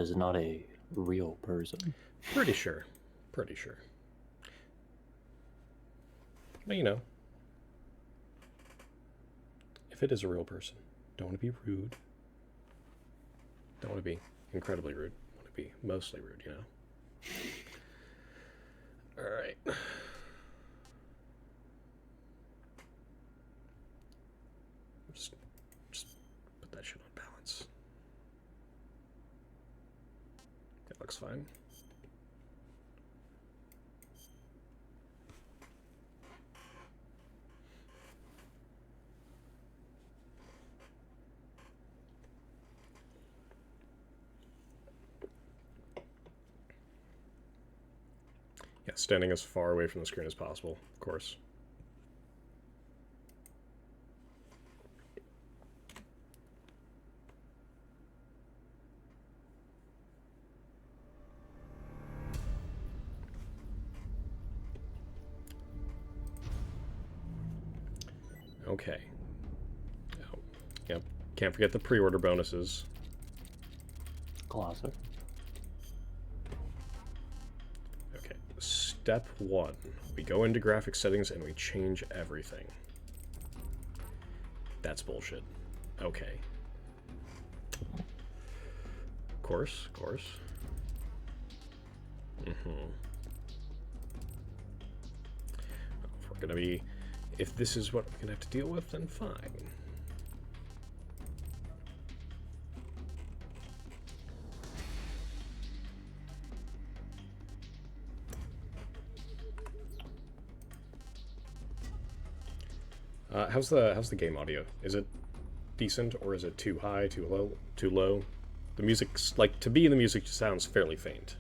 Is not a real person. Pretty sure. Pretty sure. But you know, if it is a real person, don't want to be rude. Don't want to be incredibly rude. Want to be mostly rude, you know? Alright. Just put that shit on balance. That looks fine. Yeah, standing as far away from the screen as possible, of course. Okay. Oh, yep. Can't forget the pre-order bonuses. Classic. Okay. Step 1. We go into graphics settings and we change everything. That's bullshit. Okay. Of course, of course. If we're gonna be... If this is what we're gonna have to deal with, then fine. How's the game audio? Is it decent, or is it too high, too low, too low? The music's like, to be, the music sounds fairly faint.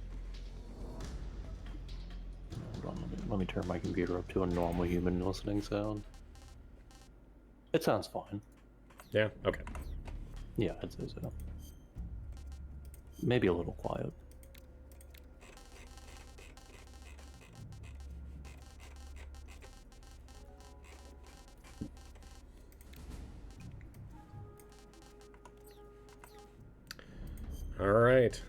Hold on, let me turn my computer up to a normal human listening sound. It sounds fine. Yeah. Okay. Yeah, I'd say so. Maybe a little quiet. All right.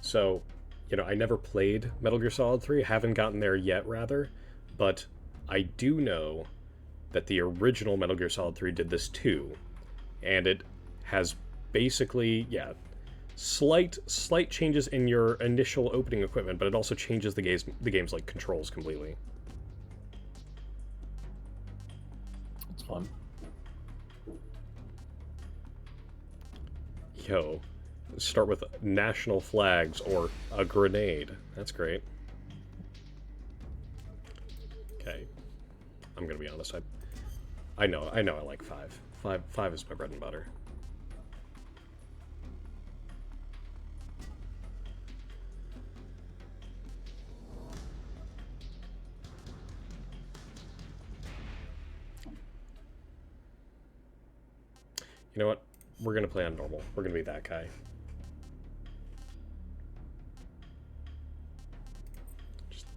So, you know, I never played Metal Gear Solid 3, haven't gotten there yet, rather, but I do know that the original Metal Gear Solid 3 did this too, and it has basically, yeah, slight changes in your initial opening equipment, but it also changes the game's like controls completely. It's fun. Yo, start with national flags or a grenade. That's great. Okay, I'm gonna be honest. I know I like 5. 5 is my bread and butter. You know what? We're gonna play on normal. We're gonna be that guy.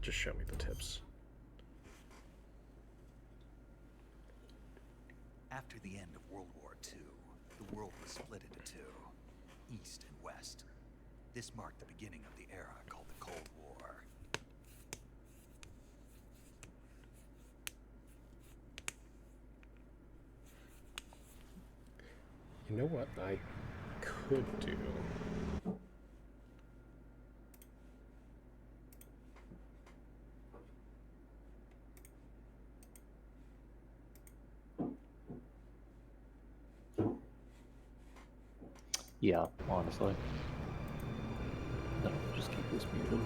Just show me the tips. After the end of World War II, the world was split into two, East and West. This marked the beginning of the era called the Cold War. You know what I could do? Yeah, honestly. No, just keep this muted.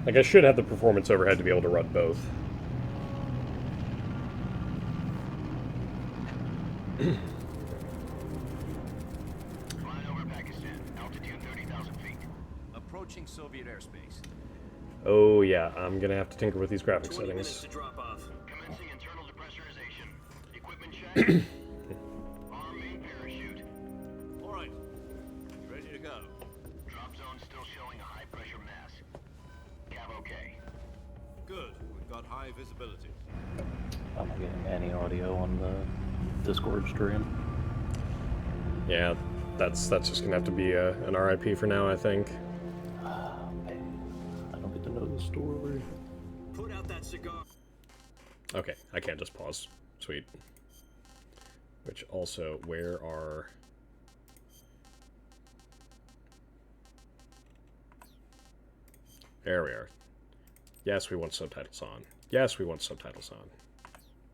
Like, I should have the performance overhead to be able to run both. Flying over Pakistan, altitude 30,000 feet. Approaching Soviet airspace. Oh yeah, I'm gonna have to tinker with these graphics 20 minutes settings. to drop off. Commencing internal depressurization. Equipment check. Arm main parachute. All right. Ready to go. Drop zone still showing a high pressure mass. Cav okay. Good. We've got high visibility. not getting any audio on the Discord stream. Yeah, that's just gonna have to be an RIP for now, I think. Man, I don't get to know the story. Put out that cigar. Okay, I can't just pause. Sweet. Which also, where are... There we are. Yes, we want subtitles on. Yes, we want subtitles on.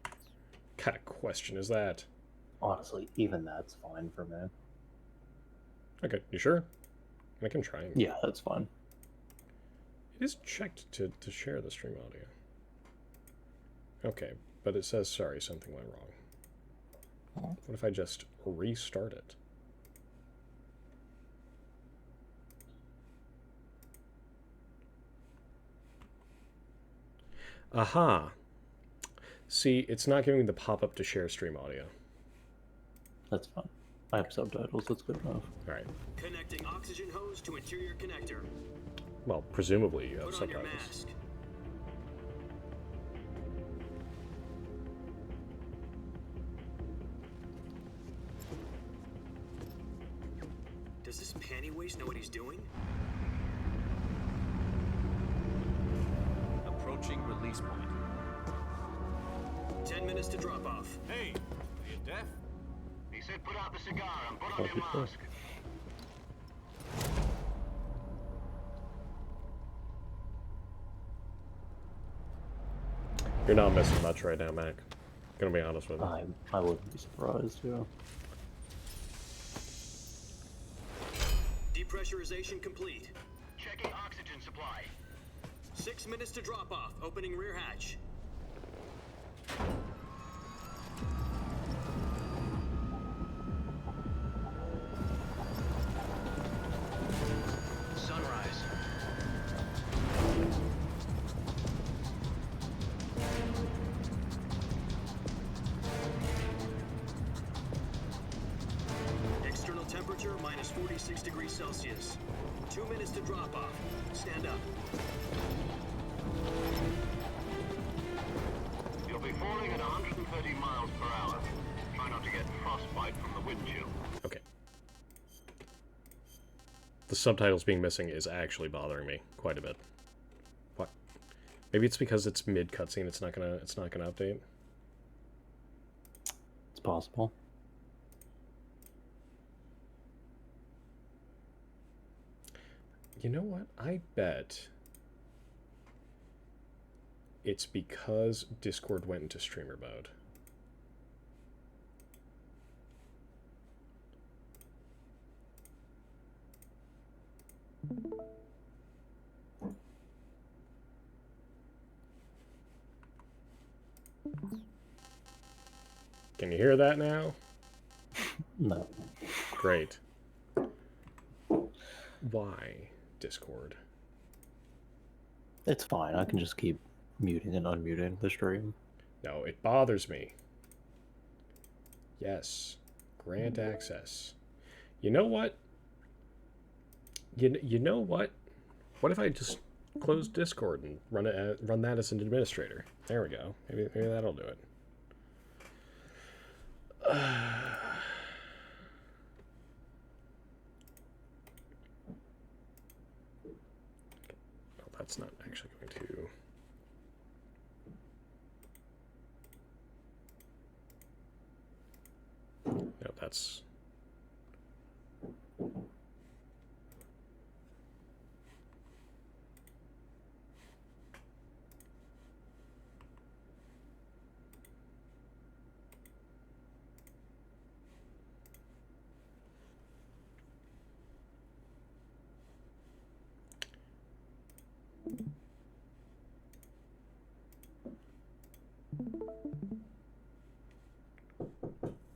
What kind of question is that? Honestly, even that's fine for me. Okay, you sure? I can try. Yeah, that's fine. It is checked to share the stream audio. Okay, but it says, sorry, something went wrong. What if I just restart it? Aha! See, it's not giving me the pop-up to share stream audio. That's fine. I have subtitles, that's good enough. Alright. Connecting oxygen hose to interior connector. Well, presumably you have Put on your subtitles. mask. Does this panty waste know what he's doing? Approaching release point. 10 minutes to drop off. Hey, are you deaf? He said put out the cigar and put on your mask. You're not missing much right now, Mac. Gonna be honest with you. I wouldn't be surprised, yeah. Depressurization complete. Checking oxygen supply. 6 minutes to drop off. Opening rear hatch. Sunrise. External temperature minus 46 degrees Celsius. 2 minutes to drop off. Stand up. You'll be falling at 130 miles per hour. Try not to get frostbite from the wind chill. Okay. The subtitles being missing is actually bothering me quite a bit. What? Maybe it's because it's mid cutscene. It's not gonna update. It's possible. You know what? I bet it's because Discord went into streamer mode. Can you hear that now? No. Great. Why, Discord? It's fine, I can just keep muting and unmuting the stream. No, it bothers me. Yes. Grant access. You know what? You know what? What if I just close Discord and run that as an administrator? There we go. Maybe that'll do it. Well, that's not actually going to... No, that's...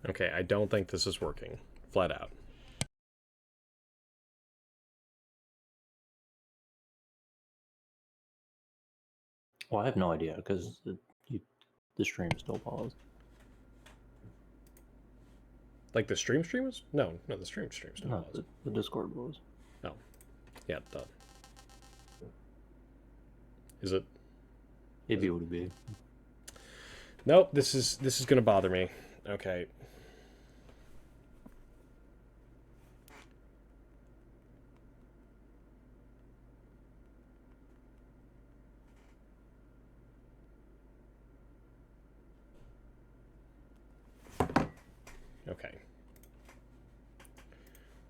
Okay, I don't think this is working. Flat out. Well, I have no idea, because the stream still paused. Like the stream is? No, the stream still No, paused. the Discord was. Oh. Yeah, done. Is it? Maybe it would be. Nope, this is gonna bother me. Okay. Okay.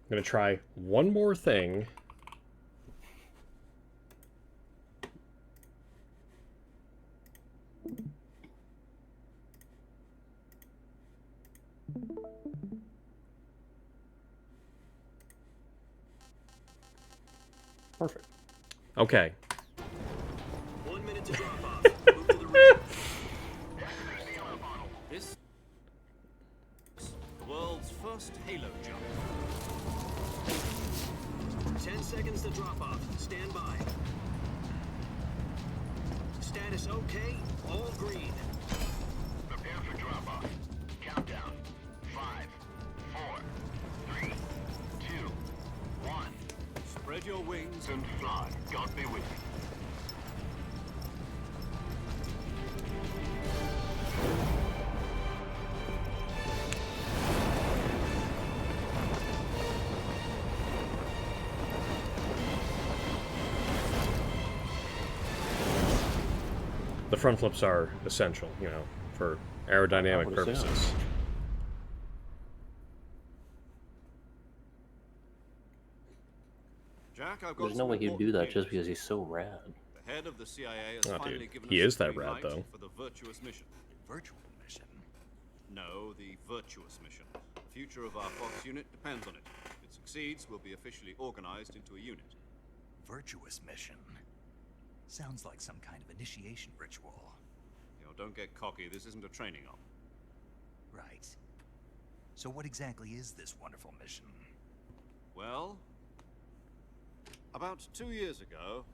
I'm gonna try one more thing. Perfect. Okay. 1 minute to drop off. Move to the rear. This is the world's first halo jump. 10 seconds to drop off. Stand by. Status okay. All green. Prepare for drop-off. Countdown. 5, 4, 3, 2, 1. Spread your wings And fly. God be with you. The front flips are essential, you know, for aerodynamic would assume. purposes. Jack, I've got There's no some way he'd do important that news. just because he's so rad. The head of the CIA has Oh, finally dude, given he us is the that green rad, light though. for the virtuous mission. Virtual mission. No, the virtuous mission. The future of our Fox unit depends on it. If it succeeds, we'll be officially organized into a unit. Virtuous mission. Sounds like some kind of initiation ritual. You know, don't get cocky. This isn't a training op. Right. So what exactly is this wonderful mission? Well, about 2 years ago,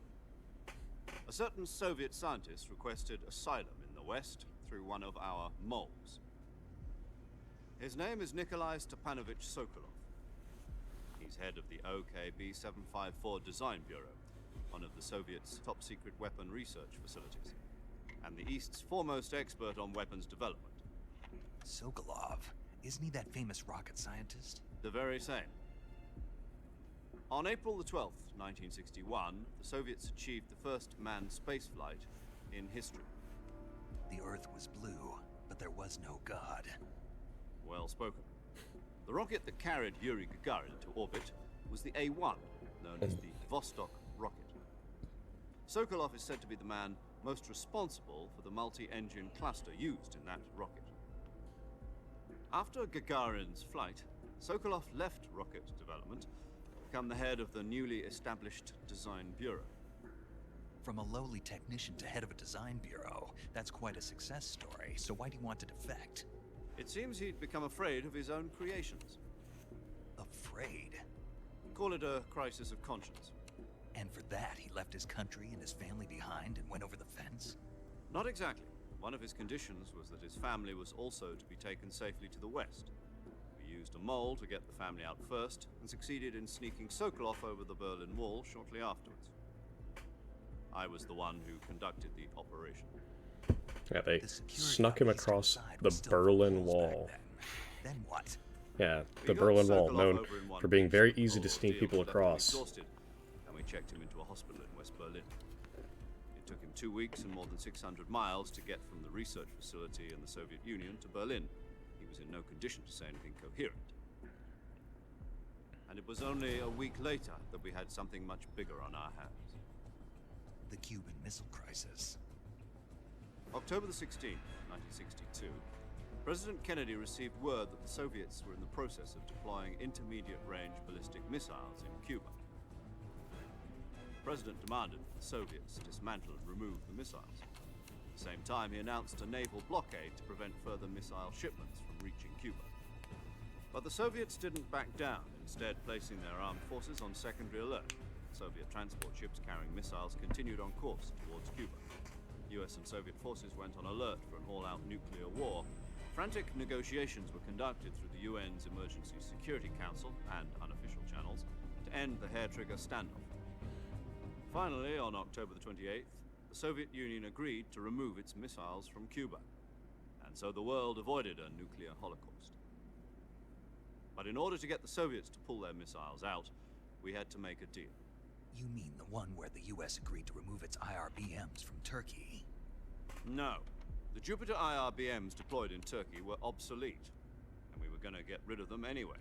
a certain Soviet scientist requested asylum in the West through one of our moles. His name is Nikolai Stepanovich Sokolov. He's head of the OKB 754 Design Bureau, one of the Soviets' top-secret weapon research facilities, and the East's foremost expert on weapons development. Sokolov. Isn't he that famous rocket scientist? The very same. On April the 12th, 1961, the Soviets achieved the first manned spaceflight in history. The Earth was blue, but there was no God. Well spoken. The rocket that carried Yuri Gagarin to orbit was the A-1, known as the Vostok rocket. Sokolov is said to be the man most responsible for the multi-engine cluster used in that rocket. After Gagarin's flight, Sokolov left rocket development to become the head of the newly established Design Bureau. From a lowly technician to head of a design bureau, that's quite a success story. So why do you want to defect? It seems he'd become afraid of his own creations. Afraid? Call it a crisis of conscience. And for that, he left his country and his family behind and went over the fence? Not exactly. One of his conditions was that his family was also to be taken safely to the west. We used a mole to get the family out first, and succeeded in sneaking Sokolov over the Berlin Wall shortly afterwards. I was the one who conducted the operation. Yeah, they The security snuck him on the eastern across side the was still Berlin full back Wall. Then what? Yeah, We the got Berlin Wall, Sokolov known over in one for being very piece. easy to The sneak ordeal people left him across. exhausted, and we checked him into a hospital in West Berlin. It took him 2 weeks and more than 600 miles to get from the research facility in the Soviet Union to Berlin. He was in no condition to say anything coherent. And it was only a week later that we had something much bigger on our hands. The Cuban Missile Crisis. October the 16th, 1962, President Kennedy received word that the Soviets were in the process of deploying intermediate-range ballistic missiles in Cuba. The President demanded that the Soviets dismantle and remove the missiles. At the same time, he announced a naval blockade to prevent further missile shipments from reaching Cuba. But the Soviets didn't back down, instead placing their armed forces on secondary alert. Soviet transport ships carrying missiles continued on course towards Cuba. US and Soviet forces went on alert for an all-out nuclear war. Frantic negotiations were conducted through the UN's Emergency Security Council and unofficial channels to end the hair-trigger standoff. Finally, on October the 28th, the Soviet Union agreed to remove its missiles from Cuba. and so the world avoided a nuclear holocaust. But in order to get the Soviets to pull their missiles out, we had to make a deal. You mean the one where the US agreed to remove its IRBMs from Turkey? No. The Jupiter IRBMs deployed in Turkey were obsolete, and we were going to get rid of them anyway.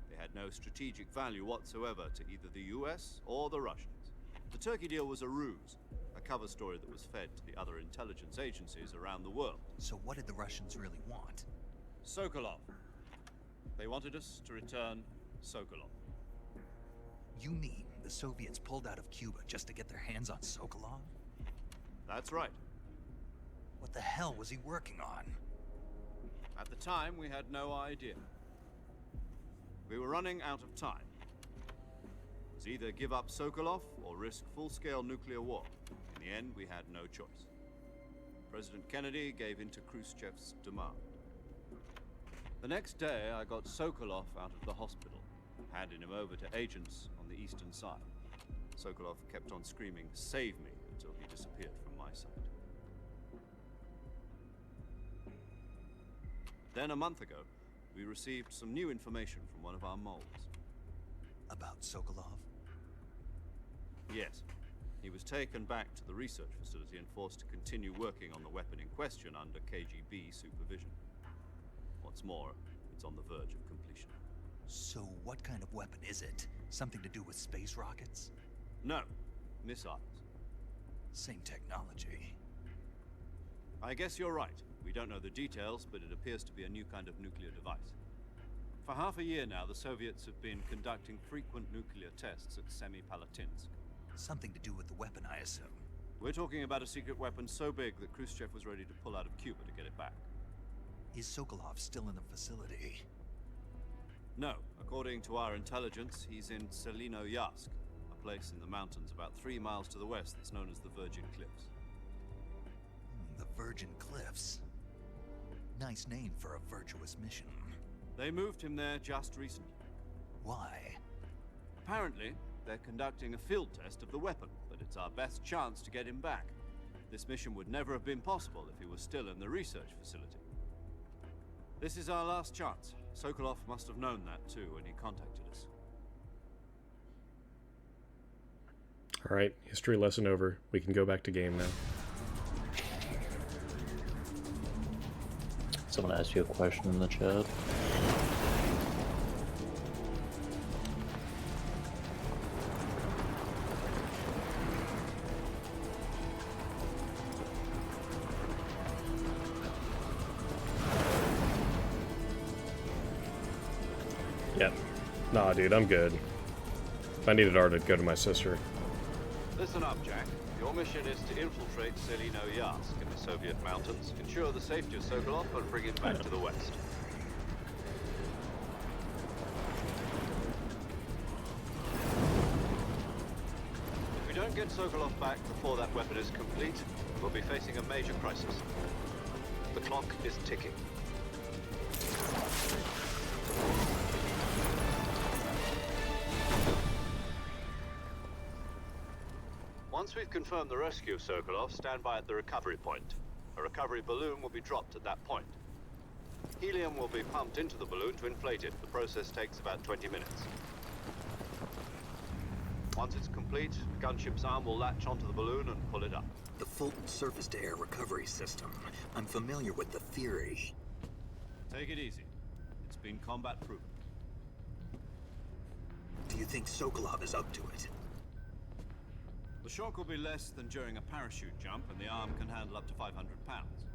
They had no strategic value whatsoever to either the US or the Russians. The Turkey deal was a ruse, a cover story that was fed to the other intelligence agencies around the world. So what did the Russians really want? Sokolov. They wanted us to return Sokolov. You mean the Soviets pulled out of Cuba just to get their hands on Sokolov? That's right. What the hell was he working on? At the time, we had no idea. We were running out of time. It was either give up Sokolov or risk full-scale nuclear war. In the end, we had no choice. President Kennedy gave in to Khrushchev's demand. The next day, I got Sokolov out of the hospital, handed him over to agents on the eastern side. Sokolov kept on screaming, "Save me," until he disappeared from my sight. Then a month ago, we received some new information from one of our moles. About Sokolov? Yes. He was taken back to the research facility and forced to continue working on the weapon in question under KGB supervision. What's more, it's on the verge of completion. So what kind of weapon is it? Something to do with space rockets? No. Missiles. Same technology. I guess you're right. We don't know the details, but it appears to be a new kind of nuclear device. For half a year now, the Soviets have been conducting frequent nuclear tests at Semipalatinsk. Something to do with the weapon, I assume. We're talking about a secret weapon so big that Khrushchev was ready to pull out of Cuba to get it back. Is Sokolov still in the facility? No. According to our intelligence, he's in Selinoyarsk, a place in the mountains about 3 miles to the west that's known as the Virgin Cliffs. The Virgin Cliffs. Nice name for a virtuous mission. They moved him there just recently. Why? Apparently, they're conducting a field test of the weapon, but it's our best chance to get him back. This mission would never have been possible if he was still in the research facility. This is our last chance. Sokolov must have known that too when he contacted us. Alright, history lesson over. We can go back to game now. Someone asked you a question in the chat. Yep. Nah, dude, I'm good. If I needed art, I'd go to my sister. Listen up, Jack. Your mission is to infiltrate Selinoyarsk in the Soviet mountains, ensure the safety of Sokolov, and bring him back to the west. If we don't get Sokolov back before that weapon is complete, we'll be facing a major crisis. The clock is ticking. Once we've confirmed the rescue of Sokolov, stand by at the recovery point. A recovery balloon will be dropped at that point. Helium will be pumped into the balloon to inflate it. The process takes about 20 minutes. Once it's complete, the gunship's arm will latch onto the balloon and pull it up. The Fulton surface-to-air recovery system. I'm familiar with the theory. Take it easy. It's been combat-proven. Do you think Sokolov is up to it? The shock will be less than during a parachute jump, and the arm can handle up to 500 pounds.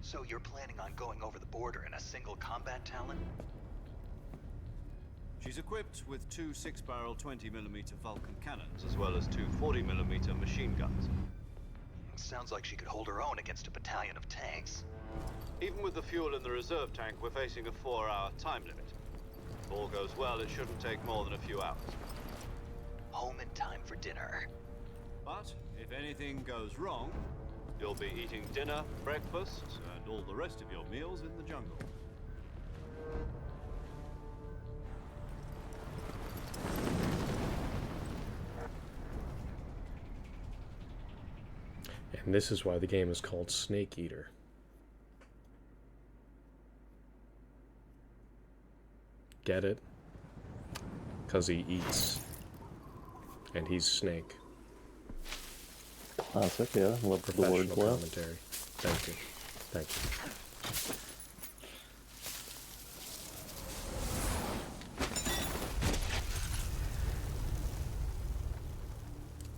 So you're planning on going over the border in a single combat Talon? She's equipped with 2 6-barrel 20mm Vulcan cannons, as well as 2 40mm machine guns. Sounds like she could hold her own against a battalion of tanks. Even with the fuel in the reserve tank, we're facing a 4-hour time limit. If all goes well, it shouldn't take more than a few hours. Home in time for dinner. But if anything goes wrong, you'll be eating dinner, breakfast, and all the rest of your meals in the jungle. And this is why the game is called Snake Eater. Get it? Because he eats. And he's Snake. That's okay. I love the word Professional flow. commentary. Thank you. Thank you.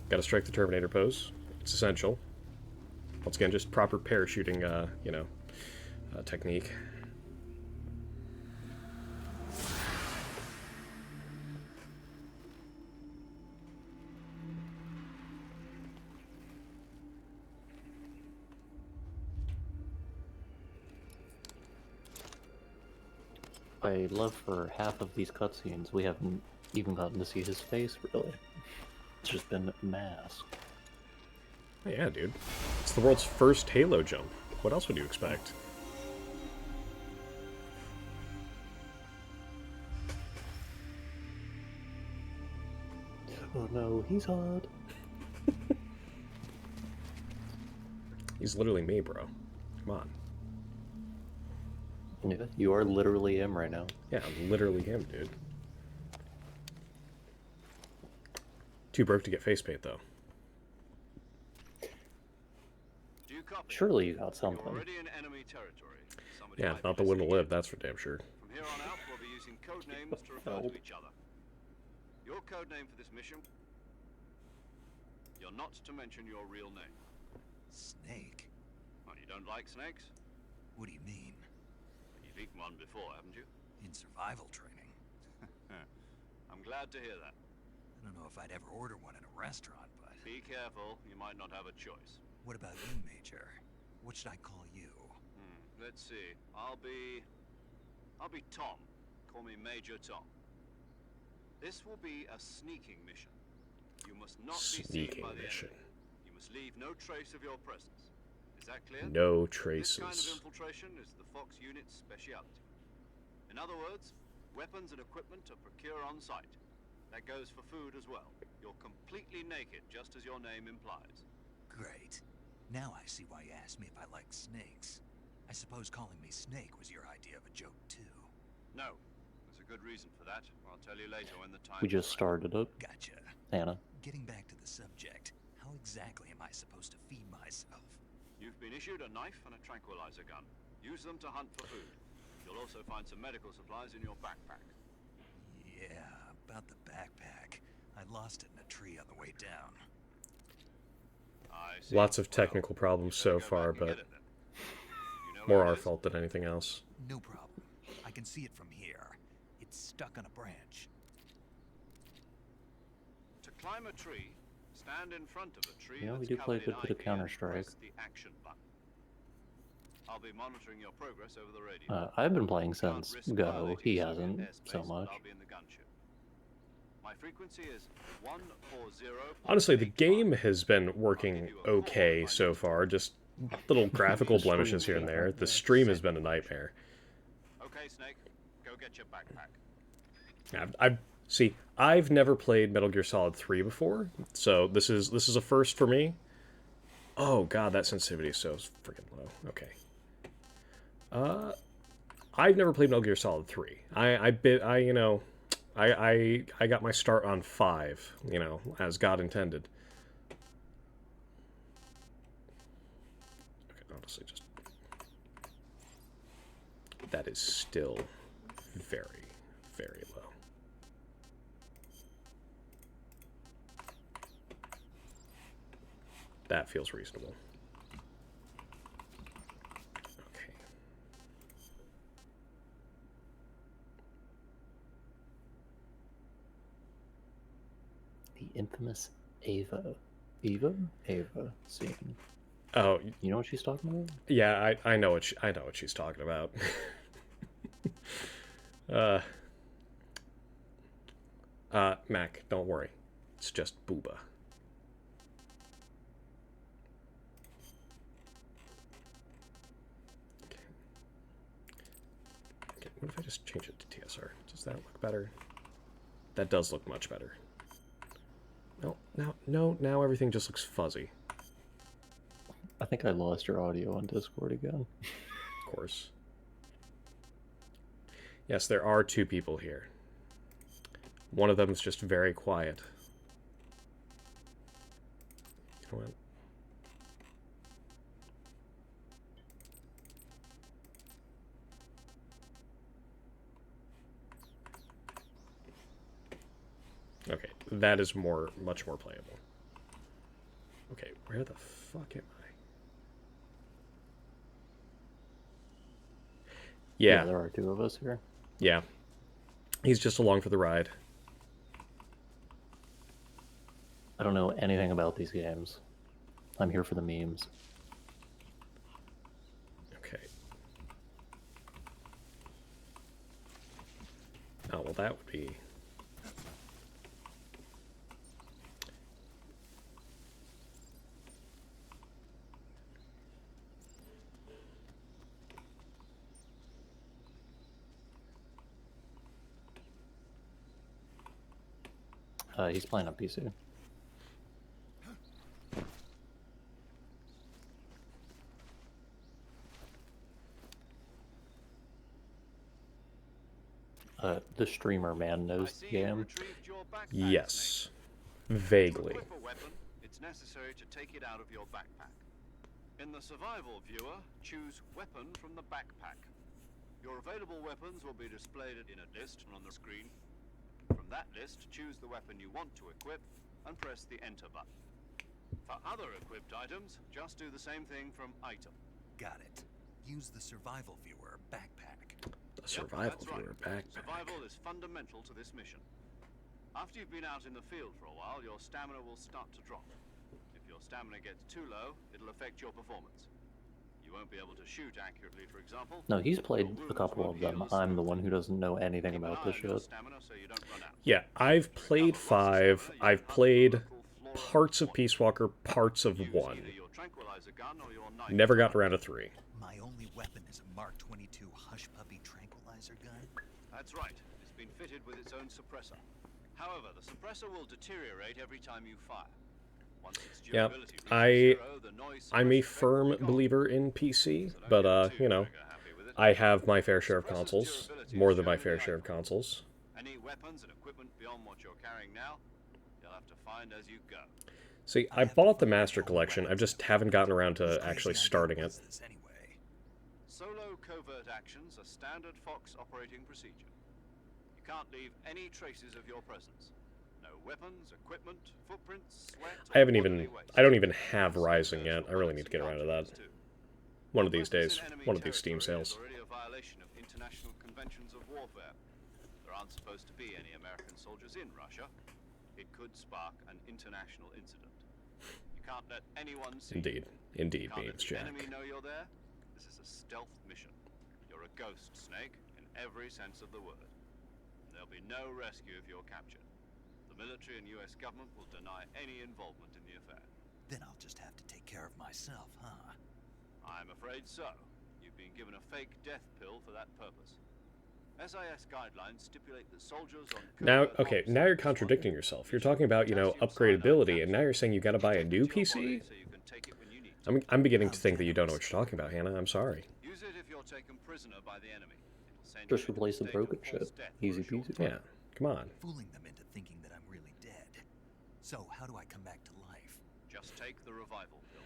Gotta strike the Terminator pose. It's essential. Once again, just proper parachuting, technique. I love for half of these cutscenes, we haven't even gotten to see his face, really. It's just been masked. Oh, yeah, dude. It's the world's first Halo jump. What else would you expect? Oh no, he's hot. He's literally me, bro. Come on. Yeah, you are literally him right now. Yeah, I'm literally him, dude. Too broke to get face paint, though. Do you copy? Surely you got You're something. already in enemy territory. Somebody Yeah, might not be the will to listening live, in. that's for damn sure. From here on out, we'll be using code names to refer Help. to each other. Your code name for this mission? You're not to mention your real name. Snake? Well, you don't like snakes? What do you mean? You've eaten one before, haven't you? In survival training? I'm glad to hear that. I don't know if I'd ever order one in a restaurant, but... Be careful, you might not have a choice. What about you, Major? What should I call you? Let's see. I'll be Tom. Call me Major Tom. This will be a sneaking mission. You must not be seen Sneaking by the mission. enemy. You must leave no trace of your presence. Is that clear? No This kind of traces. infiltration is the Fox unit's speciality. In other words, weapons and equipment are procure on site. That goes for food as well. You're completely naked, just as your name implies. Great. Now I see why you asked me if I like snakes. I suppose calling me Snake was your idea of a joke, too. No, there's a good reason for that. I'll tell you later when the time We just is right. started it. Gotcha. Hannah. Getting back to the subject, how exactly am I supposed to feed myself? You've been issued a knife and a tranquilizer gun. Use them to hunt for food. You'll also find some medical supplies in your backpack. Yeah, about the backpack. I lost it in a tree on the way down. I see. Lots of Well, technical problems so go back far, and but get it then. You know more where it our is? fault than anything else. No problem. I can see it from here. It's stuck on a branch. To climb a tree, stand in front of a tree. You know, we that's do play a covered good in bit of ivy and Counter-Strike. press the action button. I'll be monitoring your progress over the radio. I've been playing You can't since risk Go. violating He Soviet hasn't airspace, so but much. I'll be in the gunship. My frequency is 140. Honestly, the game has been working okay so far. Just little graphical blemishes here and there. The stream has been a nightmare. Okay, Snake, go get your backpack. I've never played Metal Gear Solid 3 before, so this is a first for me. Oh god, that sensitivity is so freaking low. Okay. I've never played Metal Gear Solid 3. I got my start on 5, as God intended. Okay, honestly, just that is still very, very low. That feels reasonable. Okay. The infamous Ava scene. Oh, You know what she's talking about? yeah, I know what she's talking about. Mac, don't worry. It's just Booba. Okay, what if I just change it to TSR? Does that look better? That does look much better. No, now everything just looks fuzzy. I think I lost your audio on Discord again. Of course. Yes, there are 2 people here. One of them is just very quiet. You know what? Okay, that is much more playable. Okay, where the fuck am I? Yeah, Yeah, there are 2 of us here. yeah. He's just along for the ride. I don't know anything about these games. I'm here for the memes. Okay. Oh, well, that would be... He's playing on PC. The streamer man knows the game. Yes. Vaguely. To equip a weapon, it's necessary to take it out of your backpack. In the survival viewer, choose weapon from the backpack. Your available weapons will be displayed in a list on the screen. From that list, choose the weapon you want to equip and press the enter button. For other equipped items, just do the same thing from item. Got it. Use the survival viewer backpack. The survival That's right. viewer backpack. Survival is fundamental to this mission. After you've been out in the field for a while, your stamina will start to drop. If your stamina gets too low, it'll affect your performance. You won't be able to shoot accurately, for example. No, he's played Your a couple of wounds won't them. heal I'm the one who doesn't know anything Keep an about eye this on your shit. stamina so you don't run out. Yeah, I've played 5. I've played parts of Peace Walker, parts of Use 1. either your tranquilizer gun or your knife. Never got around to 3. My only weapon is a Mark 22 Hush Puppy tranquilizer gun. That's right. It's been fitted with its own suppressor. However, the suppressor will deteriorate every time you fire. Once its Yeah, durability reaches I- 0, the noise I'm a suppressor effect firm will be gone. believer in PC, So don't but, get too you know, trigger happy with it. I have my fair share of Suppressor's consoles. durability More is than my shown in fair the share of icon. consoles. Any weapons and equipment beyond what you're carrying now, you'll have to find as you go. See, I bought the Master Collection, I just haven't gotten around to Whose crazy actually idea starting was it. this anyway? Solo covert actions are standard Fox operating procedure. You can't leave any traces of your presence. No weapons, equipment, footprints, sweat, I haven't or even... bodily waste. I don't even have Rising yet. I really need to get around to that. Too. One of these Presence days. in enemy One of these Steam territory is sales. already a violation of international conventions of warfare. There aren't supposed to be any American soldiers in Russia. It could spark an international incident. You can't let anyone see. Indeed. Indeed, Can't let Beams the Jack. enemy know you're there. This is a stealth mission. You're a ghost, Snake, in every sense of the word. There'll be no rescue if you're captured. The military and US government will deny any involvement in the affair. Then I'll just have to take care of myself, huh? I'm afraid so. You've been given a fake death pill for that purpose. SIS guidelines stipulate that soldiers on Now, covert okay, ops now you're this contradicting one. yourself. You're talking about, you know, upgradability, and now you're saying you gotta buy a new PC? So you can take it when you need to. I'm beginning to think that you don't know what you're talking about, Hannah. I'm sorry. Use it if you're taken prisoner by the enemy. It'll send Just you into a replace the state of broken false shit. death for a Easy short peasy. time. Yeah, come on. Fooling them into thinking that I'm really dead. So, how do I come back to life? Just take the revival pill.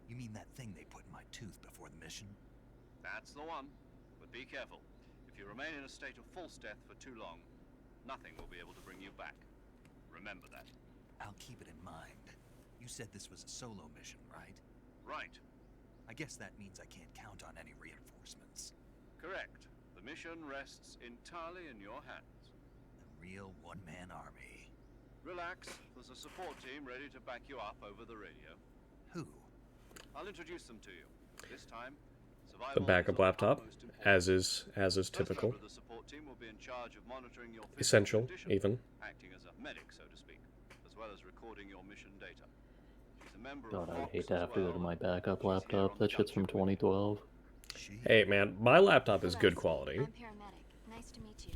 You mean that thing they put in my tooth before the mission? That's the one. But be careful. If you remain in a state of false death for too long, nothing will be able to bring you back. Remember that. I'll keep it in mind. You said this was a solo mission, right? Right. I guess that means I can't count on any reinforcements. Correct. The mission rests entirely in your hands. A real one-man army. Relax. There's a support team ready to back you up over the radio. Who? I'll introduce them to you. This time, survival The is backup of laptop, utmost importance. as is First typical. member of the support team will be in charge of monitoring your physical Essential, condition, even. acting as a medic, so to speak, as well as recording your mission data. She's a member God, of I would Fox hate to as have to go to well. my backup She's here laptop. on the That shit's from gunship with you. 2012. She? Hey, man, my laptop is good Celeste, quality. I'm paramedic. Nice to meet you.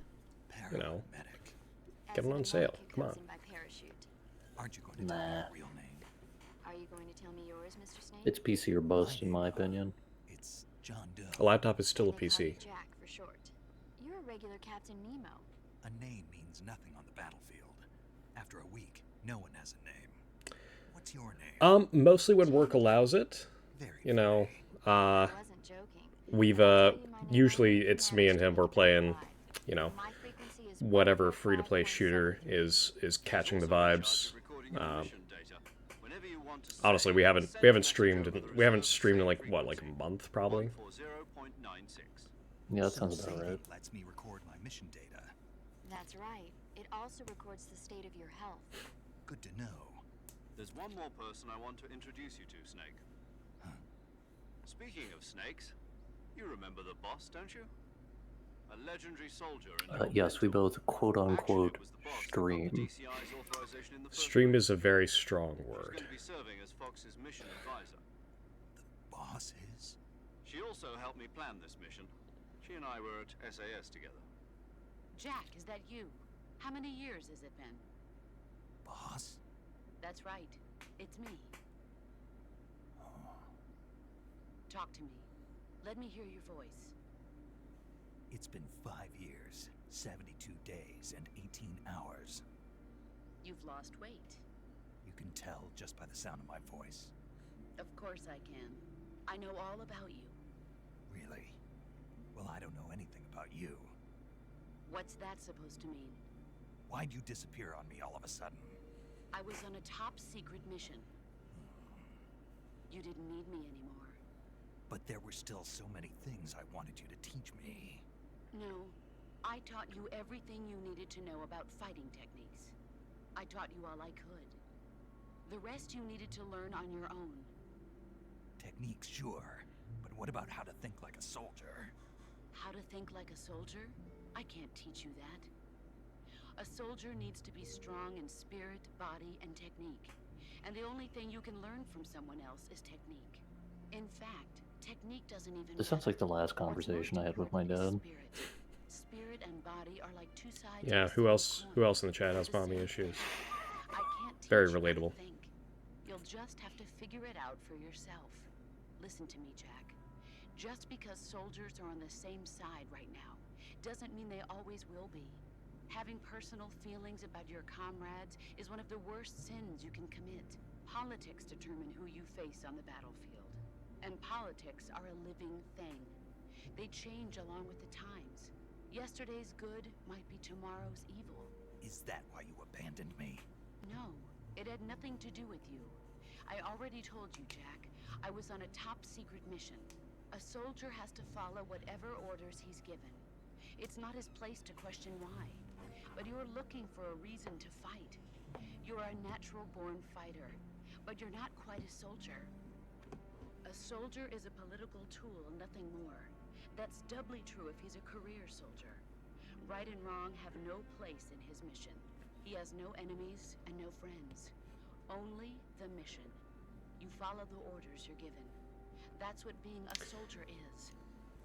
You know. Paramedic. Get 'em on As sale. anyone who Come comes on. in by parachute. Aren't you going to tell me Nah. your real name? Are you going to tell me yours, Mr. Snake? It's PC or bust, in my opinion. It's John Doe. A laptop is still a They call you PC. Jack for short. You're a regular Captain Nemo. A name means nothing on the battlefield. After a week, no one has a name. What's your name? Mostly when work allows it. Very You know, I wasn't joking. we've, I'll tell you my name usually only if it's you me and manage to him, we're make it playing, live. you know, My frequency is whatever free-to-play 145.7. shooter is catching the vibes. Recording your mission data. Whenever you want to Honestly, save, we haven't send a message streamed over the we haven't reserved streamed in save like what, like frequency. a month probably. 140.96. Yeah, that So sounds about saving right. lets me record my mission data. That's right. It also records the state of your health. Good to know. There's one more person I want to introduce you to, Snake. Huh. Speaking of snakes, you remember the boss, don't you? A legendary soldier in Yes, we both Actually, quote-unquote it was the boss that got the stream. DCI's authorization in the first Stream place. is a very strong She's word. going to be serving as Fox's mission advisor. The boss is? She also helped me plan this mission. She and I were at SAS together. Jack, is that you? How many years has it been? Boss? That's right. It's me. Oh. Talk to me. Let me hear your voice. It's been 5 years, 72 days, and 18 hours. You've lost weight. You can tell just by the sound of my voice. Of course I can. I know all about you. Really? Well, I don't know anything about you. What's that supposed to mean? Why'd you disappear on me all of a sudden? I was on a top secret mission. You didn't need me anymore. But there were still so many things I wanted you to teach me. No, I taught you everything you needed to know about fighting techniques. I taught you all I could. The rest you needed to learn on your own. Techniques, sure. But what about how to think like a soldier? How to think like a soldier? I can't teach you that. A soldier needs to be strong in spirit, body, and technique. And the only thing you can learn from someone else is technique. In fact, technique doesn't even This sounds like the last What's conversation most I had with my important dad. is spirit. Spirit and body are like two sides Yeah, of a who same else coin. in the chat has They're the mommy same issues? thing. I can't teach Very you how to relatable. think. You'll just have to figure it out for yourself. Listen to me, Jack. Just because soldiers are on the same side right now doesn't mean they always will be. Having personal feelings about your comrades is one of the worst sins you can commit. Politics determine who you face on the battlefield. And politics are a living thing. They change along with the times. Yesterday's good might be tomorrow's evil. Is that why you abandoned me? No, it had nothing to do with you. I already told you, Jack. I was on a top secret mission. A soldier has to follow whatever orders he's given. It's not his place to question why. But you're looking for a reason to fight. You're a natural-born fighter, but you're not quite a soldier. A soldier is a political tool, nothing more. That's doubly true if he's a career soldier. Right and wrong have no place in his mission. He has no enemies and no friends. Only the mission. You follow the orders you're given. That's what being a soldier is.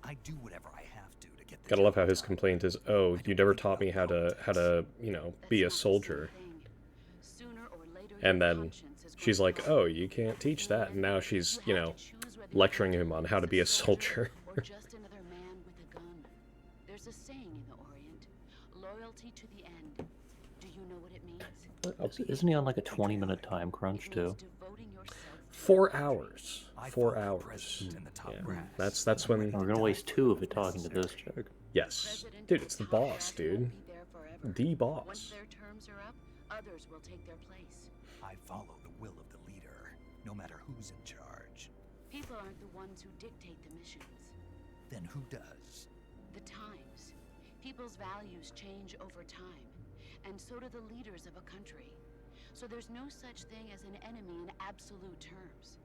I do whatever I have to get the Gotta love job how his done. complaint is, oh, you never taught me how to, you know, be a That's not the same soldier. thing. Sooner or later, And your then conscience is she's going like, to oh, you can't teach that. And now she's, you know, lecturing him on how to be a soldier. Or just another man with a gun. There's a saying in the Orient, loyalty to the end. Do you know what it means? Isn't he on like a 20-minute time crunch It too? means devoting yourself to 4 your country. hours. I 4 follow the hours. president in the top Yeah. brass. That's when. We're gonna waste 2 of it talking to this chick. Yes, President dude, of it's the top boss, brass dude. won't be there forever. The Once boss. their terms are up, others will take their place. I follow the will of the leader, no matter who's in charge. People aren't the ones who dictate the missions. Then who does? The times. People's values change over time, and so do the leaders of a country. So there's no such thing as an enemy in absolute terms.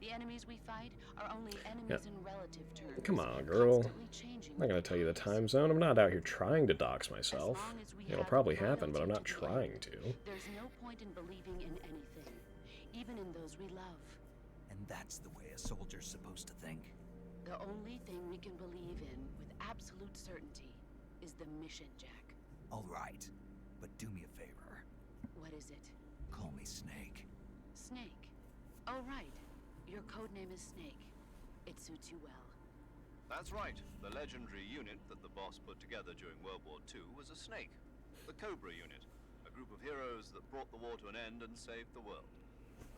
The enemies we fight are only enemies in relative terms. Come on, girl. constantly changing I'm not gonna with tell you the times. time zone. I'm not out here trying to dox myself. As long as we It'll have probably happen, but I'm loyalty not to the trying end, to. There's no point in believing in anything, even in those we love. And that's the way a soldier's supposed to think. The only thing we can believe in with absolute certainty is the mission, Jack. All right, but do me a favor. What is it? Call me Snake. Snake. Oh, right. Your code name is Snake. It suits you well. That's right. The legendary unit that the boss put together during World War II was a snake. The Cobra unit. A group of heroes that brought the war to an end and saved the world.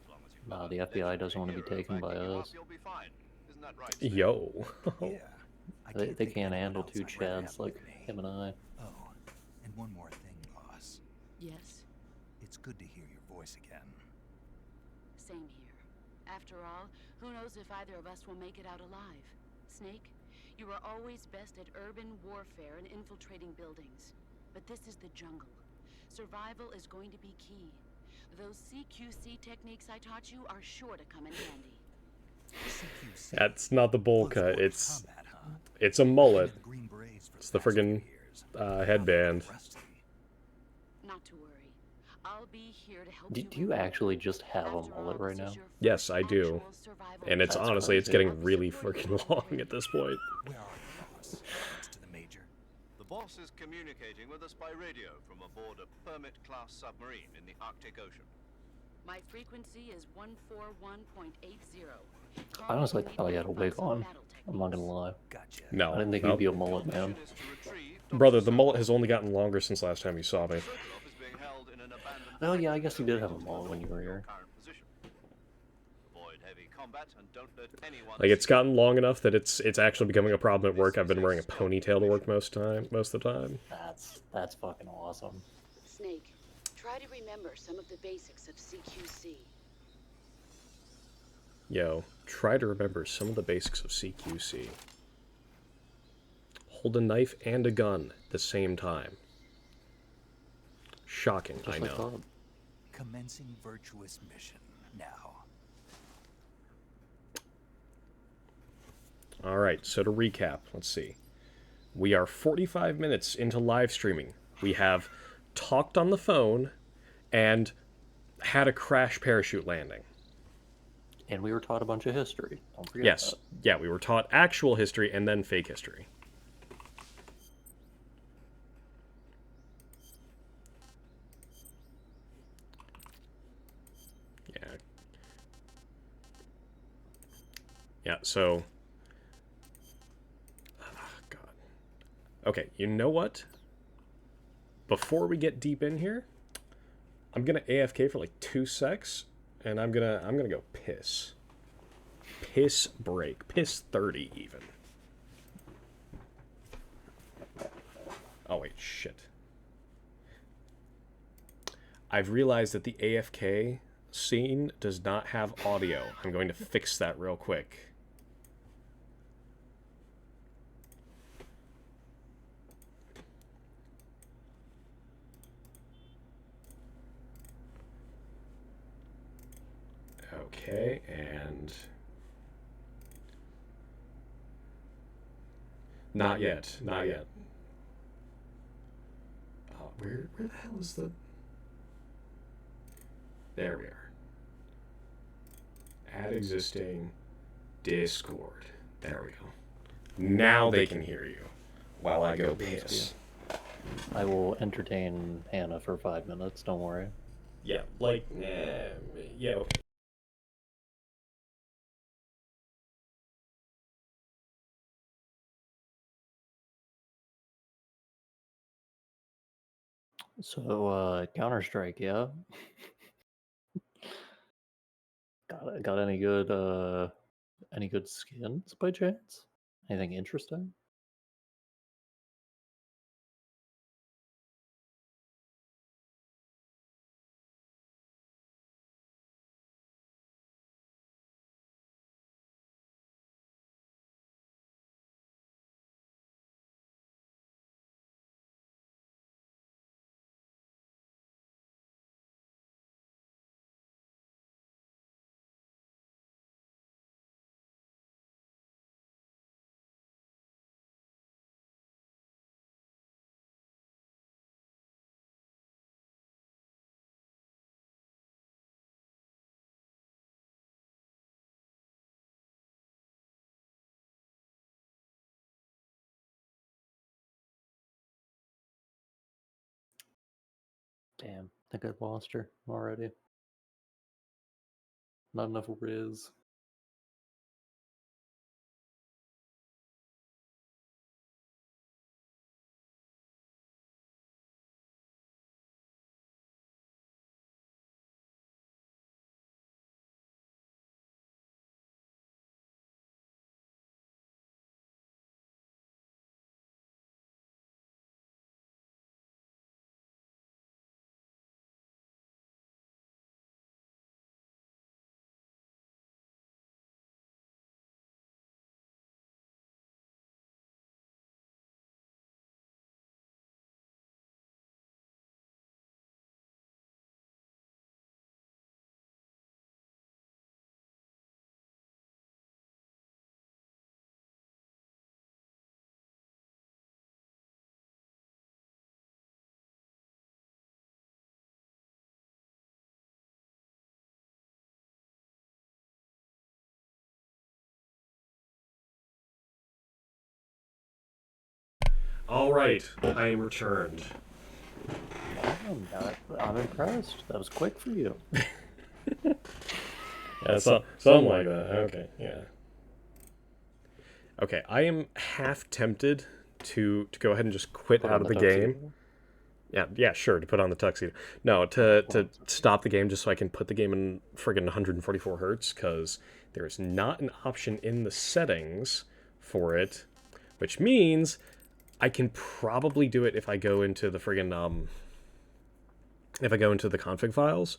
As long as you've Nah, got the a FBI doesn't want to legendary be hero taken by backing you up, us. you'll be fine. Isn't that right, Snake? Yo. Yeah. I They think can't of anyone handle else two I'd rather Chads have like with me. him and I. Oh, and one more thing, boss. Yes, It's good to hear your voice again. same here. After all, who knows if either of us will make it out alive? Snake, you are always best at urban warfare and infiltrating buildings. But this is the jungle. Survival is going to be key. Those CQC techniques I taught you are sure to come in handy. CQC. That's not the bowl Close cut. quarters combat, huh? It's a Been mullet. in the Green Berets for It's the past few friggin' years. headband. I'm rusty. Not to worry. I'll be here to help Do you. you win. actually just have a After mullet all, right this is now? your Yes, first I do. actual survival And it's That's honestly, it's crazy. getting really freaking long at this point. Where are you, boss? Next to the Major. The boss is communicating with us by radio from aboard a Permit-class submarine in the Arctic Ocean. My frequency is 141.80. I honestly thought he had a wig on. I'm not gonna lie. Gotcha. No. I didn't think nope. he'd be a mullet man. Mission is to retrieve Dr. Brother, the mullet Sokolov. has only gotten longer since last time you saw me. Sokolov is being held in an abandoned Oh yeah, I factory guess you did have a located to mullet the when you north were of your here. current position. Avoid heavy combat and don't let anyone Like, it's see you. gotten long enough that it's actually becoming a problem at work. I've been wearing a ponytail to work most of the time. That's fucking awesome. Snake, try to remember some of the basics of CQC. Yo, try to remember some of the basics of CQC. Hold a knife and a gun at the same time. Shocking, Just I like know. that. Commencing virtuous mission. Now. Alright, so to recap, let's see. We are 45 minutes into live streaming. We have talked on the phone and had a crash parachute landing. And we were taught a bunch of history. Don't forget Yes, that. yeah, we were taught actual history and then fake history. Yeah. Yeah, so... God. Okay, you know what? Before we get deep in here, I'm gonna AFK for like 2 secs, and I'm gonna go piss. Piss break. Piss 30 even. Oh wait, shit. I've realized that the AFK scene does not have audio. I'm going to fix that real quick. Okay, and... Not yet, not yet. Oh, where the hell is the... There we are. Add existing Discord. There we go. Now they can hear you while I go piss. I will entertain Hannah for 5 minutes, don't worry. Yeah, like, yeah, okay. So, Counter-Strike, yeah? Got any good skins by chance? Anything interesting? Damn, I think I lost her already. Not enough Riz. All right, I am returned. I'm impressed. That was quick for you. Yeah, something like that. Okay, yeah. Okay, I am half tempted to go ahead and just quit Put out on of the the game. tuxedo. Yeah, sure, to put on the tuxedo. No, to stop the game just so I can put the game in friggin' 144 hertz, because there is not an option in the settings for it, which means I can probably do it if I go into the friggin' if I go into the config files,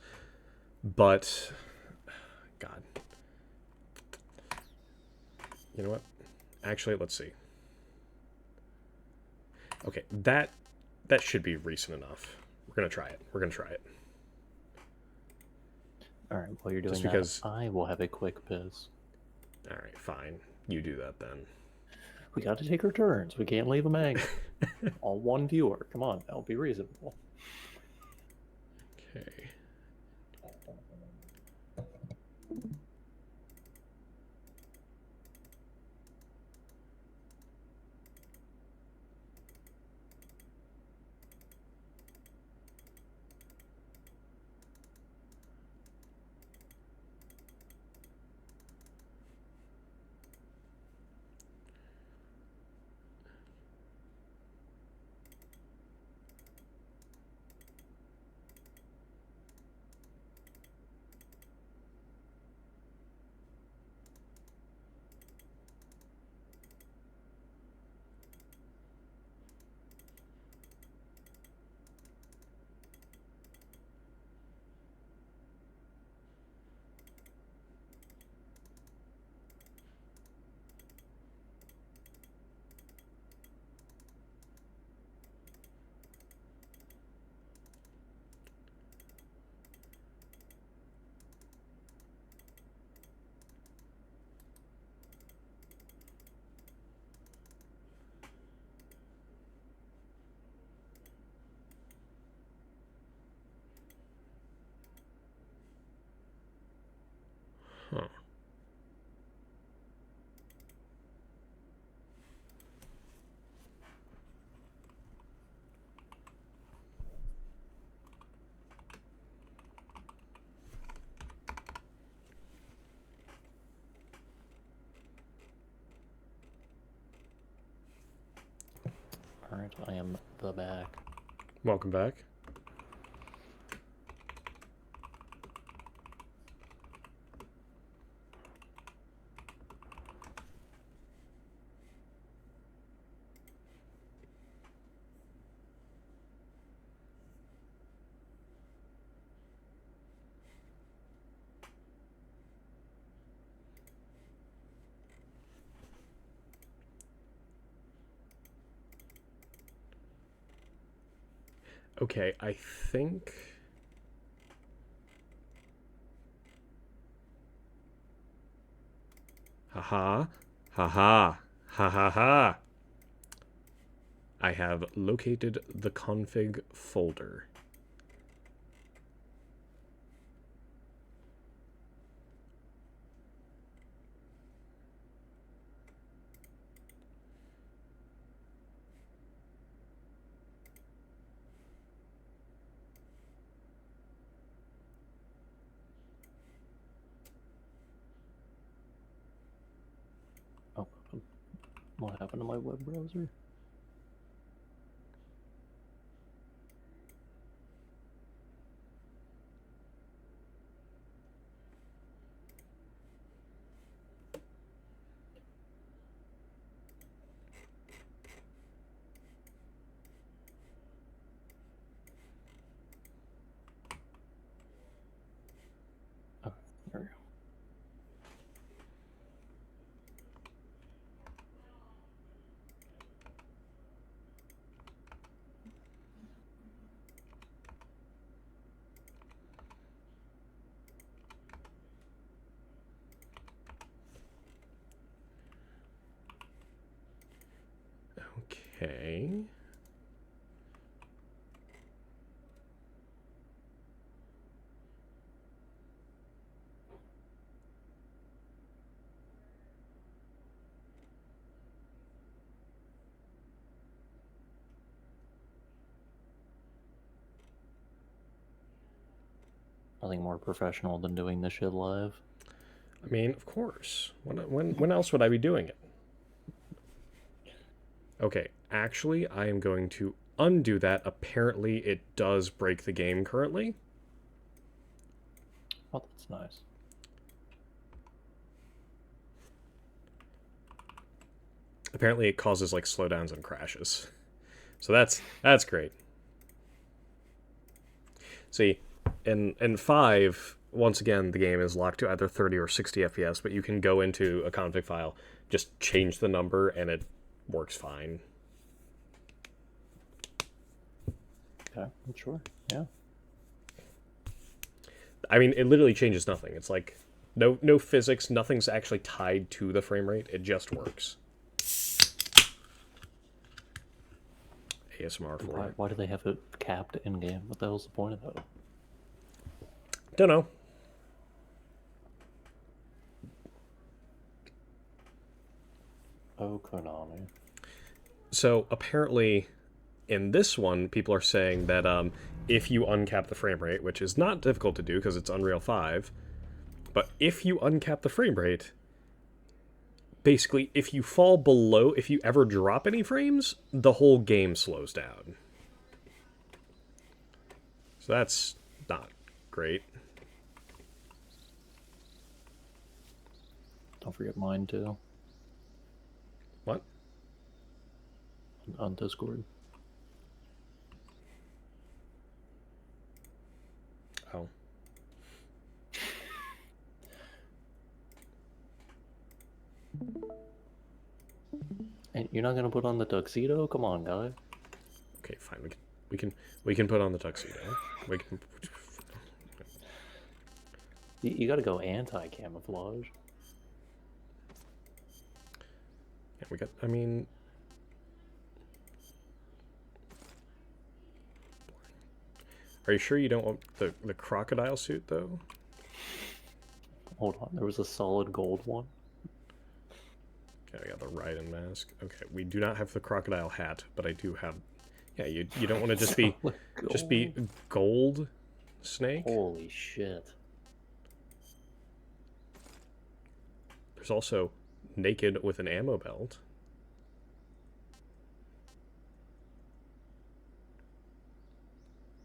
but God, you know what? Actually, let's see. Okay, that should be recent enough. We're gonna try it. All right, while you're doing Just that, because. I will have a quick piss. All right, fine. You do that then. We got to take our turns. We can't leave them hanging. All one viewer. Come on, that'll be reasonable. Okay. Huh. All right, I am the back. Welcome back. Okay, I think. Haha. Haha. Ha ha ha. I have located the config folder. Oh, what happened to my web browser? Oh, there we go. Okay. Nothing more professional than doing this shit live. I mean, of course. When else would I be doing it? Okay, actually, I am going to undo that. Apparently, it does break the game currently. Oh, that's nice. Apparently, it causes like slowdowns and crashes. So that's great. See, in 5, once again, the game is locked to either 30 or 60 FPS, but you can go into a config file, just change the number, and it works fine. Okay, sure. Yeah. I mean, it literally changes nothing. It's like no physics, nothing's actually tied to the frame rate. It just works. ASMR for it. Why do they have it capped in game? What the hell's the point of that? Don't know. Oh, Konami. So apparently, in this one, people are saying that if you uncap the frame rate, which is not difficult to do because it's Unreal 5, but if you uncap the frame rate, basically, if you fall below, if you ever drop any frames, the whole game slows down. So that's not great. Don't forget mine too. What? On Discord. Oh. And you're not gonna put on the tuxedo? Come on, guy. Okay, fine. We can put on the tuxedo. We can. You gotta go anti-camouflage. Yeah, we got. I mean. Are you sure you don't want the crocodile suit though? Hold on, there was a solid gold one. Okay, I got the Raiden mask. Okay, we do not have the crocodile hat, but I do have. Yeah, you don't want to just be gold snake. Holy shit! There's also naked with an ammo belt.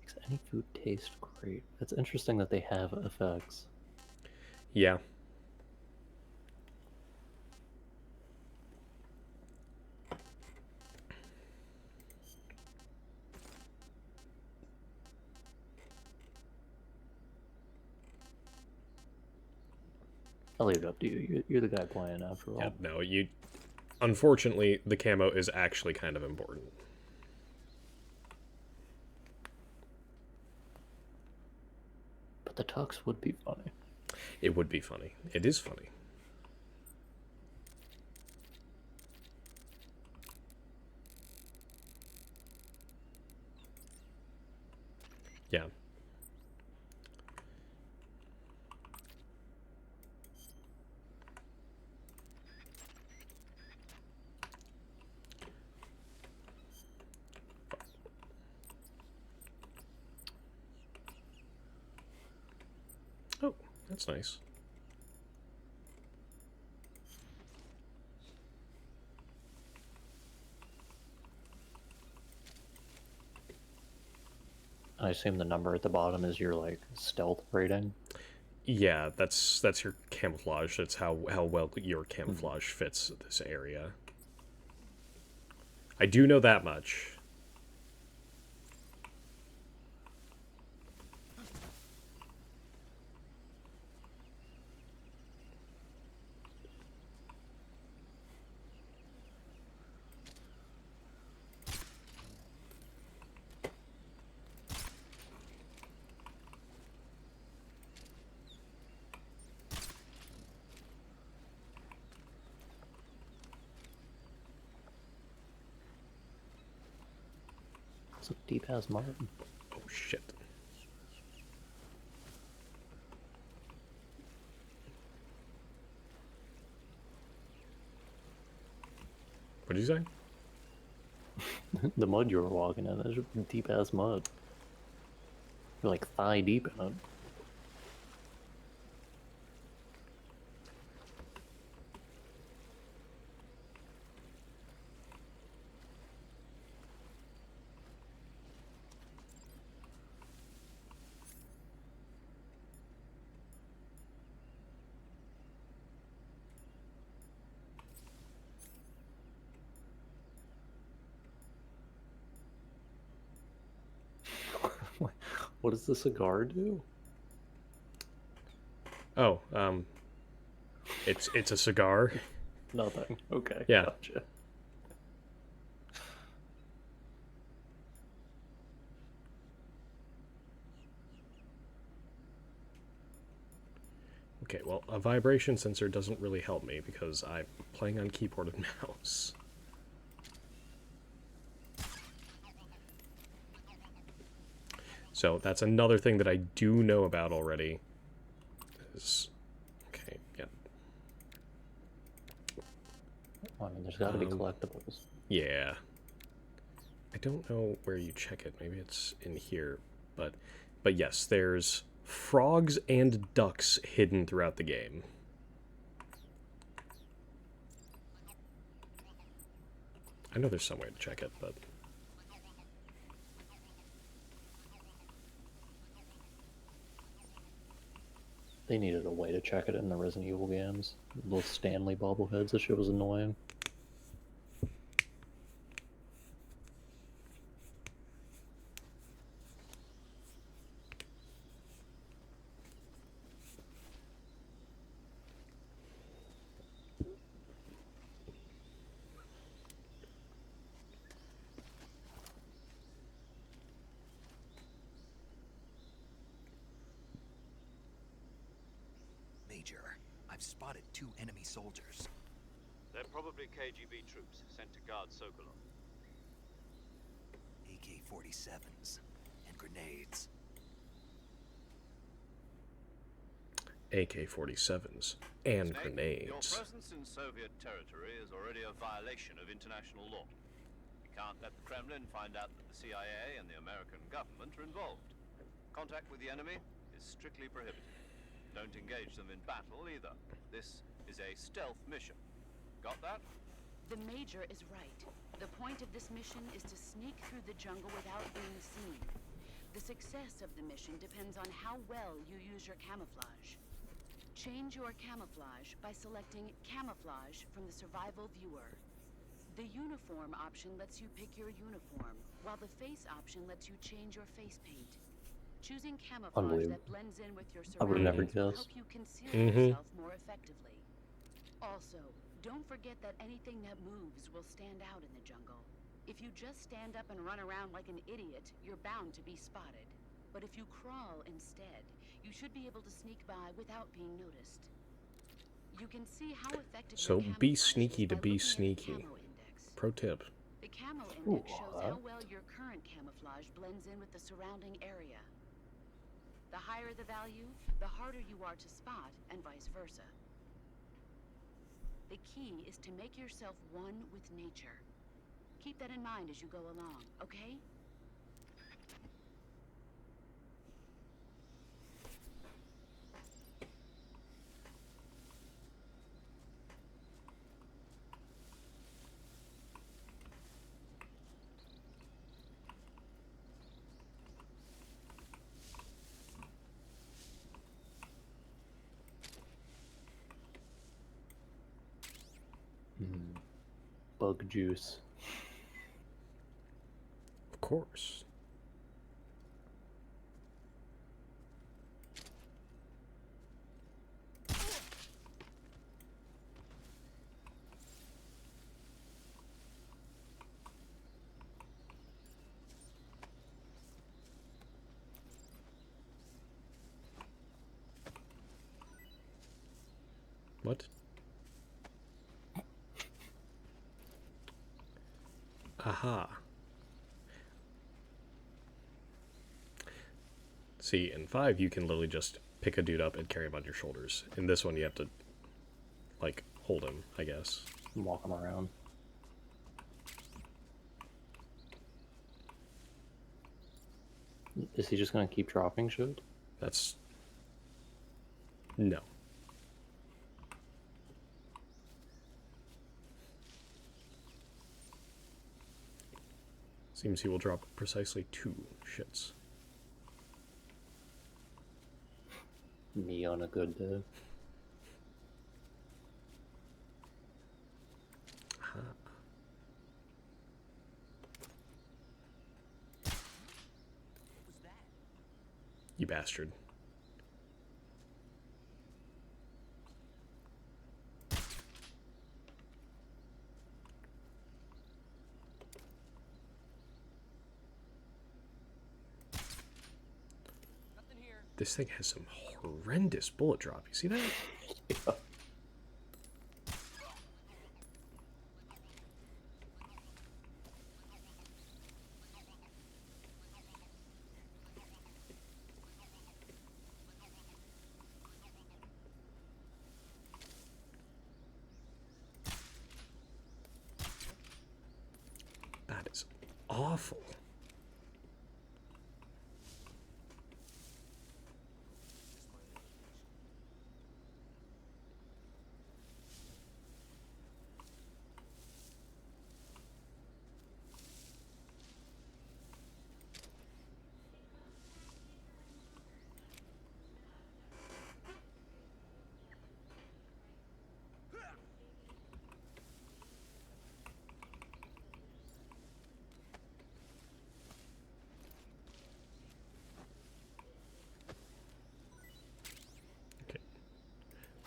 Makes any food taste great. It's interesting that they have effects. Yeah. I'll leave it up to you. You're the guy playing after all. Yeah, no, you. Unfortunately, the camo is actually kind of important. But the tux would be funny. It would be funny. It is funny. Yeah. Oh, that's nice. I assume the number at the bottom is your like stealth rating. Yeah, that's your camouflage. That's how well your camouflage fits this area. I do know that much. It's a deep ass mud. Oh shit. What did you say? The mud you were walking in is deep ass mud. You're like thigh deep in it. What does the cigar do? Oh, it's a cigar. Nothing. Okay. Yeah. Gotcha. Okay, well, a vibration sensor doesn't really help me because I'm playing on keyboard and mouse. So that's another thing that I do know about already. Okay, yeah. I mean, there's got to be collectibles. Yeah. I don't know where you check it. Maybe it's in here. But yes, there's frogs and ducks hidden throughout the game. I know there's somewhere to check it, but... They needed a way to check it in the Resident Evil games. Those Stanley bobbleheads, that shit was annoying. Major, I've spotted 2 enemy soldiers. They're probably KGB troops sent to guard Sokolov. AK-47s and grenades. AK-47s and Snake, your grenades. presence in Soviet territory is already a violation of international law. You can't let the Kremlin find out that the CIA and the American government are involved. Contact with the enemy is strictly prohibited. Don't engage them in battle either. This is a stealth mission. Got that? The Major is right. The point of this mission is to sneak through the jungle without being seen. The success of the mission depends on how well you use your camouflage. Change your camouflage by selecting Camouflage from the Survival Viewer. The Uniform option lets you pick your uniform, while the Face option lets you change your face paint. Choosing camouflage that blends in with your I would've never surroundings will guessed. help you conceal yourself more effectively. Also, don't forget that anything that moves will stand out in the jungle. If you just stand up and run around like an idiot, you're bound to be spotted. But if you crawl instead, you should be able to sneak by without being noticed. You can see how effective So your be camouflage sneaky is to by be looking at the sneaky. camo index. Pro tip. The camo index Ooh, shows how well your current camouflage blends in with the surrounding area. The higher the value, the harder you are to spot, and vice versa. The key is to make yourself one with nature. Keep that in mind as you go along, okay? Bug juice. Of course. What? Aha. See, in 5, you can literally just pick a dude up and carry him on your shoulders. In this one, you have to, like, hold him, I guess. Walk them around. Is he just gonna keep dropping shit? That's... No. Seems he will drop precisely 2 shits. Me on a good day. Aha. you bastard. This thing has some horrendous bullet drop. You see that? Yeah. That is awful.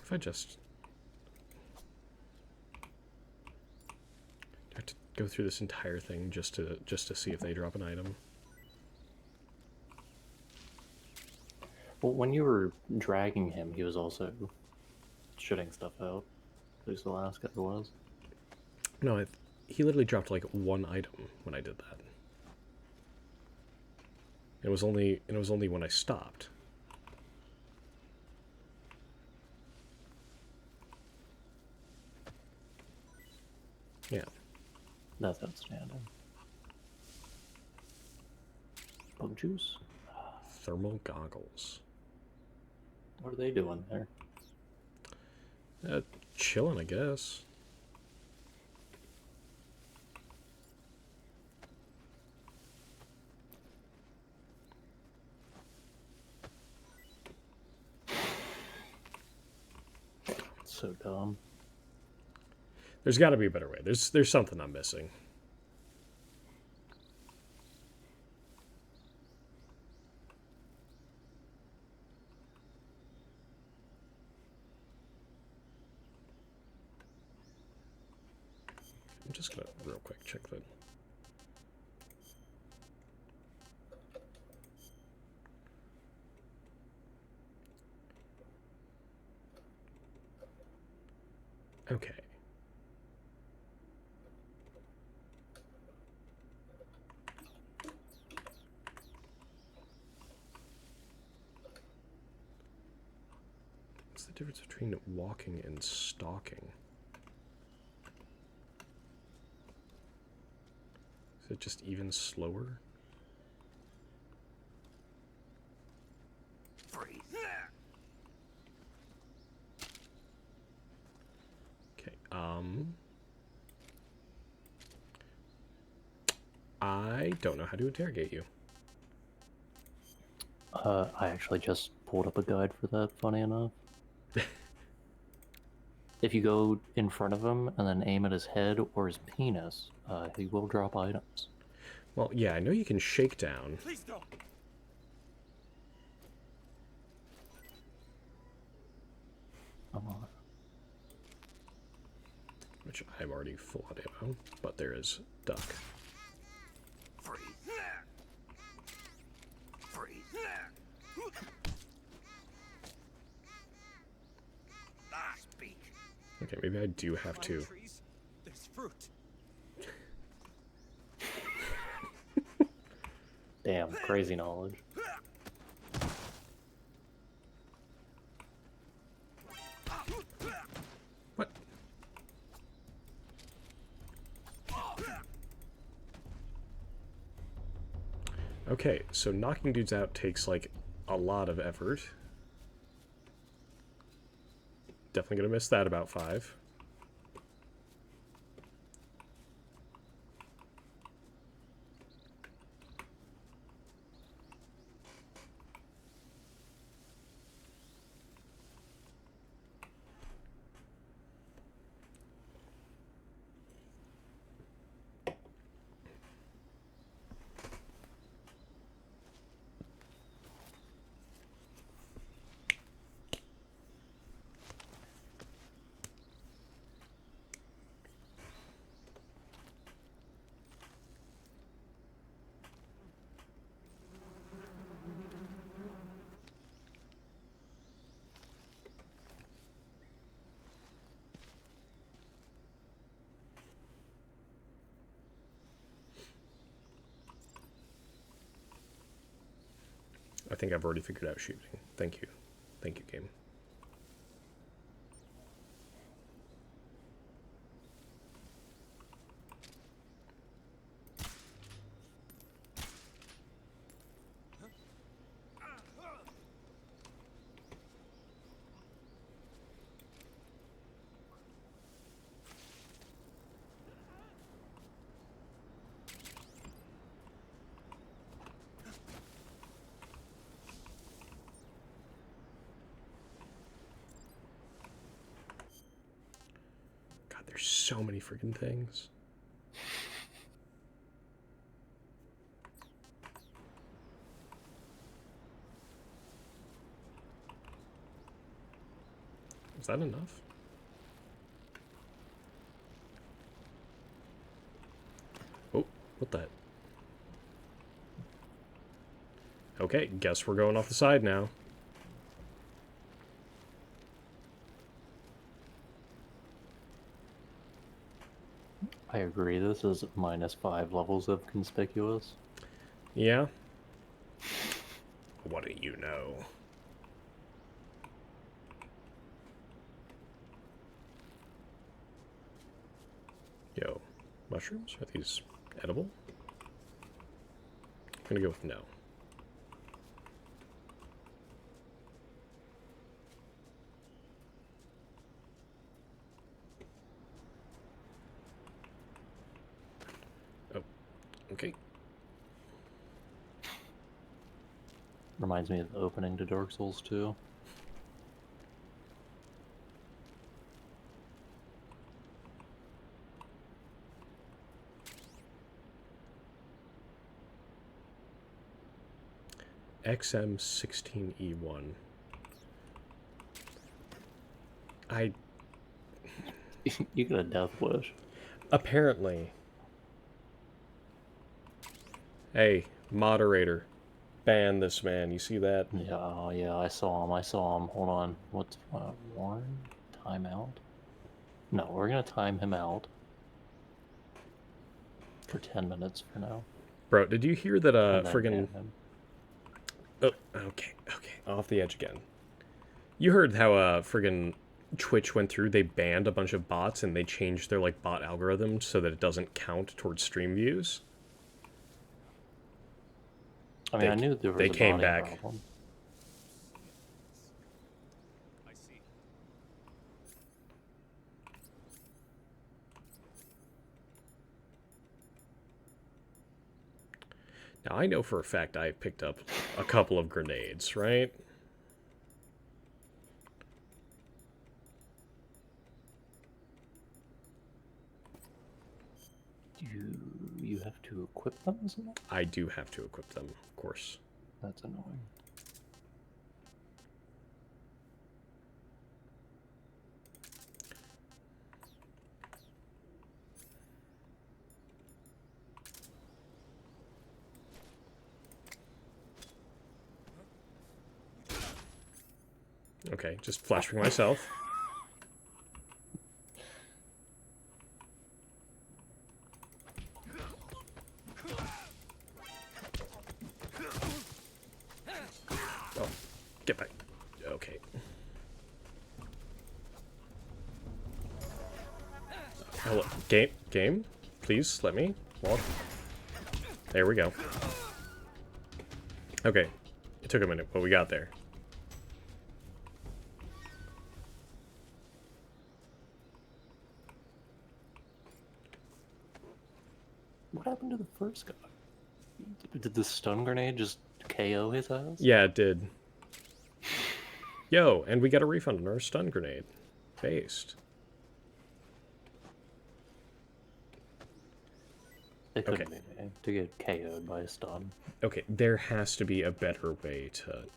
If I just have to go through this entire thing just to see if they drop an item. Well, when you were dragging him, he was also shooting stuff out. At least the last guy was. No, he literally dropped like one item when I did that. It was only when I stopped. Yeah. That's outstanding. Bug juice? Thermal goggles. What are they doing there? Chilling, I guess. So dumb. There's got to be a better way. There's something I'm missing. I'm just gonna real quick check that. Okay. What's the difference between walking and stalking? Is it just even slower? Freeze. Okay, I don't know how to interrogate you. I actually just pulled up a guide for that, funny enough. If you go in front of him and then aim at his head or his penis, he will drop items. Well, yeah, I know you can shake down. Please don't. Which I'm already full on ammo, but there is duck. Freeze. Freeze. Speak. Okay, maybe I do have to. Trees, there's fruit. Damn, crazy knowledge. What? Okay, so knocking dudes out takes like a lot of effort. Definitely gonna miss that about 5. I think I've already figured out shooting. Thank you. Thank you, game. God, there's so many freaking things. Is that enough? Oh, what the? Okay, guess we're going off the side now. I agree, this is -5 levels of conspicuous. Yeah? What do you know? Yo, mushrooms? Are these edible? I'm gonna go with no. Oh, okay. Reminds me of the opening to Dark Souls 2. XM16E1. You got a death wish. Apparently. Hey, moderator. Ban this man. You see that? Yeah, yeah, I saw him. Hold on. What's Warren? Time out? No, we're gonna time him out for 10 minutes for now. Bro, did you hear that, and then friggin... ban him. Oh, okay. Off the edge again. You heard how, friggin... Twitch went through, they banned a bunch of bots and they changed their, like, bot algorithm so that it doesn't count towards stream views? I mean, I knew there was they a came botting back. problem. I see. Now, I know for a fact I picked up a couple of grenades, right? You have to equip them, isn't it? I do have to equip them, of course. That's annoying. Okay, just flashing myself. Oh, get back. Okay. Hello, game? Please, let me walk. There we go. Okay, it took a minute, but we got there. What happened to the first guy? Did the stun grenade just KO his ass? Yeah, it did. Yo, and we got a refund on our stun grenade. Based. It couldn't Okay. be me to get KO'd by a stun. Okay, there has to be a better way to...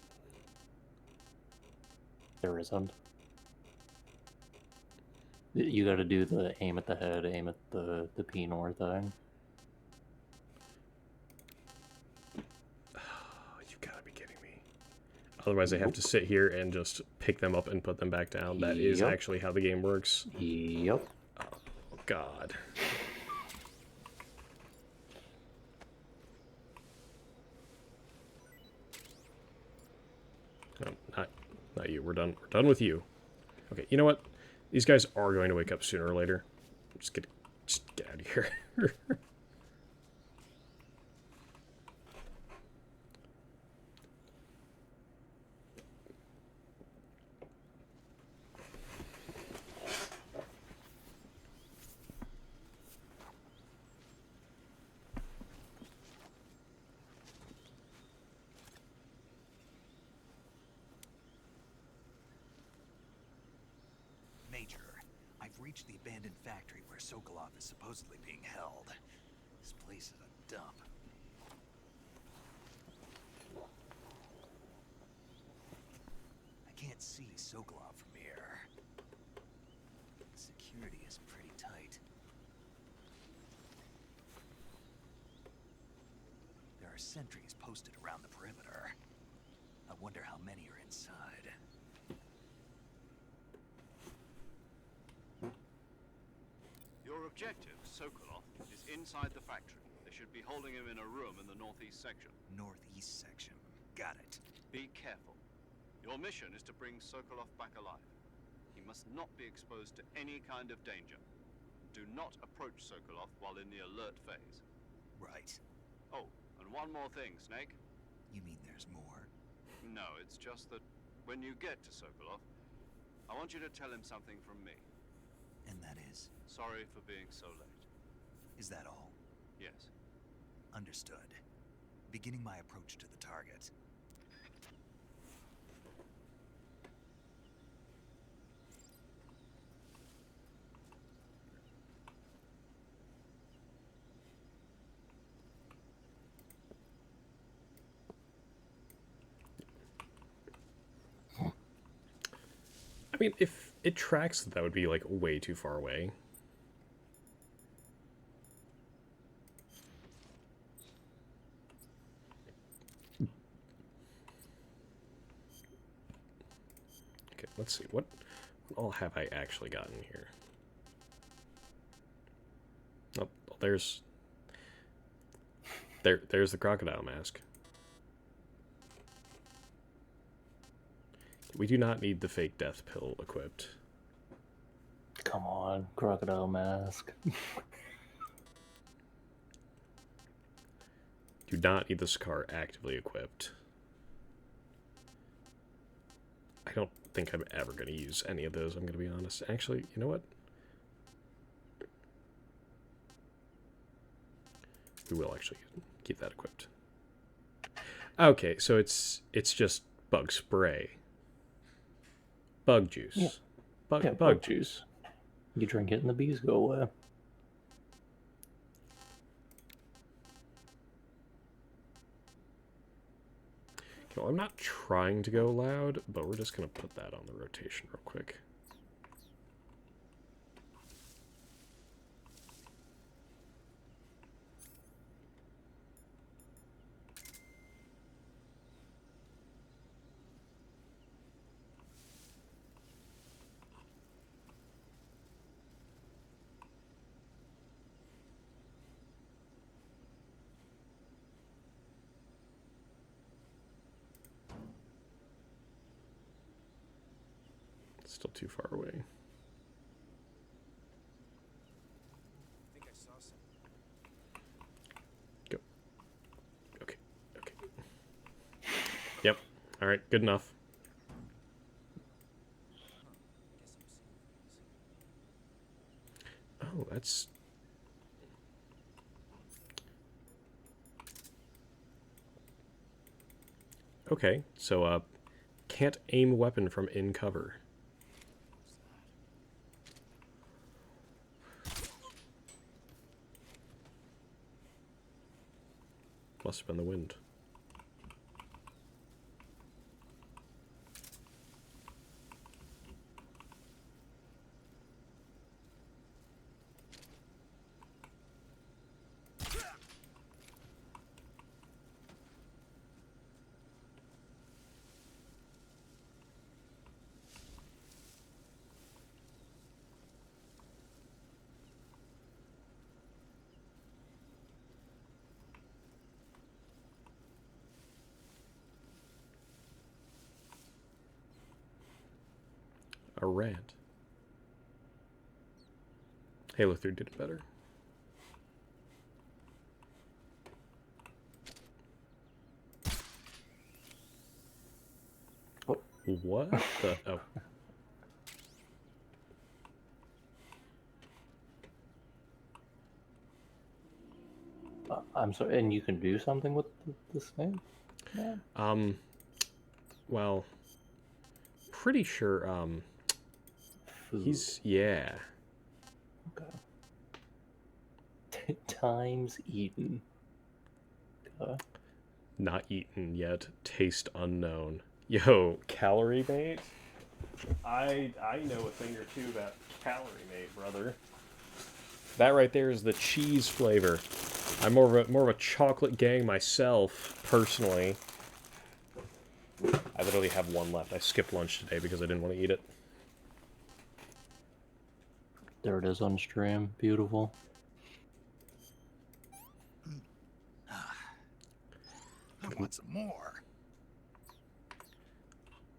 There isn't. You gotta do the aim at the head, aim at the P-Nor thing. You gotta be kidding me. Otherwise I have to sit here and just pick them up and put them back down. That is Yep. actually how the game works. Yep. Oh, God. Not you. We're done. We're done with you. Okay, you know what? These guys are going to wake up sooner or later. Just get out of here. Major, I've reached the abandoned factory where Sokolov is supposedly being held. This place is a dump. I can't see Sokolov from here. Security is pretty tight. There are sentries posted around the perimeter. I wonder how many are inside. Your objective, Sokolov, is inside the factory. They should be holding him in a room in the northeast section. Northeast section. Got it. Be careful. Your mission is to bring Sokolov back alive. He must not be exposed to any kind of danger. Do not approach Sokolov while in the alert phase. Right. Oh, and one more thing, Snake. You mean there's more? No, it's just that when you get to Sokolov, I want you to tell him something from me. And that is? Sorry for being so late. Is that all? Yes. Understood. Beginning my approach to the target. I mean, if it tracks, that would be, like, way too far away. Okay, let's see. What all have I actually gotten here? Oh, there's the crocodile mask. We do not need the fake death pill equipped. Come on, crocodile mask. Do not need the scar actively equipped. I don't think I'm ever going to use any of those, I'm going to be honest. Actually, you know what? We will actually keep that equipped. Okay, so it's just bug spray. Bug juice. Yeah. Bug juice. You drink it and the bees go away. Okay, well, I'm not trying to go loud, but we're just going to put that on the rotation real quick. Still too far away. I think I saw some. Go. Okay. Okay. Yep. All right. Good enough. Oh, that's... Okay, so, can't aim weapon from in cover. Must have been the wind. rant. Halo 3 did it better. What the? Oh. I'm sorry, and you can do something with this thing? Yeah. Well, pretty sure, Food. yeah. Okay. Times eaten. Okay. Not eaten yet. Taste unknown. Yo, calorie mate? I know a thing or two about calorie mate, brother. That right there is the cheese flavor. I'm more of a chocolate gang myself, personally. I literally have one left. I skipped lunch today because I didn't want to eat it. There it is on stream. Beautiful. I want some more.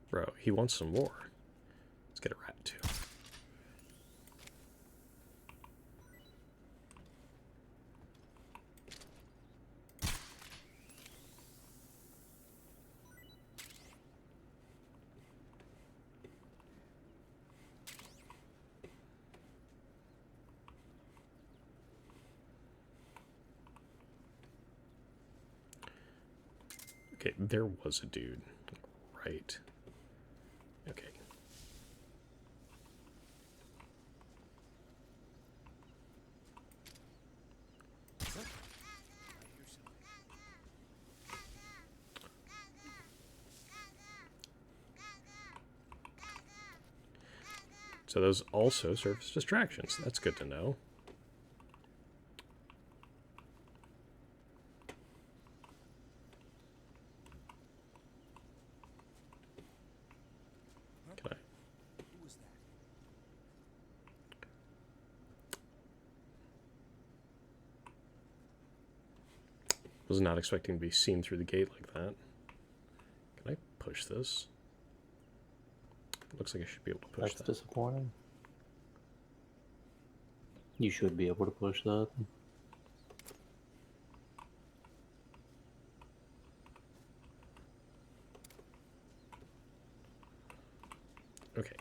Bro, he wants some more. Let's get a rat too. Okay, there was a dude. Right. Okay. So those also serve as distractions. That's good to know. Can I? Who was that? Was not expecting to be seen through the gate like that. Can I push this? Looks like I should be able to push That's that. disappointing. You should be able to push that. Okay.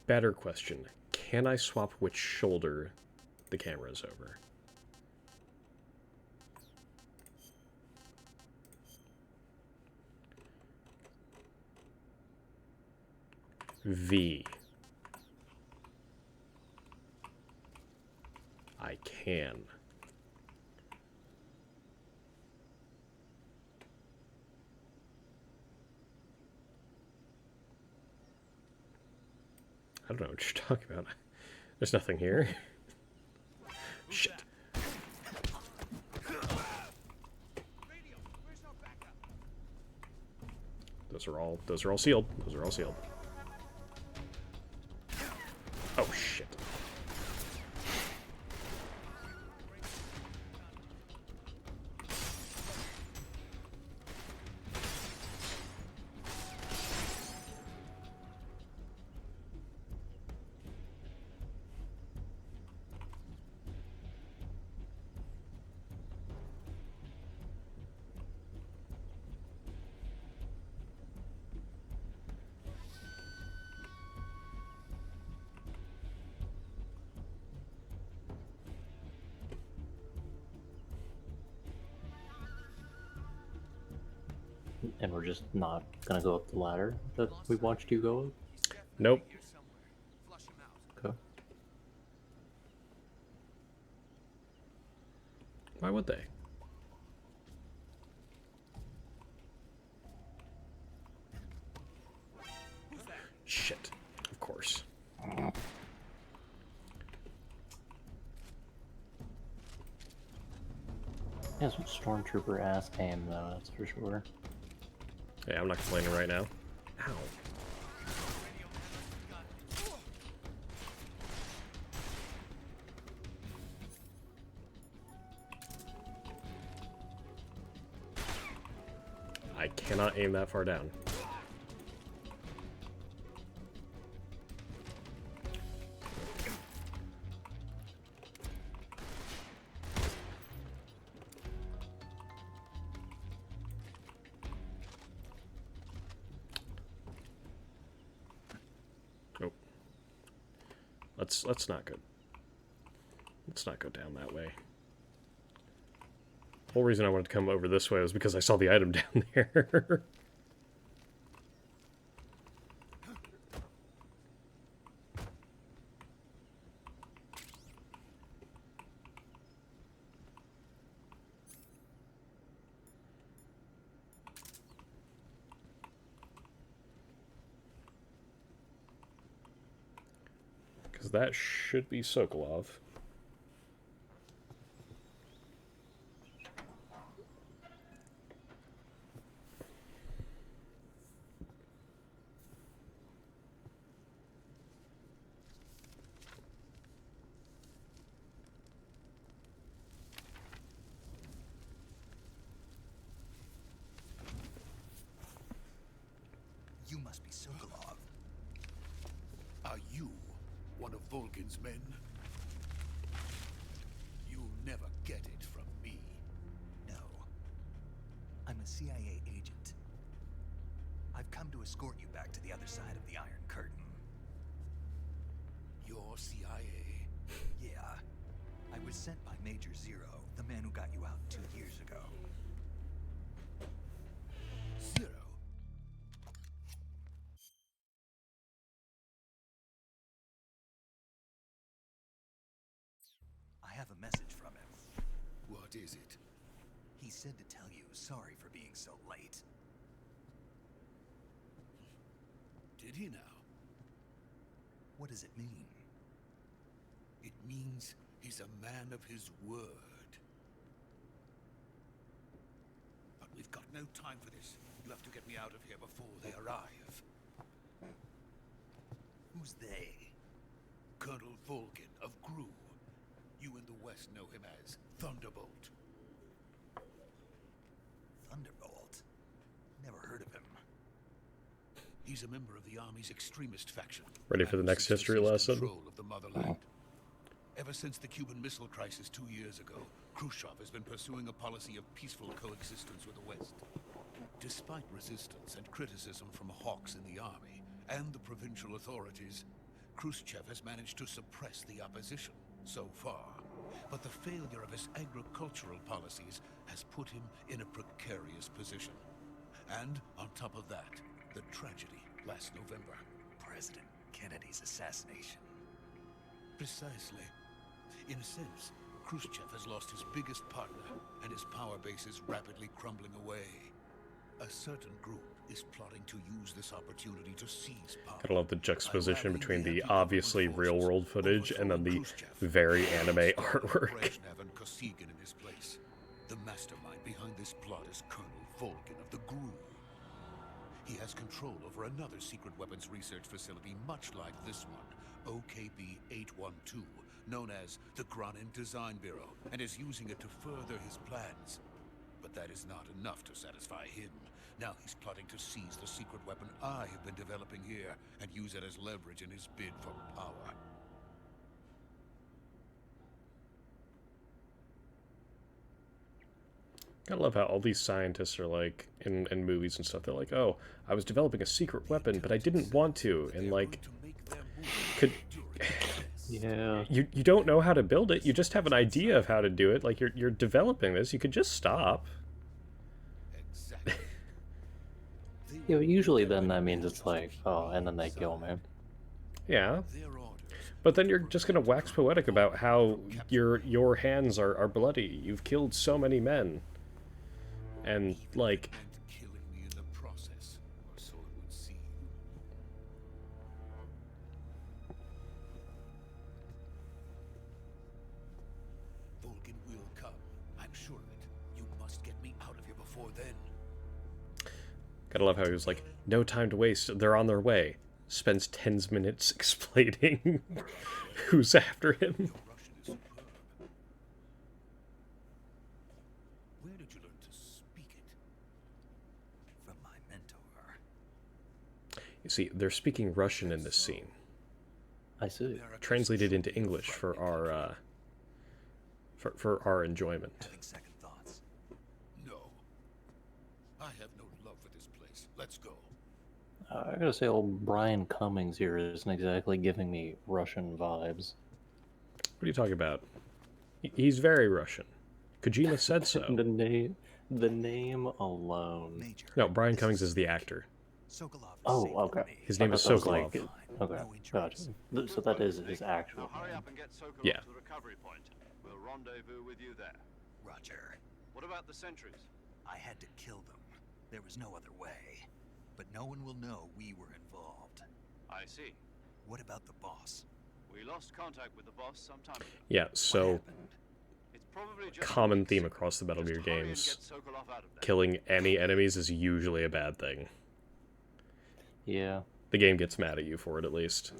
Better question. Can I swap which shoulder the camera is over? V. I can. I don't know what you're talking about. There's nothing here. Shit. Those are all sealed. Those are all sealed. Oh shit. And we're just not gonna go up the ladder that we watched you go up? Nope. Here somewhere. Flush him out. Okay. Why would they? Shit. Of course. Yeah, some stormtrooper ass aim though, that's for sure. Yeah, I'm not complaining right now. Ow. I cannot aim that far down. let's not go. Let's not go down that way. The whole reason I wanted to come over this way was because I saw the item down there. Because that should be Sokolov. You must be Sokolov. Are you one of Volgin's men? You'll never get it from me. No. I'm a CIA agent. I've come to escort you back to the other side of the Iron Curtain. You're CIA? Yeah. I was sent by Major Zero, the man who got you out 2 years ago. Zero? I have a message from him. What is it? He said to tell you sorry for being so late. Did he now? What does it mean? It means he's a man of his word. But we've got no time for this. You have to get me out of here before they arrive. Who's they? Colonel Volgin of Gru. You in the West know him as Thunderbolt. Thunderbolt? Never heard of him. He's a member of the Army's extremist faction. Ready for the and next seeks history to seize lesson? Control of the motherland. Ever since the Cuban Missile Crisis 2 years ago, Khrushchev has been pursuing a policy of peaceful coexistence with the West. Despite resistance and criticism from hawks in the army and the provincial authorities, Khrushchev has managed to suppress the opposition so far. But the failure of his agricultural policies has put him in a precarious position. And on top of that, the tragedy last November. President Kennedy's assassination. Precisely. In a sense, Khrushchev has lost his biggest partner, and his power base is rapidly crumbling away. A certain group is plotting to use this opportunity to seize power. Gotta love the juxtaposition between the obviously real-world footage and then the very anime artwork. Brezhnev and Kosygin in his place. The mastermind behind this plot is Colonel Volgin of the Gru. He has control over another secret weapons research facility much like this one, OKB-812, known as the Granin Design Bureau, and is using it to further his plans. But that is not enough to satisfy him. Now he's plotting to seize the secret weapon I have been developing here and use it as leverage in his bid for power. I love how all these scientists are like, in movies and stuff, they're like, oh, I was developing a secret weapon, but I didn't want to, and like, could... Yeah. You don't know how to build it, you just have an idea of how to do it, like, you're developing this, you could just stop. Exactly. Yeah, but usually then that means it's like, oh, and then they kill me. Yeah, Their orders. but then you're just gonna wax poetic about how your hands are bloody, you've killed so many men. And, like... And killing me in the process, or so it would seem. Volgin will come. I'm sure of it. You must get me out of here before then. Gotta love how he was like, no time to waste, they're on their way. Spends 10 minutes explaining who's after him. Your Russian is superb. Where did you learn to speak it? From my mentor. You see, they're speaking Russian in this scene. I see. Translated into English for our, for our enjoyment. Having second thoughts. No. I have no love for this place. Let's go. I gotta say, old Brian Cummings here isn't exactly giving me Russian vibes. What are you talking about? He's very Russian. Kojima said so. The name alone. Major. No, Brian this Cummings is the actor. Sokolov is Oh, safe okay. with me. His I name is thought that was Sokolov. like, okay, No gotcha. injuries. So that is his actual Now hurry name. up and get Sokolov Yeah. to the recovery point. We'll rendezvous with you there. Roger. What about the sentries? I had to kill them. There was no other way. But no one will know we were involved. I see. What about the boss? We lost contact with the boss some time ago. Yeah, What so happened? It's probably just common weeks. theme across the Metal Gear Just hurry and games. get Sokolov out of there. Killing any enemies is usually a bad thing. Yeah. The game gets mad at you for it, at least.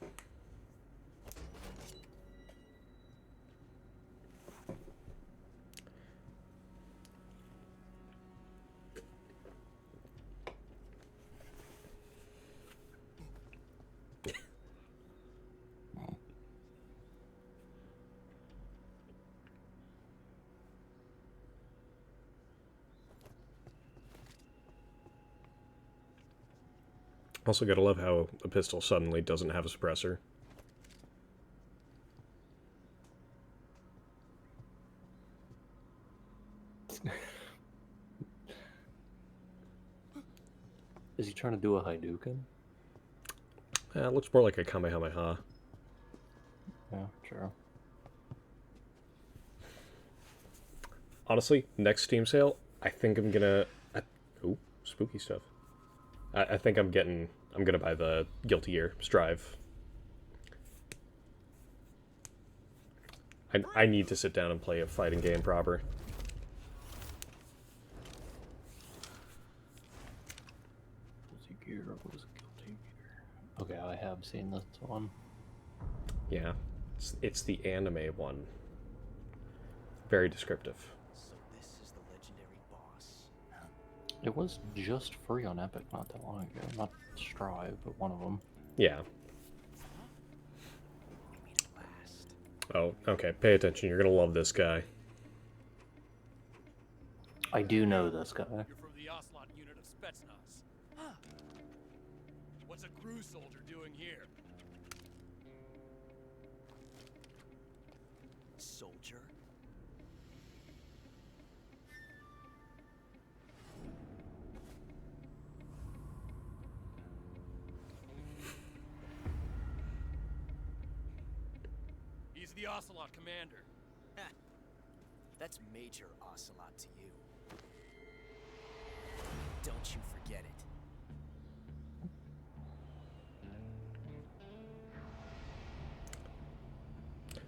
Also, gotta love how a pistol suddenly doesn't have a suppressor. Is he trying to do a Hadouken? It looks more like a Kamehameha. Yeah, true. Honestly, next Steam sale, I think I'm gonna... ooh, spooky stuff. I think I'm gonna buy the Guilty Gear Strive. I need to sit down and play a fighting game proper. Guilty Gear was Guilty Gear. Okay, I have seen this one. Yeah, it's the anime one. Very descriptive. So this is the legendary boss. It was just free on Epic not that long ago. Not Strive, but one of them. Yeah. You mean last? Oh, okay. Pay attention. You're gonna love this guy. I do know this guy. You're from the Ocelot unit of Spetsnaz. What's a crew soldier doing here? Soldier? He's the Ocelot commander. That's Major Ocelot to you. Don't you forget it.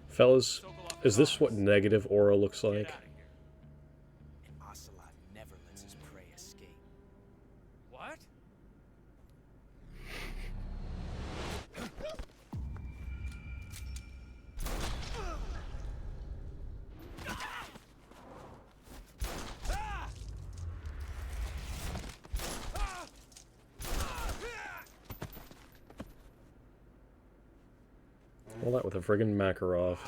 Fellas, Sokolov is this what advised. negative aura looks Get like? out of here. And Ocelot never lets his prey escape. What? All that with a friggin' Makarov.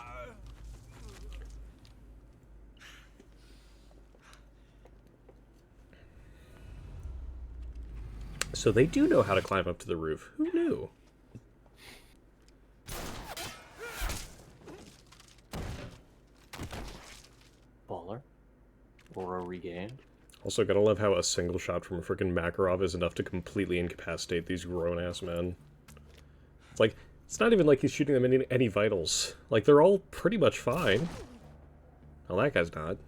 So they do know how to climb up to the roof. Who knew? Baller. Aura regained. Also, gotta love how a single shot from a freaking Makarov is enough to completely incapacitate these grown-ass men. It's like, it's not even like he's shooting them in any vitals. Like, they're all pretty much fine. Well, that guy's not.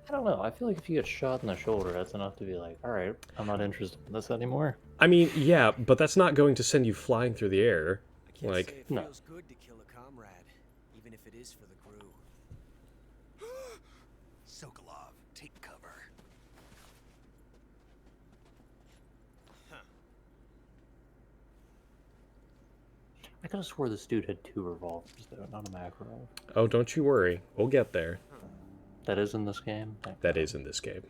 I don't know. I feel like if you get shot in the shoulder, that's enough to be like, alright, I'm not interested in this anymore. I mean, yeah, but that's not going to send you flying through the air. I can't Like, say it no. feels good to kill a comrade, even if it is for the crew. Sokolov, take cover. I could have swore this dude had 2 revolvers, though, not a Makarov. oh, don't you worry. We'll get there. That is in this game? Thank That God. is in this game.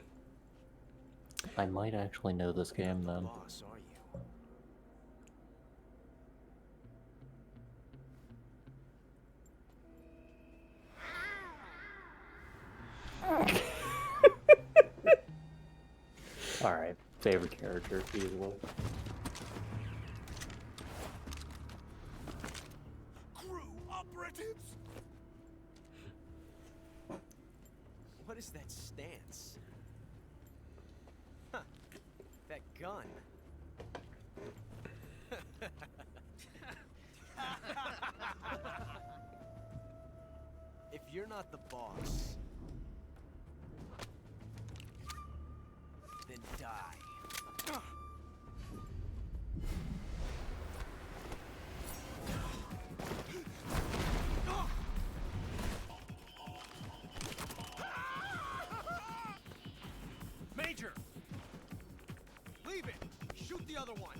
I might actually know this game then. Boss, are you? Alright. Favorite character, easily. Crew operatives? What is that stance? Huh. That gun. If you're not the boss, then die. Major! Leave it! Shoot the other one!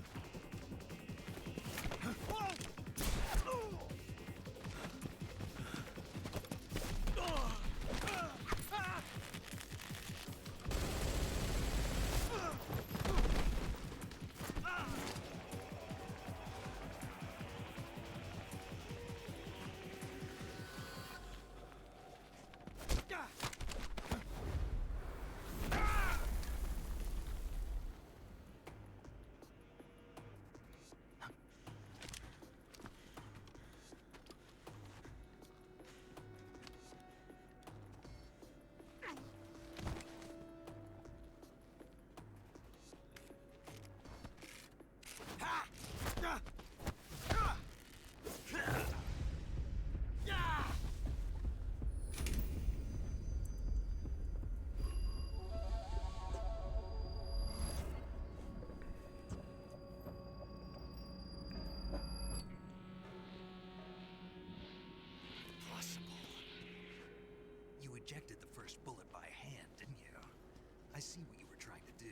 You ejected the first bullet by hand, didn't you? I see what you were trying to do.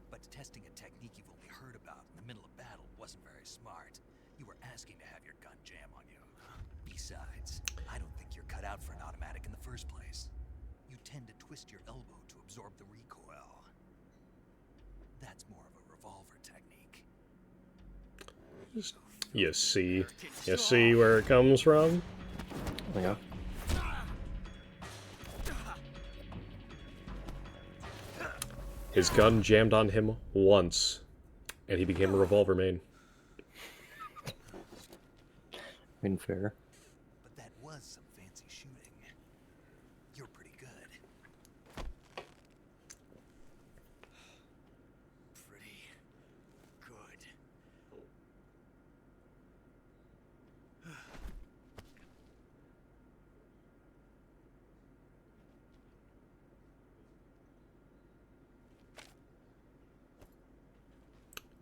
But testing a technique you've only heard about in the middle of battle wasn't very smart. You were asking to have your gun jam on you. Besides, I don't think you're cut out for an automatic in the first place. You tend to twist your elbow to absorb the recoil. That's more of a revolver technique. You see where it comes from? Yeah. His gun jammed on him once, and he became a revolver main. Fair. But that was some fancy shooting. You're pretty good. Pretty good.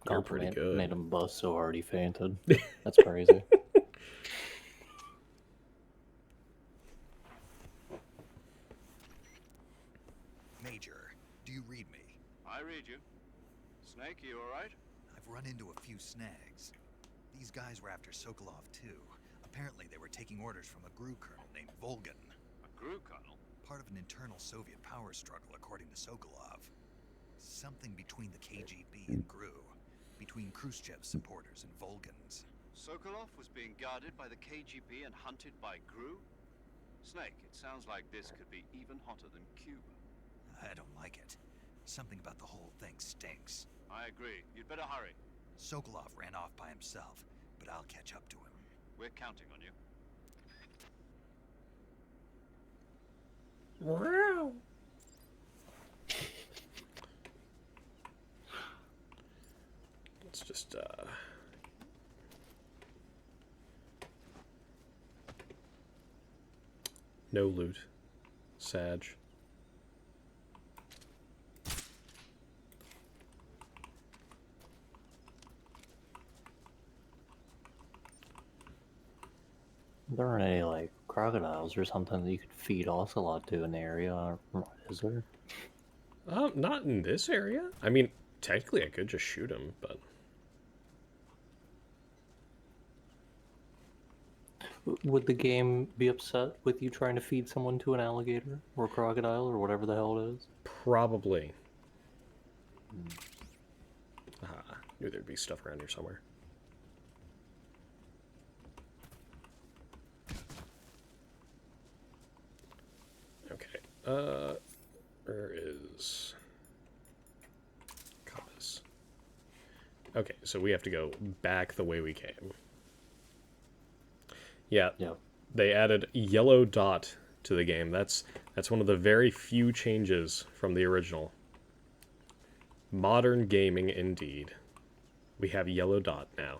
You're pretty good. Made him bust so hard he fainted. That's crazy. Major, do you read me? I read you. Snake, you alright? I've run into a few snags. These guys were after Sokolov too. Apparently they were taking orders from a GRU colonel named Volgan. A GRU colonel? Part of an internal Soviet power struggle, according to Sokolov. Something between the KGB and GRU. Between Khrushchev's supporters and Volgan's. Sokolov was being guarded by the KGB and hunted by GRU? Snake, it sounds like this could be even hotter than Cuba. I don't like it. Something about the whole thing stinks. I agree. You'd better hurry. Sokolov ran off by himself, but I'll catch up to him. We're counting on you. Wow. Let's just, no loot. Sag. There aren't any, like, crocodiles or something that you could feed Ocelot to in the area, is there? Not in this area. I mean, technically I could just shoot him, but... Would the game be upset with you trying to feed someone to an alligator or a crocodile or whatever the hell it is? Probably. Knew there'd be stuff around here somewhere. Okay. Where is... Okay, so we have to go back the way we came. Yeah, Yeah. they added yellow dot to the game. That's one of the very few changes from the original. Modern gaming indeed. We have yellow dot now.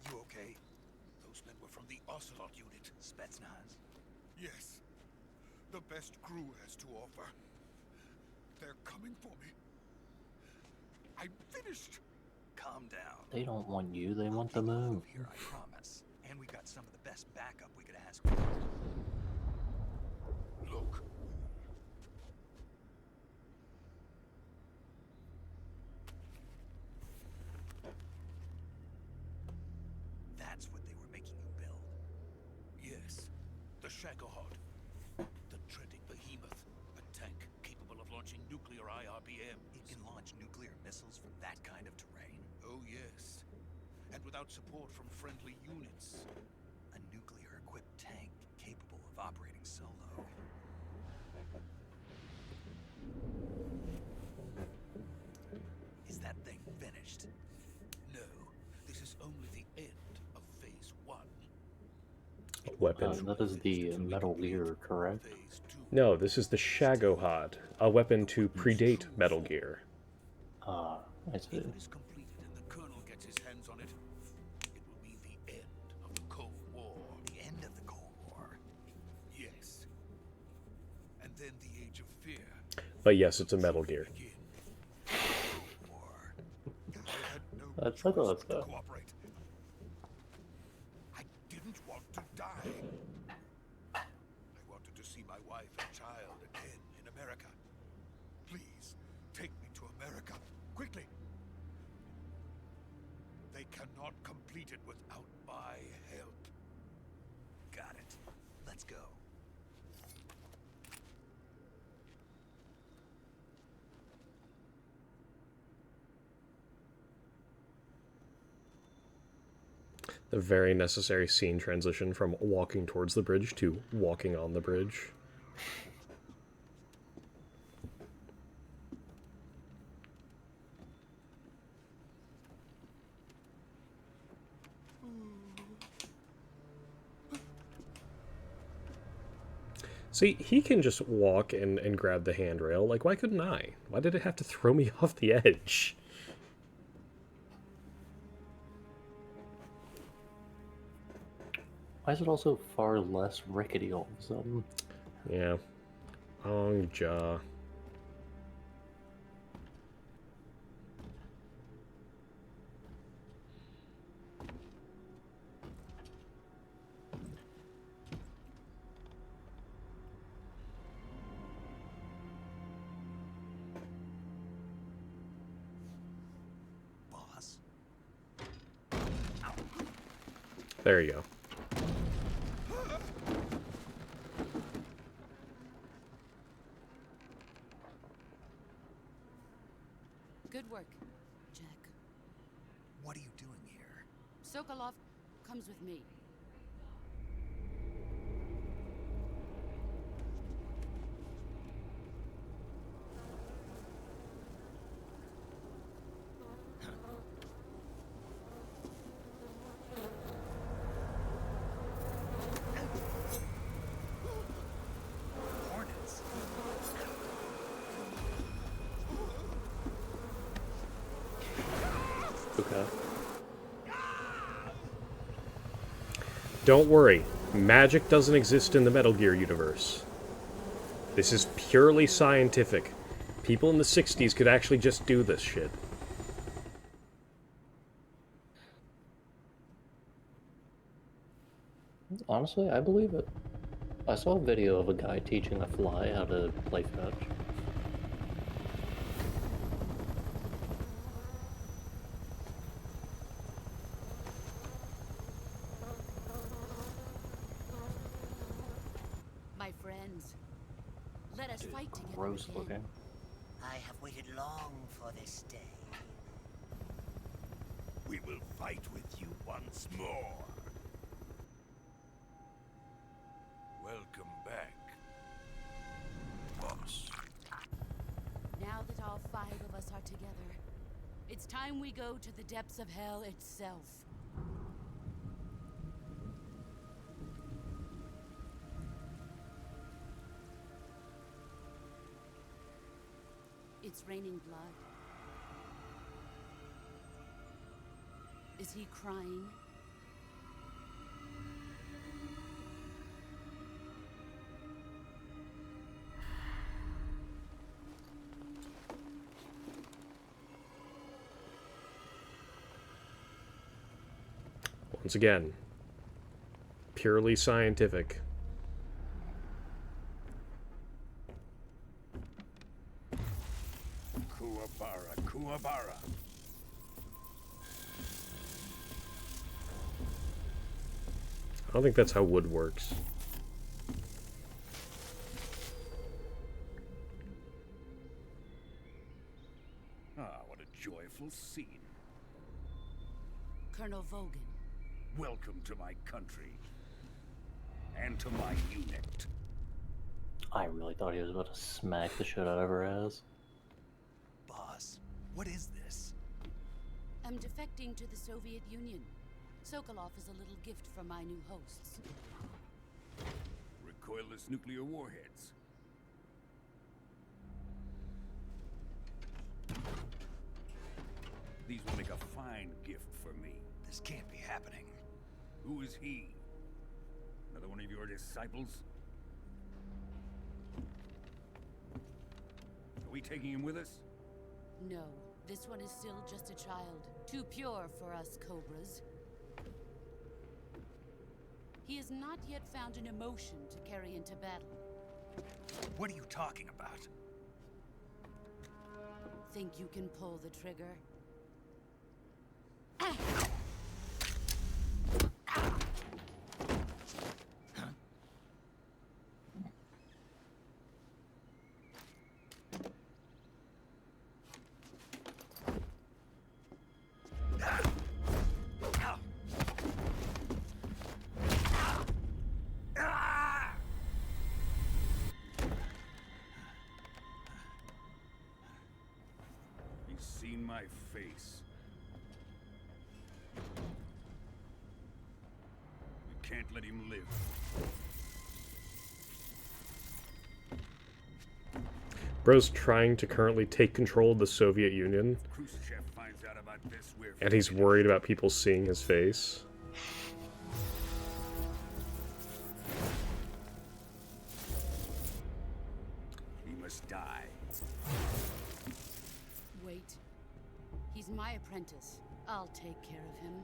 You okay? Those men were from the Ocelot unit. Spetsnaz. Yes. The best crew has to offer. They're coming for me. I'm finished. Calm down. They don't want you, they want the Keep moon. move here, I promise. And we got some of the best backup we could ask for. Look. That's what they were making you build. Yes. The Shagohod. The dreaded behemoth. A tank capable of launching nuclear IRBM. It can launch nuclear missiles from that kind of terrain. Oh, yes. And without support from friendly units. A nuclear-equipped tank capable of operating solo. Is that thing finished? No. This is only the end of Phase 1. Weapon. That is the Metal Gear, correct? Phase 2. No, this is the Shagohod, a weapon to predate Metal Gear. Ah, I see. If it is completed and the Colonel gets his hands on it, it will mean the end of the Cold War. The end of the Cold War. Yes. And then the Age of Fear. But yes, it's a Metal Gear. Begin. War. I had no That's choice that's but good. to cooperate. I didn't want to die. I wanted to see my wife and child again in America. Please, take me to America, quickly. They cannot complete it without my help. Got it. Let's go. The very necessary scene transition from walking towards the bridge to walking on the bridge. See, he can just walk and grab the handrail. Like, why couldn't I? Why did it have to throw me off the edge? Why is it also far less rickety all of a sudden? Yeah. Ong jaw. Boss. There you go. Good work, Jack. What are you doing here? Sokolov comes with me. Hornets. Okay. Don't worry, magic doesn't exist in the Metal Gear universe. This is purely scientific. People in the 60s could actually just do this shit. Honestly, I believe it. I saw a video of a guy teaching a fly how to play fetch. My friends, let us fight together Gross again. looking. I have waited long for this day. We will fight with you once more. Welcome back, boss. Now that all 5 of us are together, it's time we go to the depths of hell itself. It's raining blood. Is he crying? Once again, purely scientific. Kuwabara, Kuwabara. I don't think that's how wood works. Ah, what a joyful scene. Colonel Vogan. Welcome to my country. And to my unit. I really thought he was about to smack the shit out of her ass. Boss, what is this? I'm defecting to the Soviet Union. Sokolov is a little gift from my new hosts. Recoilless nuclear warheads. These will make a fine gift for me. This can't be happening. Who is he? Another one of your disciples? Are we taking him with us? No, this one is still just a child. Too pure for us Cobras. He has not yet found an emotion to carry into battle. What are you talking about? Think you can pull the trigger? He's seen my face. We can't let him live. Bro's trying to currently take control of the Soviet Union, Khrushchev finds out about this, we're and he's worried about people seeing his face. He must die. Wait. He's my apprentice. I'll take care of him.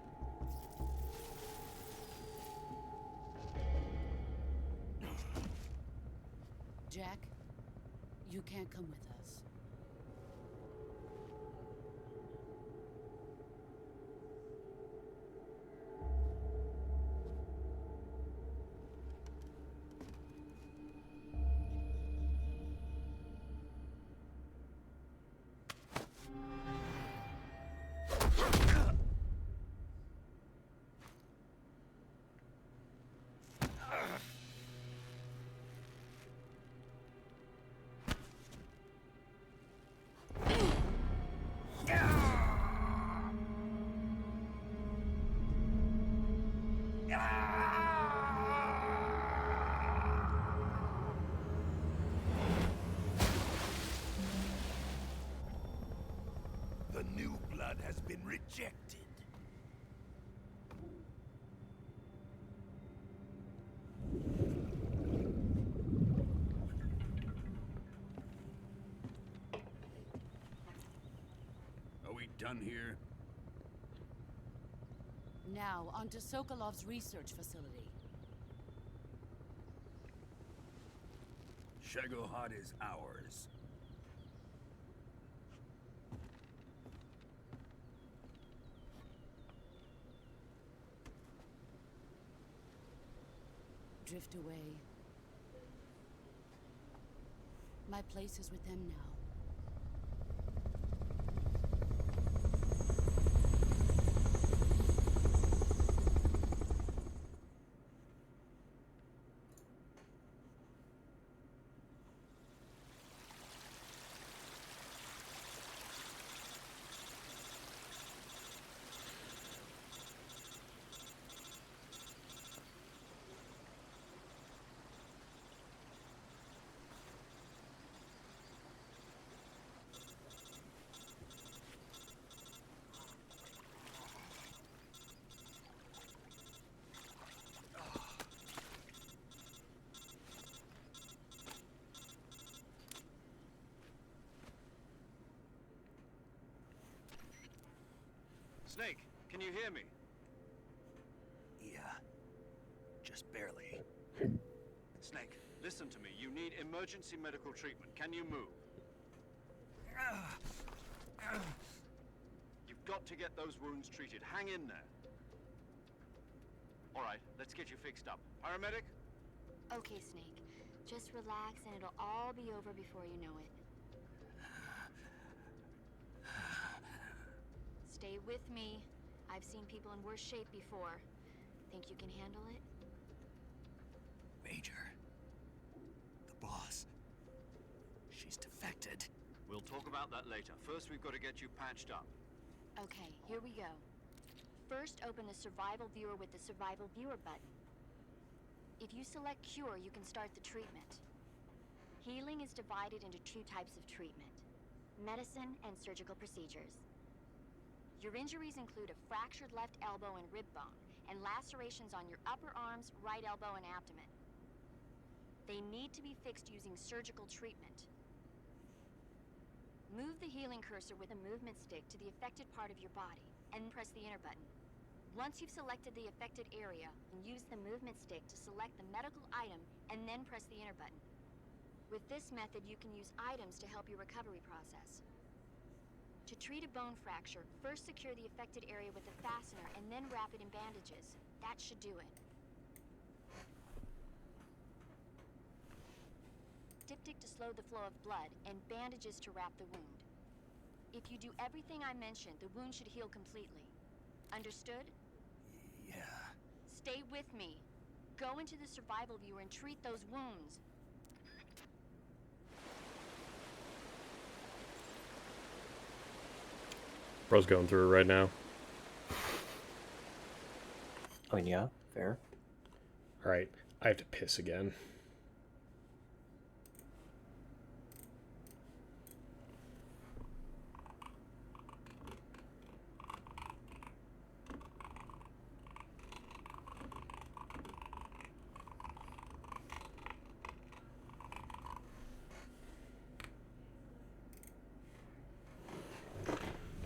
Jack, you can't come with us. The new blood has been rejected. Are we done here? Now, onto Sokolov's research facility. Shagohod is ours. Drift away. My place is with them now. Snake, can you hear me? Yeah. Just barely. Snake, listen to me. You need emergency medical treatment. Can you move? You've got to get those wounds treated. Hang in there. All right, let's get you fixed up. Paramedic? Okay, Snake. Just relax and it'll all be over before you know it. Stay with me. I've seen people in worse shape before. Think you can handle it? Major. The boss. She's defected. We'll talk about that later. First, we've got to get you patched up. Okay, here we go. First, open the survival viewer with the survival viewer button. If you select cure, you can start the treatment. Healing is divided into two types of treatment: medicine and surgical procedures. Your injuries include a fractured left elbow and rib bone, and lacerations on your upper arms, right elbow, and abdomen. They need to be fixed using surgical treatment. Move the healing cursor with a movement stick to the affected part of your body, and press the enter button. Once you've selected the affected area, use the movement stick to select the medical item, and then press the enter button. With this method, you can use items to help your recovery process. To treat a bone fracture, first secure the affected area with a fastener and then wrap it in bandages. That should do it. Diptych to slow the flow of blood, and bandages to wrap the wound. If you do everything I mentioned, the wound should heal completely. Understood? Yeah. Stay with me. Go into the survival viewer and treat those wounds. Bro's going through it right now. I mean, yeah, fair. Alright, I have to piss again.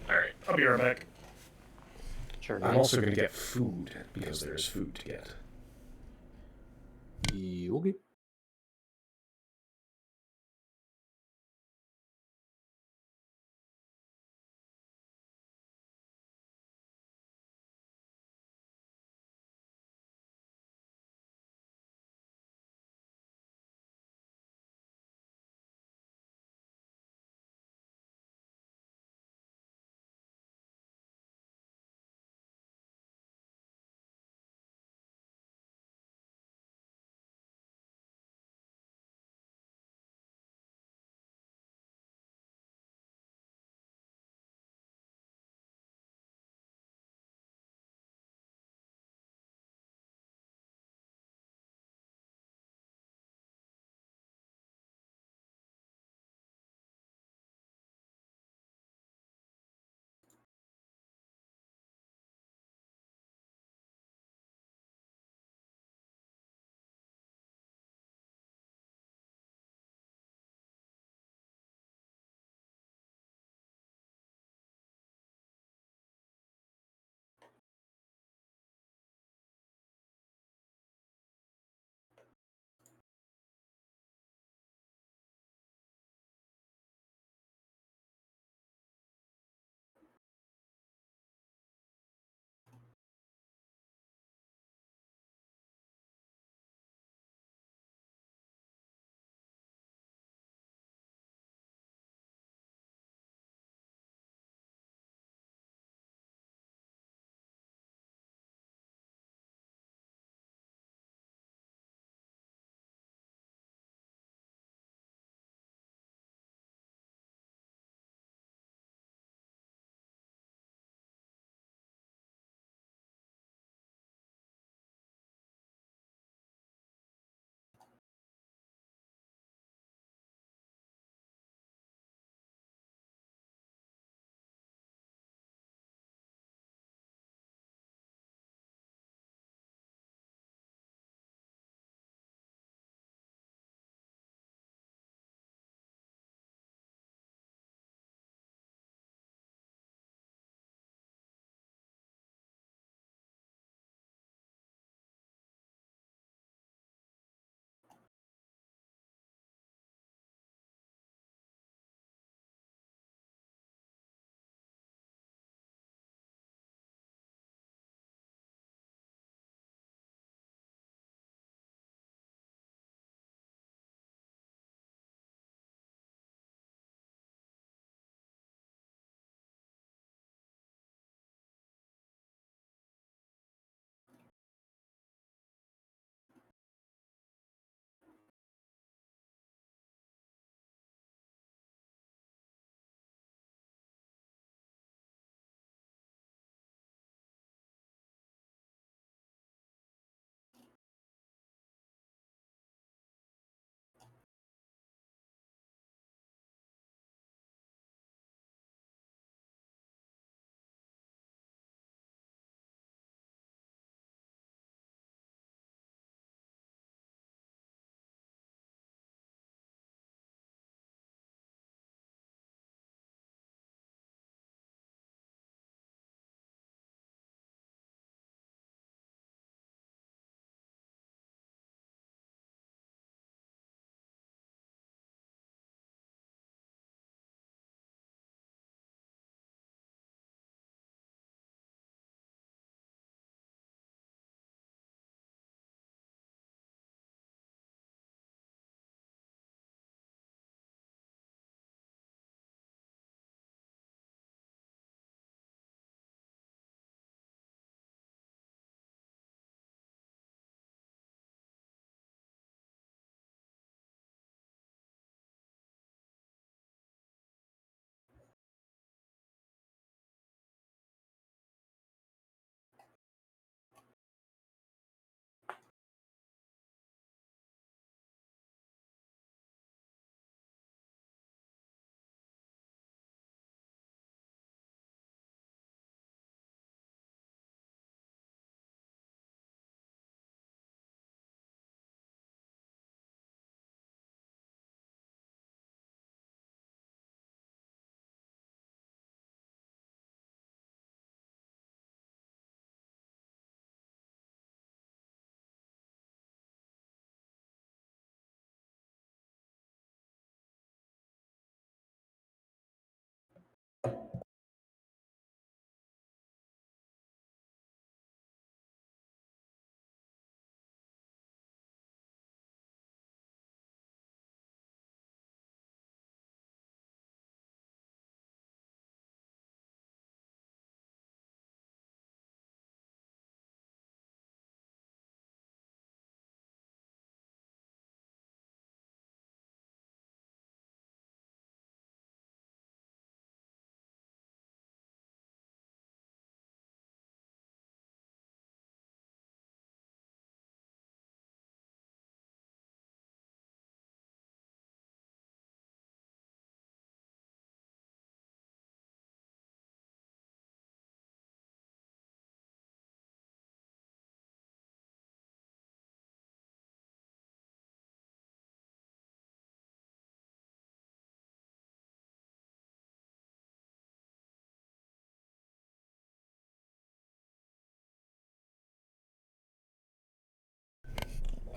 Alright, I'll be right back. Sure. I'm also going to get food, because there's food to get. You'll be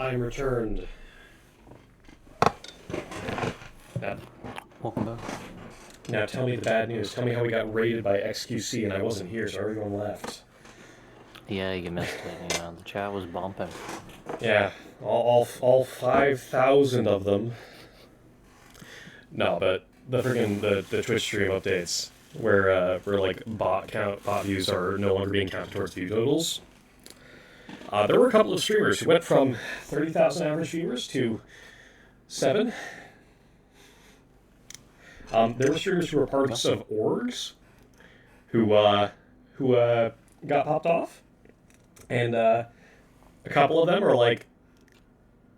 I'm returned. Now, Welcome back. now tell me the bad news. Tell me how we got raided by XQC and I wasn't here, so everyone left. Yeah, you missed it. You know, the chat was bumping. Yeah, all 5,000 of them. No, but the freaking the Twitch stream updates where like bot views are no longer being counted towards view totals. There were a couple of streamers who went from 30,000 average viewers to 7. There were streamers who were parts of orgs who got popped off, and a couple of them are like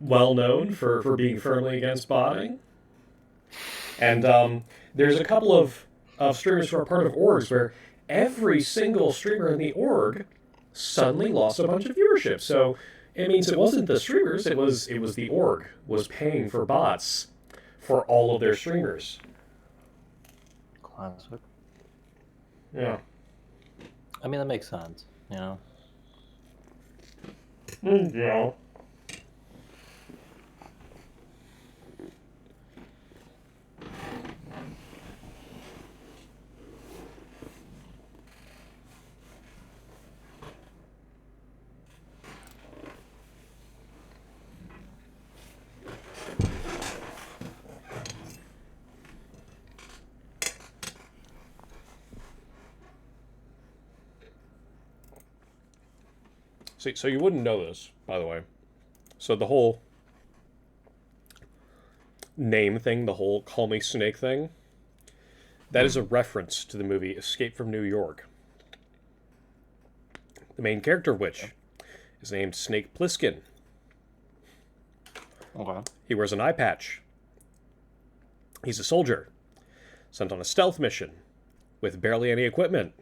well known for being firmly against botting. And there's a couple of streamers who are part of orgs where every single streamer in the org suddenly lost a bunch of viewership. So it means it wasn't the streamers, it was the org was paying for bots for all of their streamers. Classic. Yeah. I mean, that makes sense, you know? Yeah. See, so you wouldn't know this, by the way. So the whole name thing, the whole call me Snake thing, that is a reference to the movie Escape from New York. The main character of which is named Snake Plissken. Okay. He wears an eye patch. He's a soldier, sent on a stealth mission with barely any equipment.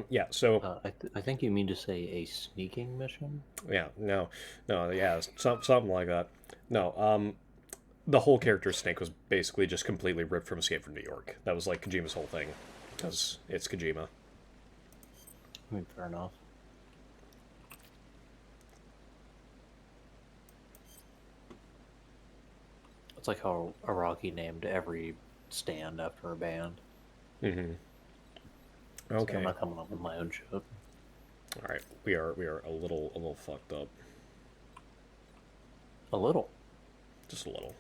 Yeah, so... I think you mean to say a sneaking mission? Yeah, no, yeah, something like that. No, the whole character Snake was basically just completely ripped from Escape from New York. That was like Kojima's whole thing, because it's Kojima. I mean, fair enough. It's like how Araki named every stand after a band. Mm-hmm. So Okay. I'm not coming up with my own shit. All right, we are a little fucked up. A little. Just a little.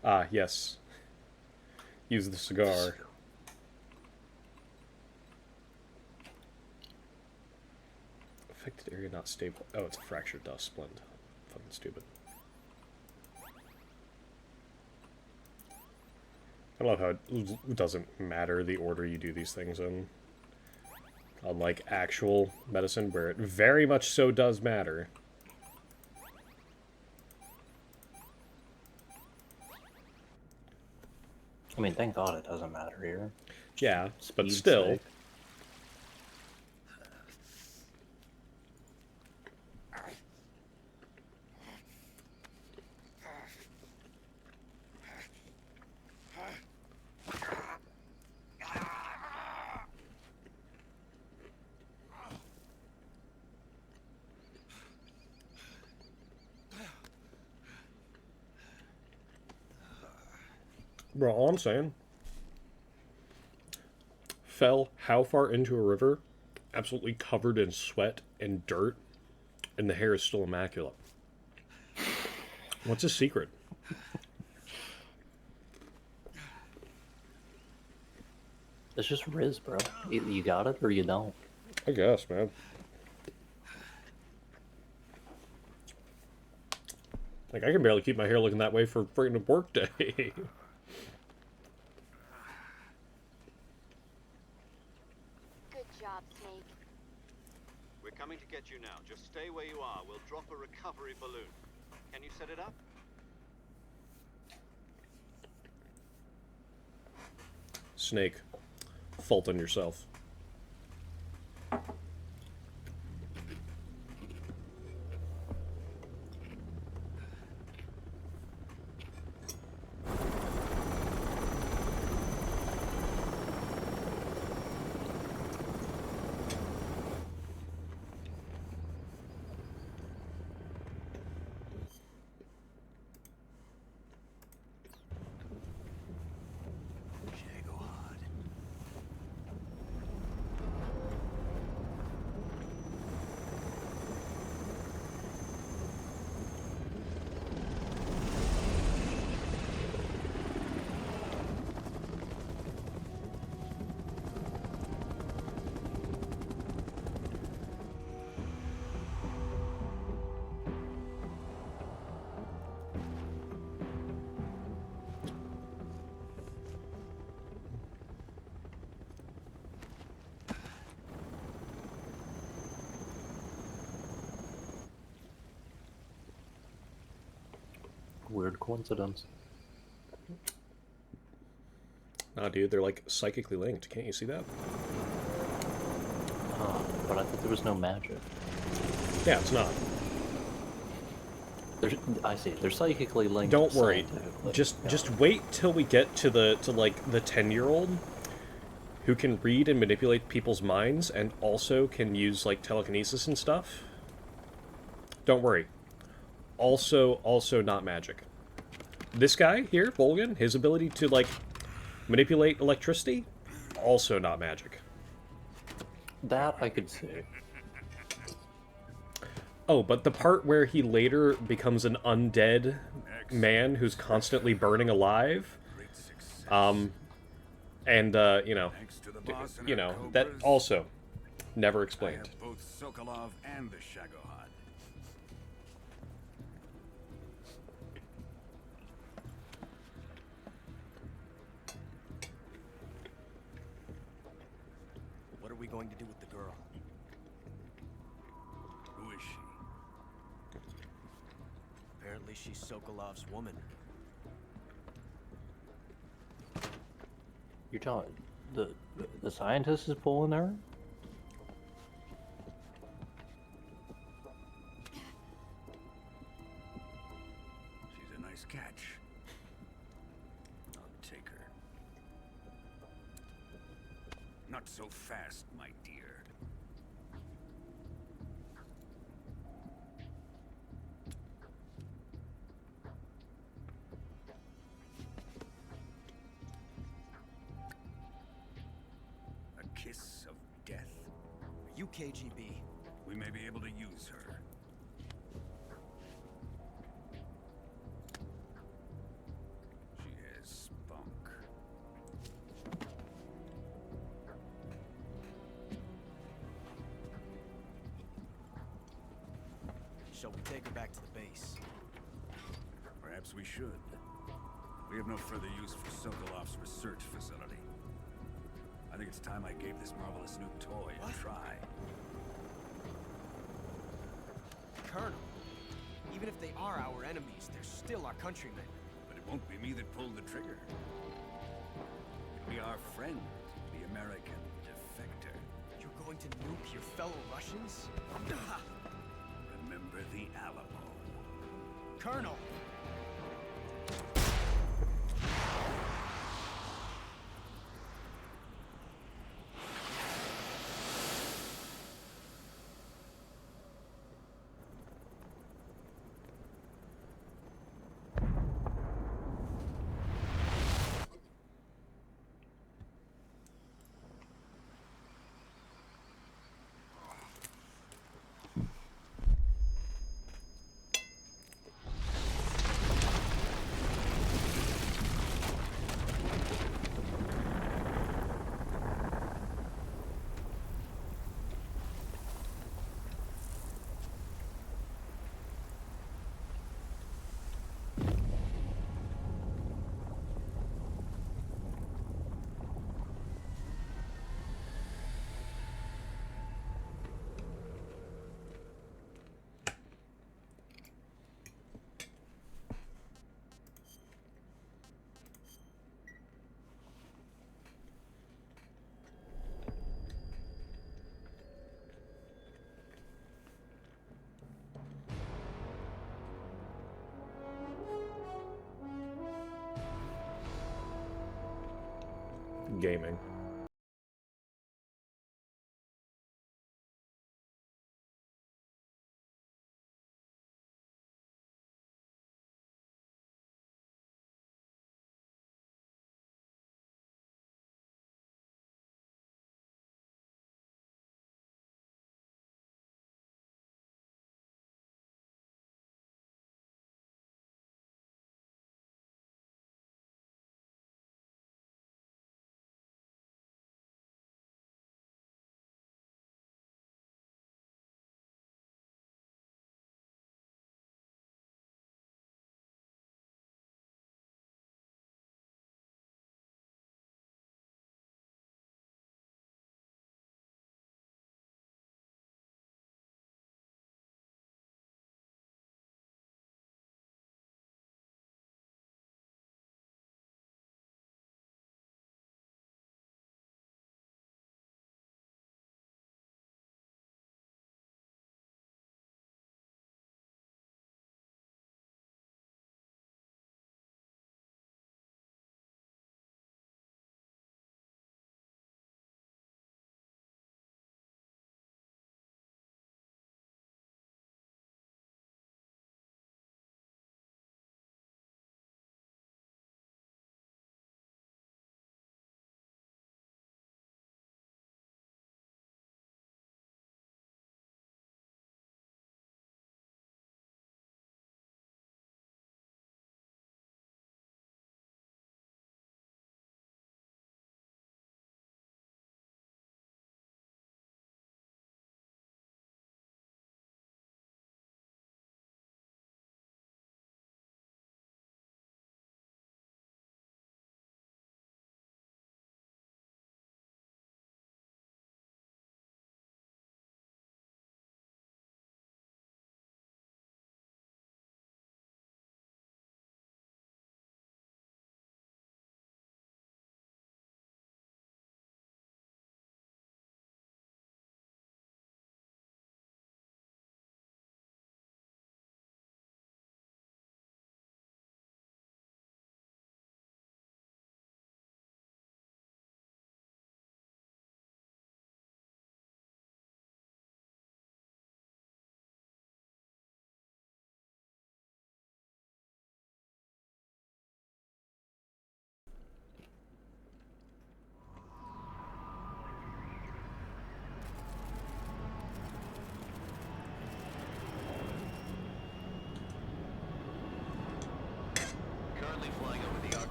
Ah, yes. Use the cigar. Affected area not stable. Oh, it's a fractured dust splint. Fucking stupid. I love how it doesn't matter the order you do these things in. Unlike actual medicine, where it very much so does matter. I mean, thank God it doesn't matter here. Yeah, but Speed's still. sake. Bro, all I'm saying, fell how far into a river, absolutely covered in sweat and dirt, and the hair is still immaculate. What's his secret? It's just Riz, bro. You got it or you don't. I guess, man. Like, I can barely keep my hair looking that way for freaking a work day. We're coming to get you now. Just stay where you are. We'll drop a recovery balloon. Can you set it up? Snake, fault on yourself. Weird coincidence. Nah, dude, they're like psychically linked. Can't you see that? But I thought there was no magic. Yeah, it's not. I see. They're psychically linked. Don't worry. Scientifically. Just wait till we get to the 10-year-old who can read and manipulate people's minds and also can use like telekinesis and stuff. Don't worry. Also not magic. This guy here, Volgan, his ability to like manipulate electricity, also not magic. That I could see. Oh, but the part where he later becomes an undead man who's constantly burning alive, that also never explained. Both Sokolov and the Shagohod. What are we going to do with the girl? Who is she? Apparently she's Sokolov's woman. You're telling the scientist is pulling her? She's a nice catch. I'll take her. Not so fast, my dear. A kiss of death? Are you KGB? We may be able to use her. She has spunk. Shall we take her back to the base? Perhaps we should. We have no further use for Sokolov's research facility. I think it's time I gave this marvelous new toy a try. Colonel, even if they are our enemies, they're still our countrymen. But it won't be me that pulled the trigger. It'll be our friend, the American defector. You're going to nuke your fellow Russians? Remember the Alamo. Colonel! Gaming.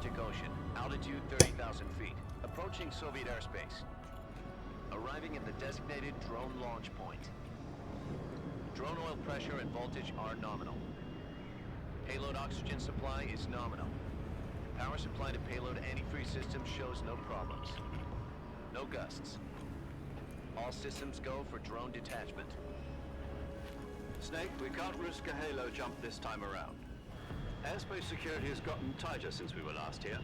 Arctic Ocean. Altitude 30,000 feet. Approaching Soviet airspace. Arriving at the designated drone launch point. Drone oil pressure and voltage are nominal. Payload oxygen supply is nominal. Power supply to payload antifreeze system shows no problems. No gusts. All systems go for drone detachment. Snake, we can't risk a halo jump this time around. Airspace security has gotten tighter since we were last here.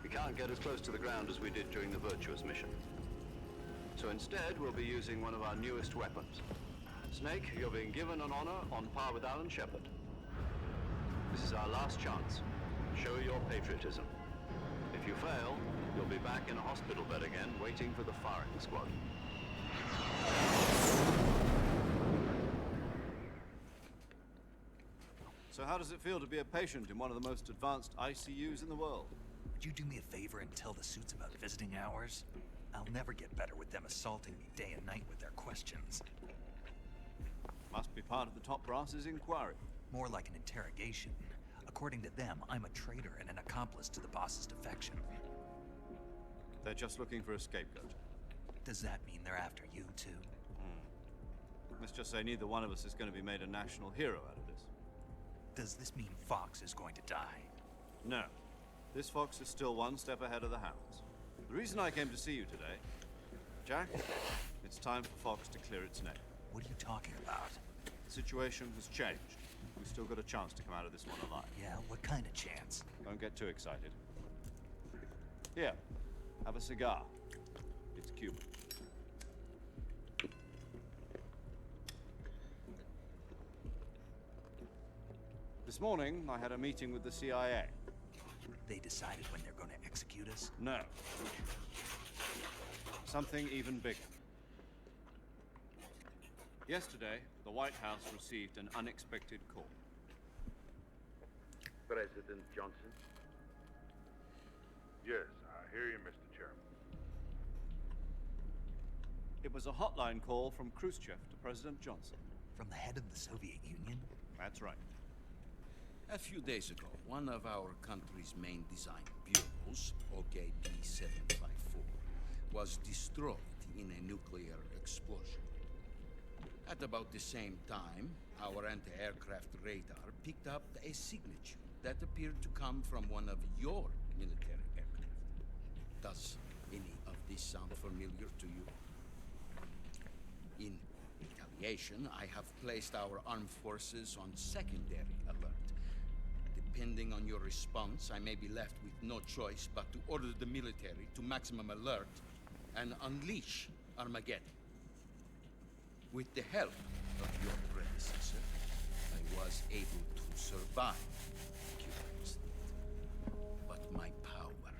We can't get as close to the ground as we did during the Virtuous mission. So instead, we'll be using one of our newest weapons. Snake, you're being given an honor on par with Alan Shepard. This is our last chance. Show your patriotism. If you fail, you'll be back in a hospital bed again, waiting for the firing squad. So how does it feel to be a patient in one of the most advanced ICUs in the world? Would you do me a favor and tell the suits about visiting hours? I'll never get better with them assaulting me day and night with their questions. Must be part of the top brass's inquiry. More like an interrogation. According to them, I'm a traitor and an accomplice to the boss's defection. They're just looking for a scapegoat. Does that mean they're after you, too? Let's just say neither one of us is going to be made a national hero out of this. Does this mean Fox is going to die? No. This fox is still one step ahead of the hounds. The reason I came to see you today, Jack, it's time for Fox to clear its name. What are you talking about? The situation has changed. We've still got a chance to come out of this one alive. Yeah, what kind of chance? Don't get too excited. Here, have a cigar. It's Cuban. This morning, I had a meeting with the CIA. They decided when they're going to execute us? No. Something even bigger. Yesterday, the White House received an unexpected call. President Johnson? Yes, I hear you, Mr. Chairman. It was a hotline call from Khrushchev to President Johnson. From the head of the Soviet Union? That's right. A few days ago, one of our country's main design bureaus, OKD-754, was destroyed in a nuclear explosion. At about the same time, our anti-aircraft radar picked up a signature that appeared to come from one of your military aircraft. Does any of this sound familiar to you? In retaliation, I have placed our armed forces on secondary alert. Depending on your response, I may be left with no choice but to order the military to maximum alert and unleash Armageddon. With the help of your predecessor, I was able to survive the Cuban incident. But my power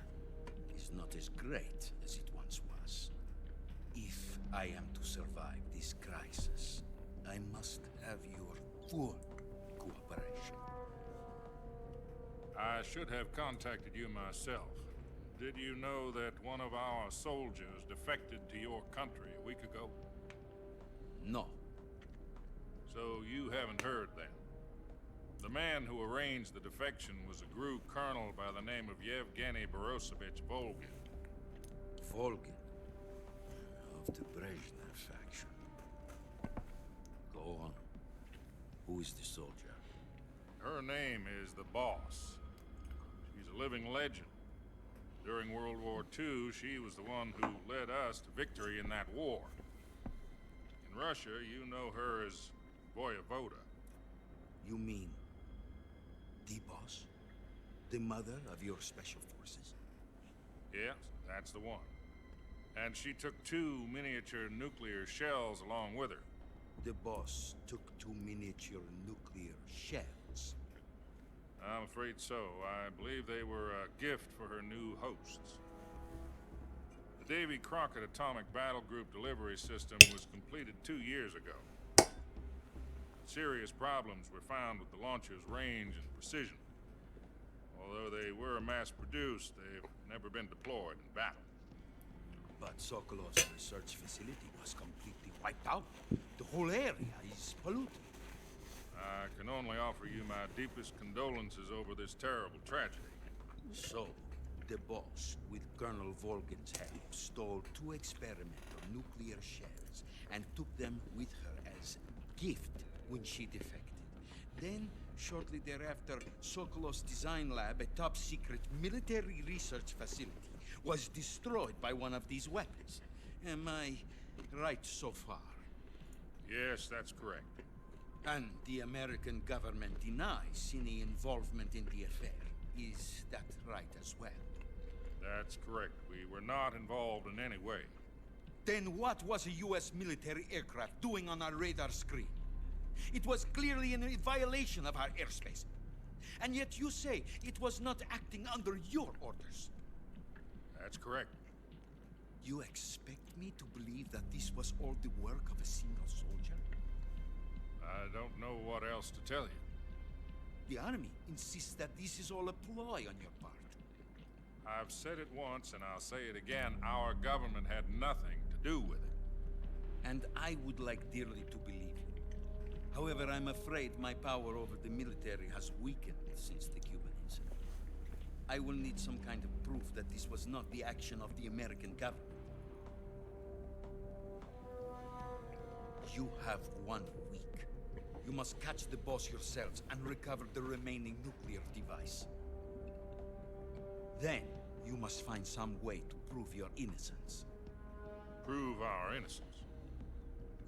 is not as great as it once was. If I am to survive this crisis, I must have your full cooperation. I should have contacted you myself. Did you know that one of our soldiers defected to your country a week ago? No. So you haven't heard then. The man who arranged the defection was a GRU colonel by the name of Yevgeny Borosovich Volgin. Volgin? Of the Brezhnev faction. Go on. Who is the soldier? Her name is the Boss. She's a living legend. During World War II, she was the one who led us to victory in that war. In Russia, you know her as Voyevoda. You mean the Boss? The mother of your special forces? Yes, that's the one. And she took 2 miniature nuclear shells along with her. The Boss took 2 miniature nuclear shells? I'm afraid so. I believe they were a gift for her new hosts. The Davy Crockett Atomic Battle Group delivery system was completed 2 years ago. Serious problems were found with the launcher's range and precision. Although they were mass-produced, they've never been deployed in battle. But Sokolov's research facility was completely wiped out. The whole area is polluted. I can only offer you my deepest condolences over this terrible tragedy. So, the boss, with Colonel Volgin's help, stole 2 experimental nuclear shells and took them with her as gift when she defected. Then, shortly thereafter, Sokolov's design lab, a top-secret military research facility, was destroyed by one of these weapons. Am I right so far? Yes, that's correct. And the American government denies any involvement in the affair. Is that right as well? That's correct. We were not involved in any way. Then what was a U.S. military aircraft doing on our radar screen? It was clearly in violation of our airspace. And yet you say it was not acting under your orders. That's correct. You expect me to believe that this was all the work of a single soldier? I don't know what else to tell you. The army insists that this is all a ploy on your part. I've said it once and I'll say it again. Our government had nothing to do with it. And I would like dearly to believe you. However, I'm afraid my power over the military has weakened since the Cuban incident. I will need some kind of proof that this was not the action of the American government. You have 1 week. You must catch the boss yourselves and recover the remaining nuclear device. Then, you must find some way to prove your innocence. Prove our innocence?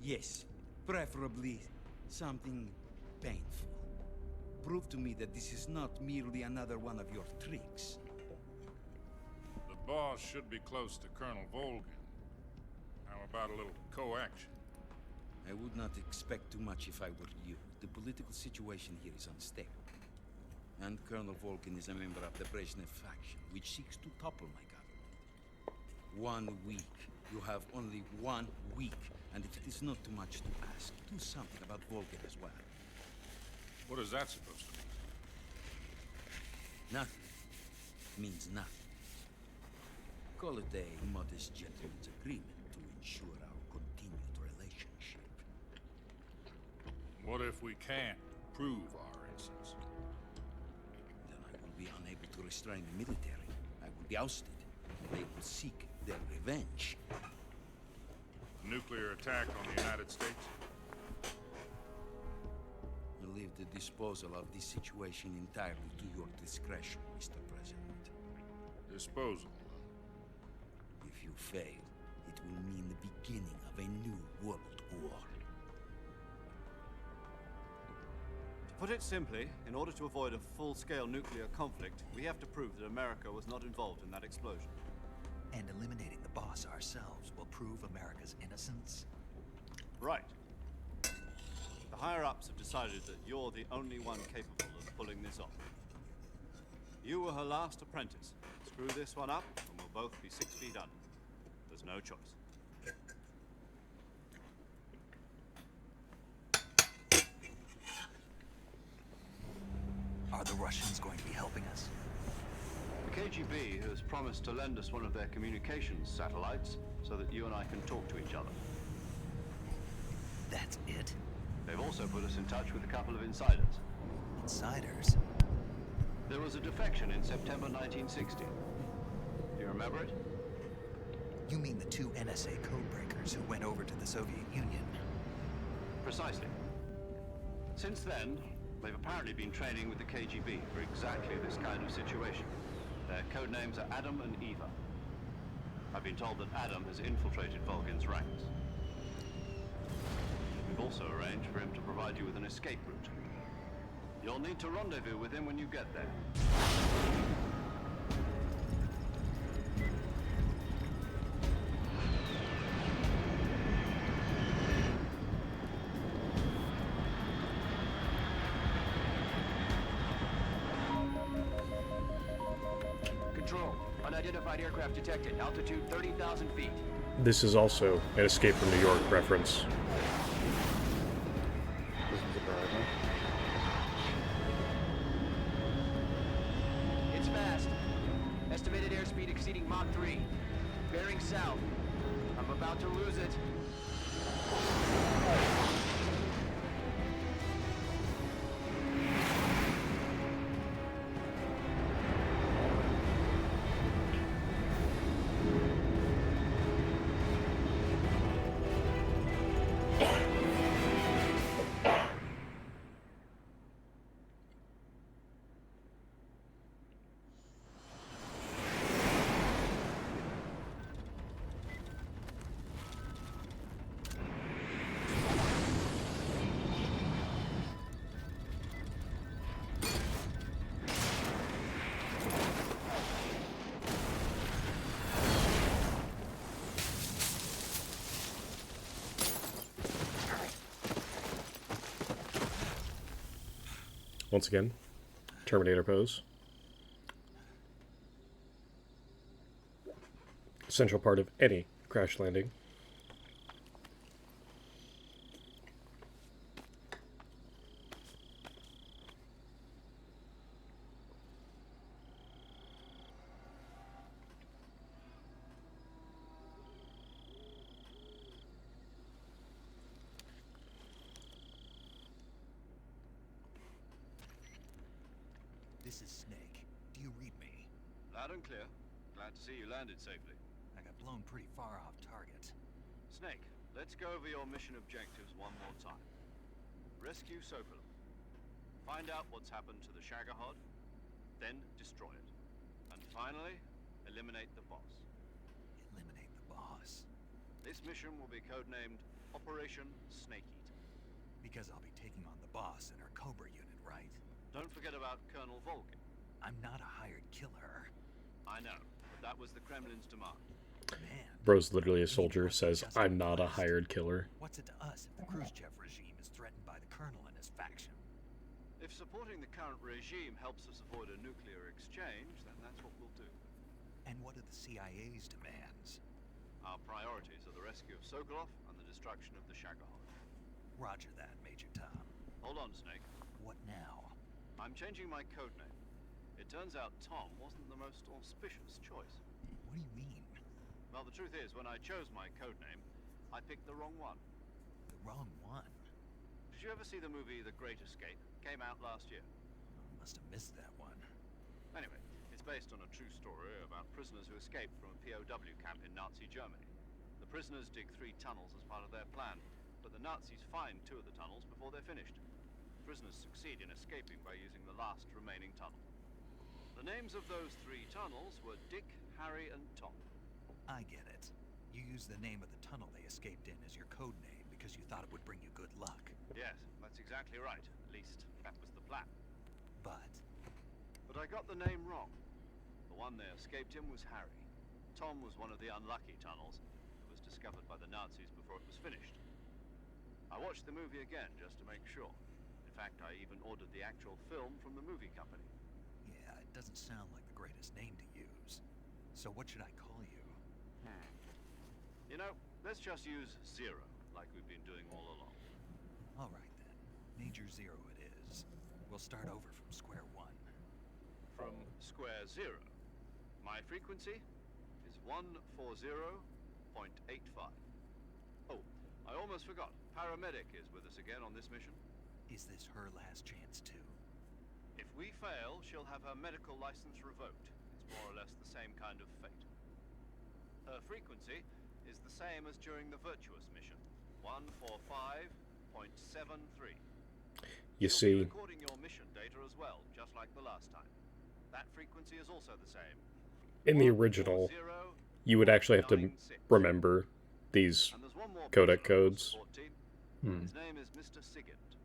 Yes, preferably something painful. Prove to me that this is not merely another one of your tricks. The boss should be close to Colonel Volgin. How about a little co-action? I would not expect too much if I were you. The political situation here is unstable. And Colonel Volgin is a member of the Brezhnev faction, which seeks to topple my government. 1 week. You have only 1 week. And if it is not too much to ask, do something about Volgin as well. What is that supposed to mean? Nothing. Means nothing. Call it a modest gentleman's agreement to ensure our continued relationship. What if we can't prove our innocence? Then I will be unable to restrain the military. I will be ousted. They will seek their revenge. Nuclear attack on the United States? I leave the disposal of this situation entirely to your discretion, Mr. President. Disposal? If you fail, it will mean the beginning of a new world war. To put it simply, in order to avoid a full-scale nuclear conflict, we have to prove that America was not involved in that explosion. And eliminating the boss ourselves will prove America's innocence? Right. The higher-ups have decided that you're the only one capable of pulling this off. You were her last apprentice. Screw this one up, and we'll both be 6 feet under. There's no choice. Are the Russians going to be helping us? The KGB has promised to lend us one of their communications satellites so that you and I can talk to each other. That's it? They've also put us in touch with a couple of insiders. Insiders? There was a defection in September 1960. Do you remember it? You mean the 2 NSA codebreakers who went over to the Soviet Union? Precisely. Since then, they've apparently been training with the KGB for exactly this kind of situation. Their code names are Adam and Eva. I've been told that Adam has infiltrated Volgin's ranks. We've also arranged for him to provide you with an escape route. You'll need to rendezvous with him when you get there. Control. Unidentified aircraft detected. Altitude 30,000 feet. This is also an Escape from New York reference. It's fast. Estimated airspeed exceeding Mach 3. Bearing south. I'm about to lose it. once again. Terminator pose. Essential part of any crash landing. This is Snake. Do you read me? Loud and clear. Glad to see you landed safely. I got blown pretty far off target. Snake, let's go over your mission objectives one more time. Rescue Sokolov. Find out what's happened to the Shagohod, then destroy it. And finally, eliminate the boss. Eliminate the boss? This mission will be codenamed Operation Snake Eater. Because I'll be taking on the boss in our Cobra unit, right? Don't forget about Colonel Volgin. I'm not a hired killer. I know, but that was the Kremlin's demand. Man. Bro's literally a soldier, says, I'm not a hired killer. What's it to us if the Khrushchev regime is threatened by the Colonel and his faction? If supporting the current regime helps us avoid a nuclear exchange, then that's what we'll do. And what are the CIA's demands? Our priorities are the rescue of Sokolov and the destruction of the Shagohod. Roger that, Major Tom. Hold on, Snake. What now? I'm changing my codename. It turns out Tom wasn't the most auspicious choice. What do you mean? Well, the truth is, when I chose my codename, I picked the wrong one. The wrong one? Did you ever see the movie The Great Escape? Came out last year. Must have missed that one. Anyway, it's based on a true story about prisoners who escaped from a POW camp in Nazi Germany. The prisoners dig 3 tunnels as part of their plan, but the Nazis find 2 of the tunnels before they're finished. Prisoners succeed in escaping by using the last remaining tunnel. The names of those 3 tunnels were Dick, Harry, and Tom. I get it. You used the name of the tunnel they escaped in as your code name because you thought it would bring you good luck. Yes, that's exactly right. At least, that was the plan. But I got the name wrong. The one they escaped in was Harry. Tom was one of the unlucky tunnels. It was discovered by the Nazis before it was finished. I watched the movie again just to make sure. In fact, I even ordered the actual film from the movie company. Yeah, it doesn't sound like the greatest name to use. So what should I call you? You know, let's just use Zero, like we've been doing all along. All right then. Major Zero it is. We'll start over from square one. From square zero. My frequency is 140.85. Oh, I almost forgot. Paramedic is with us again on this mission. Is this her last chance too? If we fail, she'll have her medical license revoked. It's more or less the same kind of fate. Her frequency is the same as during the Virtuous mission, 145.73. You She'll see, be recording your mission data as well, just like the last time. That frequency is also the same. in the original, you would actually have to remember these And there's one more codec person on the codes. support team. His name is Mr. Sigint.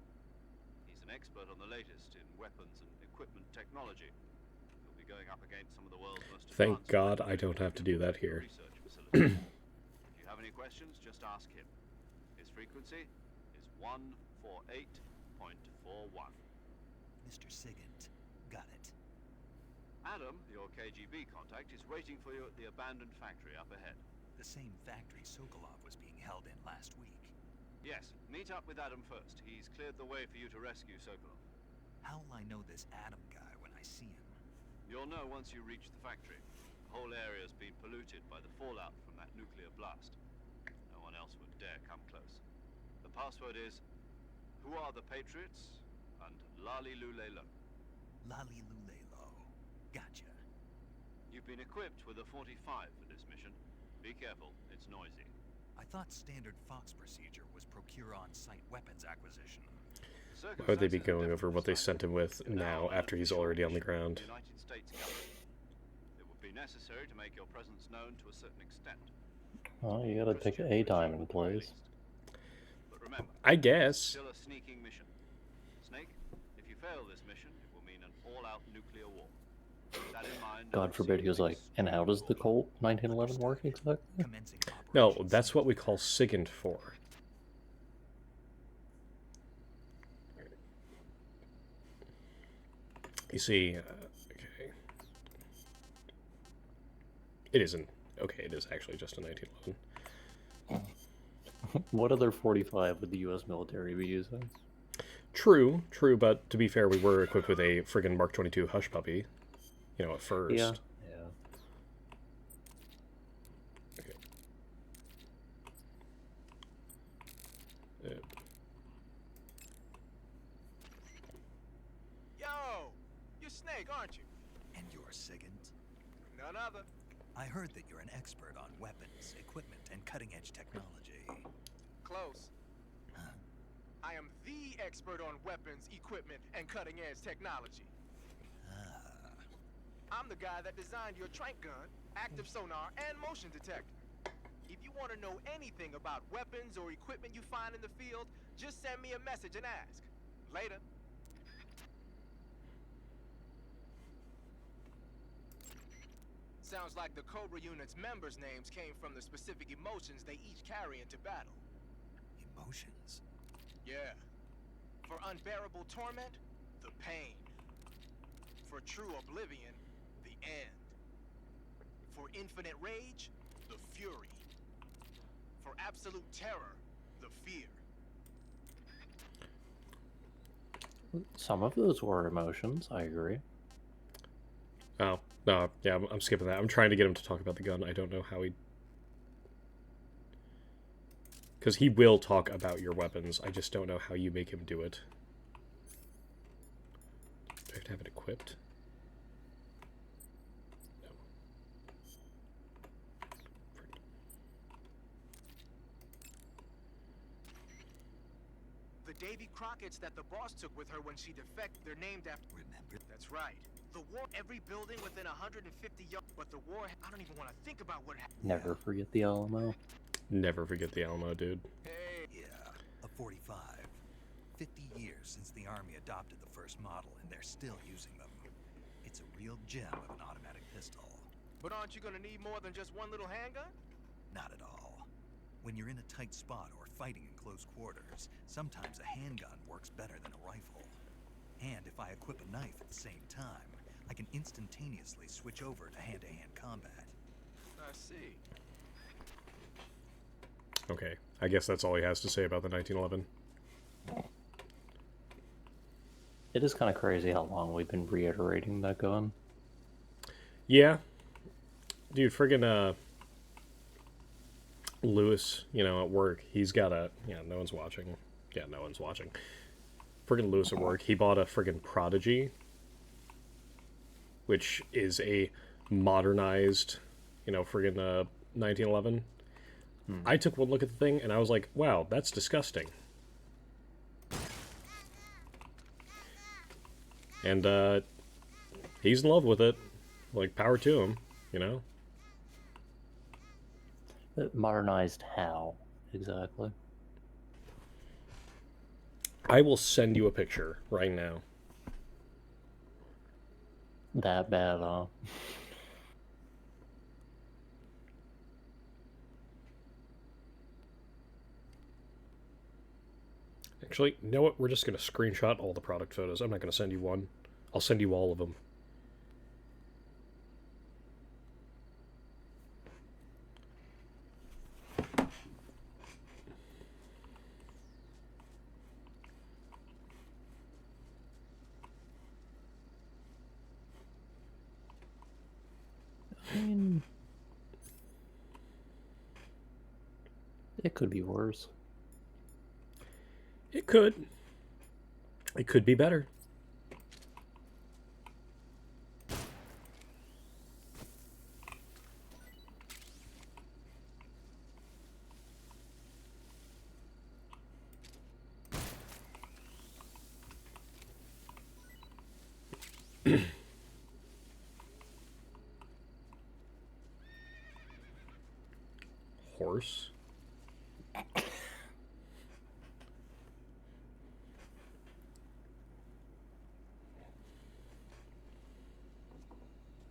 He's an expert on the latest in weapons and equipment technology. He'll be going up against some of the world's most Thank advanced God I don't have to do that here. research facilities. If you have any questions, just ask him. His frequency is 148.41. Mr. Sigint. Got it. Adam, your KGB contact, is waiting for you at the abandoned factory up ahead. The same factory Sokolov was being held in last week. Yes, meet up with Adam first. He's cleared the way for you to rescue Sokolov. How'll I know this Adam guy when I see him? You'll know once you reach the factory. The whole area's been polluted by the fallout from that nuclear blast. No one else would dare come close. The password is, "Who are the Patriots?" and Lali Lule Lo. Lali Lulelo. Gotcha. You've been equipped with a 45 for this mission. Be careful, it's noisy. I thought standard Fox procedure was procure on-site weapons acquisition. Why would they be going over what they sent him with now after he's already on the ground? The United States government. It would be necessary to make your presence known to a certain extent. Oh, you gotta pick a diamond, please. But remember, I guess. it's still a sneaking mission. Snake, if you fail this mission, it will mean an all-out nuclear war. Keep that in mind. God forbid he was like, and how does the Colt 1911 work exactly? No, that's what we call SIGINT for. You see, okay. It isn't. Okay, it is actually just a 1911. What other 45 would the U.S. military be using? True, but to be fair, we were equipped with a friggin' Mark 22 Hush Puppy, you know, at first. Yeah. Okay. Yo! You're Snake, aren't you? And you're Sigint? None other. I heard that you're an expert on weapons, equipment, and cutting-edge technology. Close. I am the expert on weapons, equipment, and cutting-edge technology. I'm the guy that designed your trank gun, active sonar, and motion detector. If you want to know anything about weapons or equipment you find in the field, just send me a message and ask. Later. Sounds like the Cobra unit's members' names came from the specific emotions they each carry into battle. Emotions? Yeah. For unbearable torment, the pain. For true oblivion, the end. For infinite rage, the fury. For absolute terror, the fear. Some of those were emotions, I agree. Oh, no, yeah, I'm skipping that. I'm trying to get him to talk about the gun. I don't know how he... Because he will talk about your weapons. I just don't know how you make him do it. Do I have to have it equipped? No. The Davy Crockett's that the boss took with her when she defected, they're named after... Remember? That's right. The war, every building within 150 yards, but the war, I don't even want to think about what happened. Never forget the Alamo. Never forget the Alamo, dude. Hey. Yeah, a 45. 50 years since the Army adopted the first model, and they're still using them. It's a real gem of an automatic pistol. But aren't you gonna need more than just one little handgun? Not at all. When you're in a tight spot or fighting in close quarters, sometimes a handgun works better than a rifle. And if I equip a knife at the same time, I can instantaneously switch over to hand-to-hand combat. I see. Okay, I guess that's all he has to say about the 1911. It is kind of crazy how long we've been reiterating that gun. Yeah. Dude, friggin', Lewis, you know, at work, he's got a... Yeah, no one's watching. Yeah, no one's watching. Friggin' Lewis at work, he bought a friggin' Prodigy, which is a modernized, you know, friggin' 1911. I took one look at the thing, and I was like, wow, that's disgusting. And, he's in love with it. Like, power to him, you know? Modernized how, exactly? I will send you a picture right now. That bad, huh? Actually, you know what? We're just going to screenshot all the product photos. I'm not going to send you one. I'll send you all of them. I mean, it could be worse. It could. It could be better. Horse.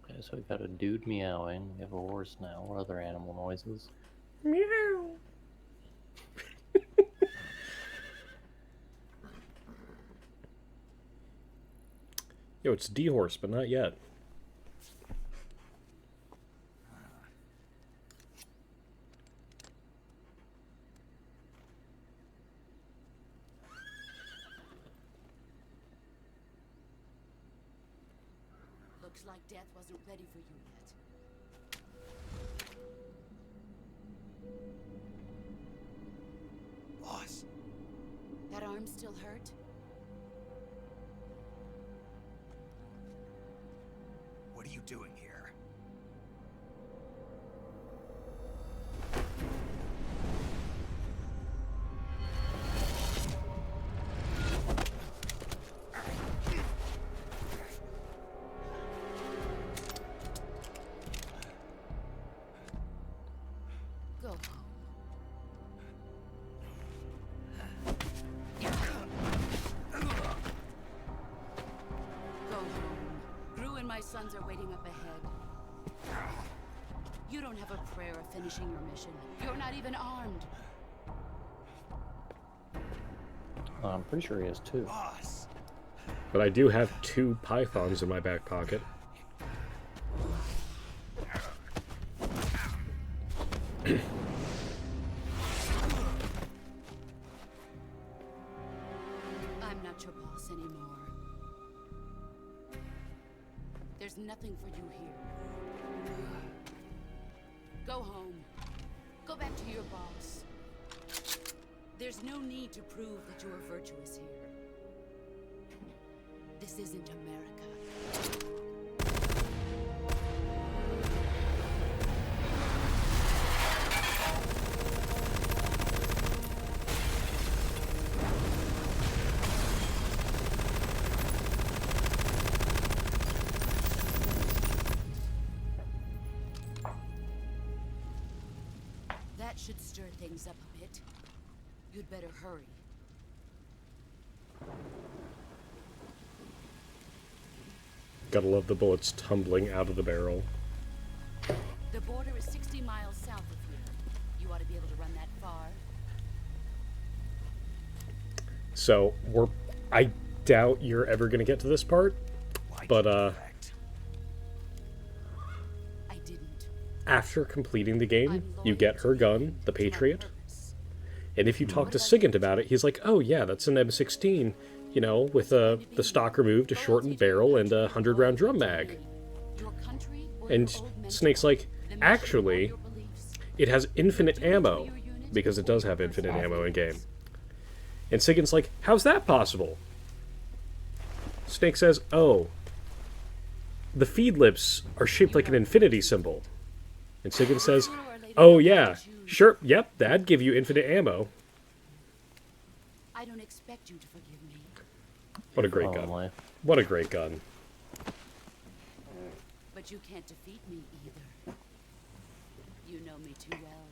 Okay, so we got a dude meowing. We have a horse now. What other animal noises? Meow. Yo, it's D-Horse, but not yet. Looks like death wasn't ready for you yet. Boss. That arm still hurt? What are you doing here? Go home. Go home. Gru and my sons are waiting up ahead. You don't have a prayer of finishing your mission. You're not even armed. I'm pretty sure he has 2. Boss. But I do have 2 pythons in my back pocket. I'm not your boss anymore. There's nothing for you here. Go home. Go back to your boss. There's no need to prove that you are virtuous here. This isn't America. That should stir things up a bit. You'd better hurry. Gotta love the bullets tumbling out of the barrel. The border is 60 miles south of here. You ought to be able to run that far. So, I doubt you're ever gonna get to this part, but, I didn't. after completing the game, you get her gun, the Patriot, and if you talk to Sigint about it, he's like, oh yeah, that's an M16, you know, with the stock removed, a shortened barrel, and a 100-round drum mag. And Snake's like, actually, it has infinite ammo, because it does have infinite ammo in-game. And Sigint's like, how's that possible? Snake says, oh, the feed lips are shaped like an infinity symbol. And Sigint says, oh yeah, sure, yep, that'd give you infinite ammo. I don't expect you to forgive me. What a great gun. What a great gun. But you can't defeat me either. You know me too well.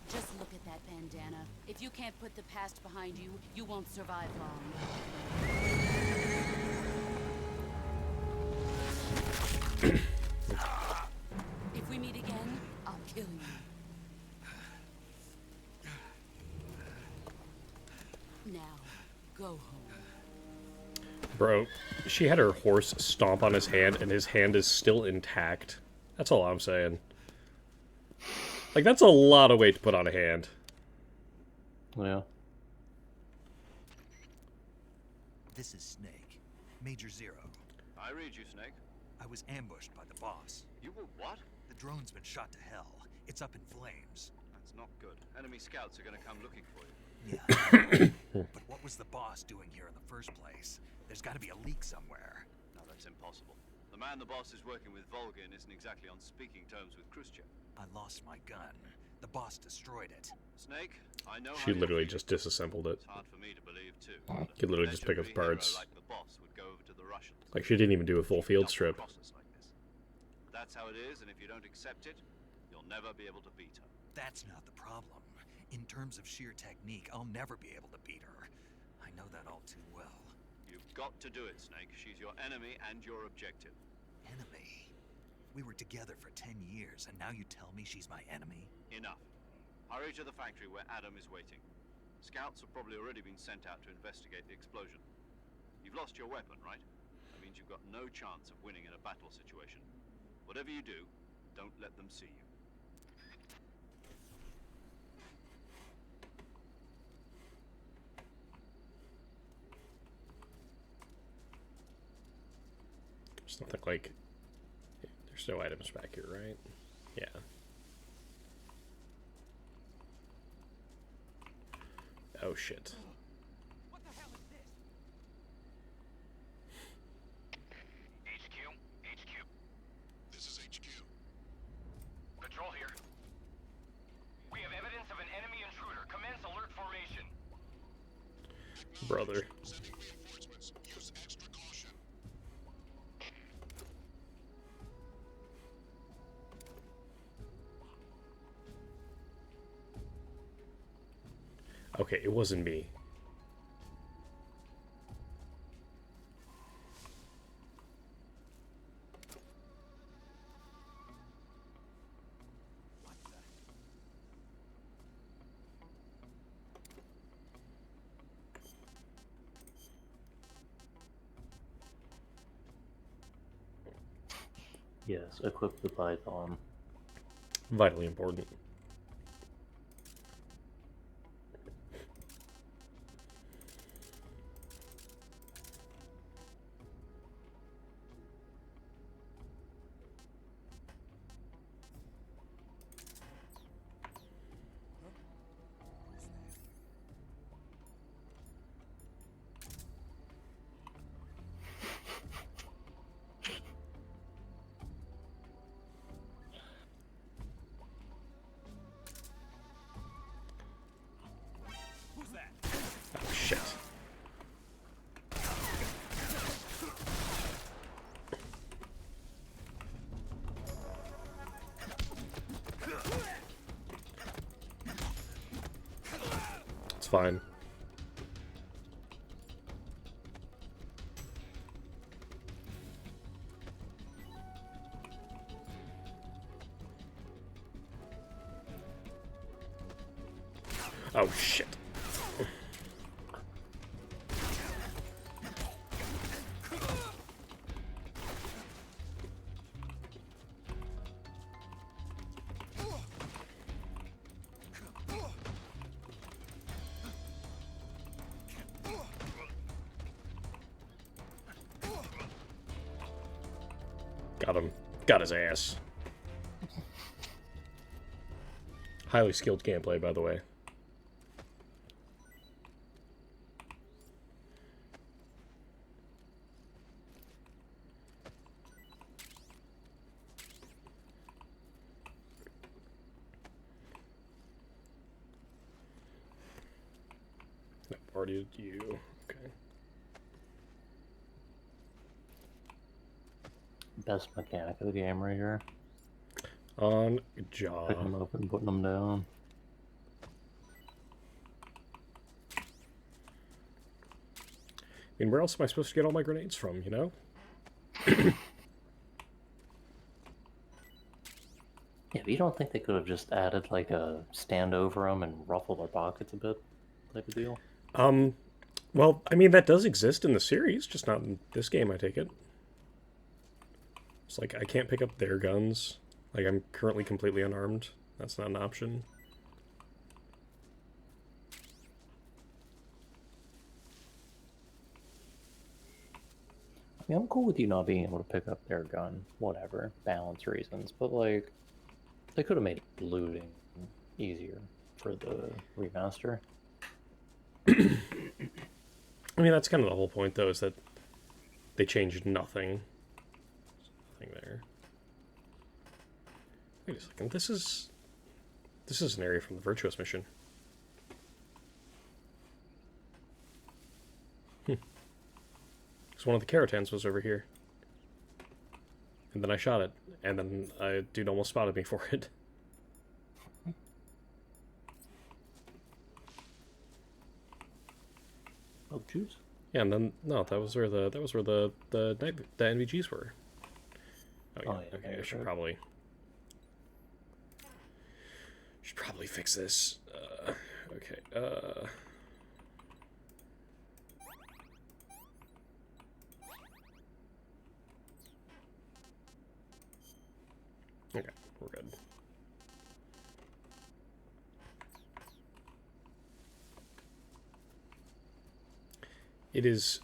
Just look at that bandana. If you can't put the past behind you, you won't survive long. If we meet again, I'll kill you. Now, go home. Bro, she had her horse stomp on his hand, and his hand is still intact. That's all I'm saying. Like, that's a lot of weight to put on a hand. Yeah. This is Snake. Major Zero. I read you, Snake. I was ambushed by the boss. You were what? The drone's been shot to hell. It's up in flames. That's not good. Enemy scouts are going to come looking for you. Yeah. But what was the boss doing here in the first place? There's got to be a leak somewhere. No, that's impossible. The man the boss is working with, Volgin, isn't exactly on speaking terms with Khrushchev. I lost my gun. The boss destroyed it. Snake, I know She literally just disassembled it. It's hard for me to believe too. You could literally just pick up the parts. Like the boss would go over to the Russians. Like, she didn't even do a full field strip. That's how it is, and if you don't accept it, you'll never be able to beat her. That's not the problem. In terms of sheer technique, I'll never be able to beat her. I know that all too well. You've got to do it, Snake. She's your enemy and your objective. Enemy? We were together for 10 years, and now you tell me she's my enemy? Enough. Hurry to the factory where Adam is waiting. Scouts have probably already been sent out to investigate the explosion. You've lost your weapon, right? That means you've got no chance of winning in a battle situation. Whatever you do, don't let them see you. There's nothing like... There's no items back here, right? Yeah. Oh, shit. What the hell is this? HQ? This is HQ. Patrol here. We have evidence of an enemy intruder. Commence alert formation. Brother. Sending reinforcements. Use extra caution. Okay, it wasn't me. Yes, equip the Python. Vitally important. Who's that? Oh, shit. It's fine. Oh, shit. Got him. Got his ass. Highly skilled gameplay, by the way. Nope, already did you. Okay. Best mechanic of the game right here. On jaw. Picking them up and putting them down. I mean, where else am I supposed to get all my grenades from, you know? Yeah, but you don't think they could have just added like a stand over them and ruffle their pockets a bit type of deal? Well, I mean, that does exist in the series, just not in this game, I take it. It's like, I can't pick up their guns. Like, I'm currently completely unarmed. That's not an option. I mean, I'm cool with you not being able to pick up their gun. Whatever. Balance reasons. But, like, they could have made looting easier for the remaster. I mean, that's kind of the whole point, though, is that they changed nothing. There's nothing there. Wait a second, this is an area from the Virtuous mission. Because one of the Caratans was over here. And then I shot it, and then a dude almost spotted me for it. Oh, juice? Yeah, and then no, that was where the NVGs were. Oh yeah, yeah, okay, I should probably fix this. Okay, Okay, we're good. It is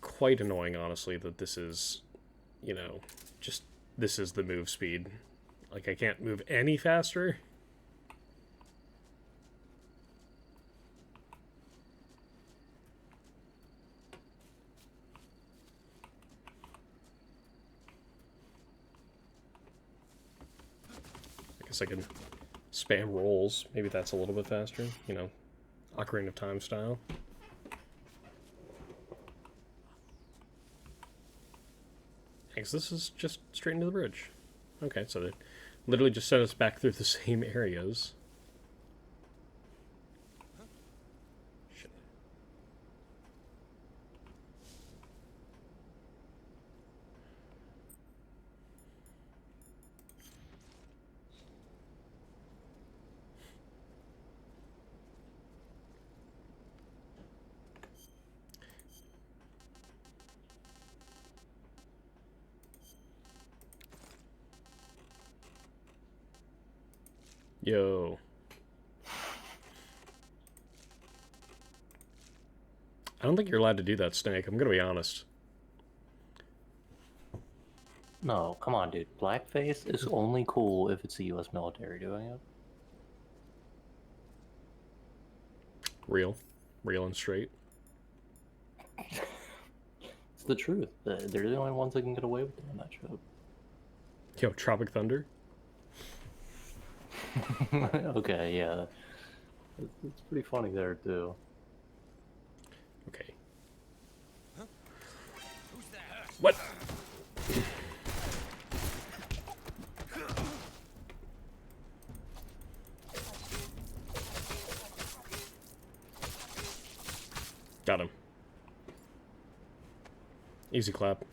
quite annoying, honestly, that this is, you know, just, this is the move speed. Like, I can't move any faster. I guess I can spam rolls. Maybe that's a little bit faster, you know, Ocarina of Time style. I guess this is just straight into the bridge. Okay, so they literally just sent us back through the same areas. Shit. Yo. I don't think you're allowed to do that, Snake. I'm gonna be honest. No, come on, dude. Blackface is only cool if it's the U.S. military doing it. Real and straight. It's the truth. They're the only ones that can get away with doing that shit. Yo, Tropic Thunder? Okay, yeah. It's pretty funny there, too. Okay. What? Got him. Easy clap.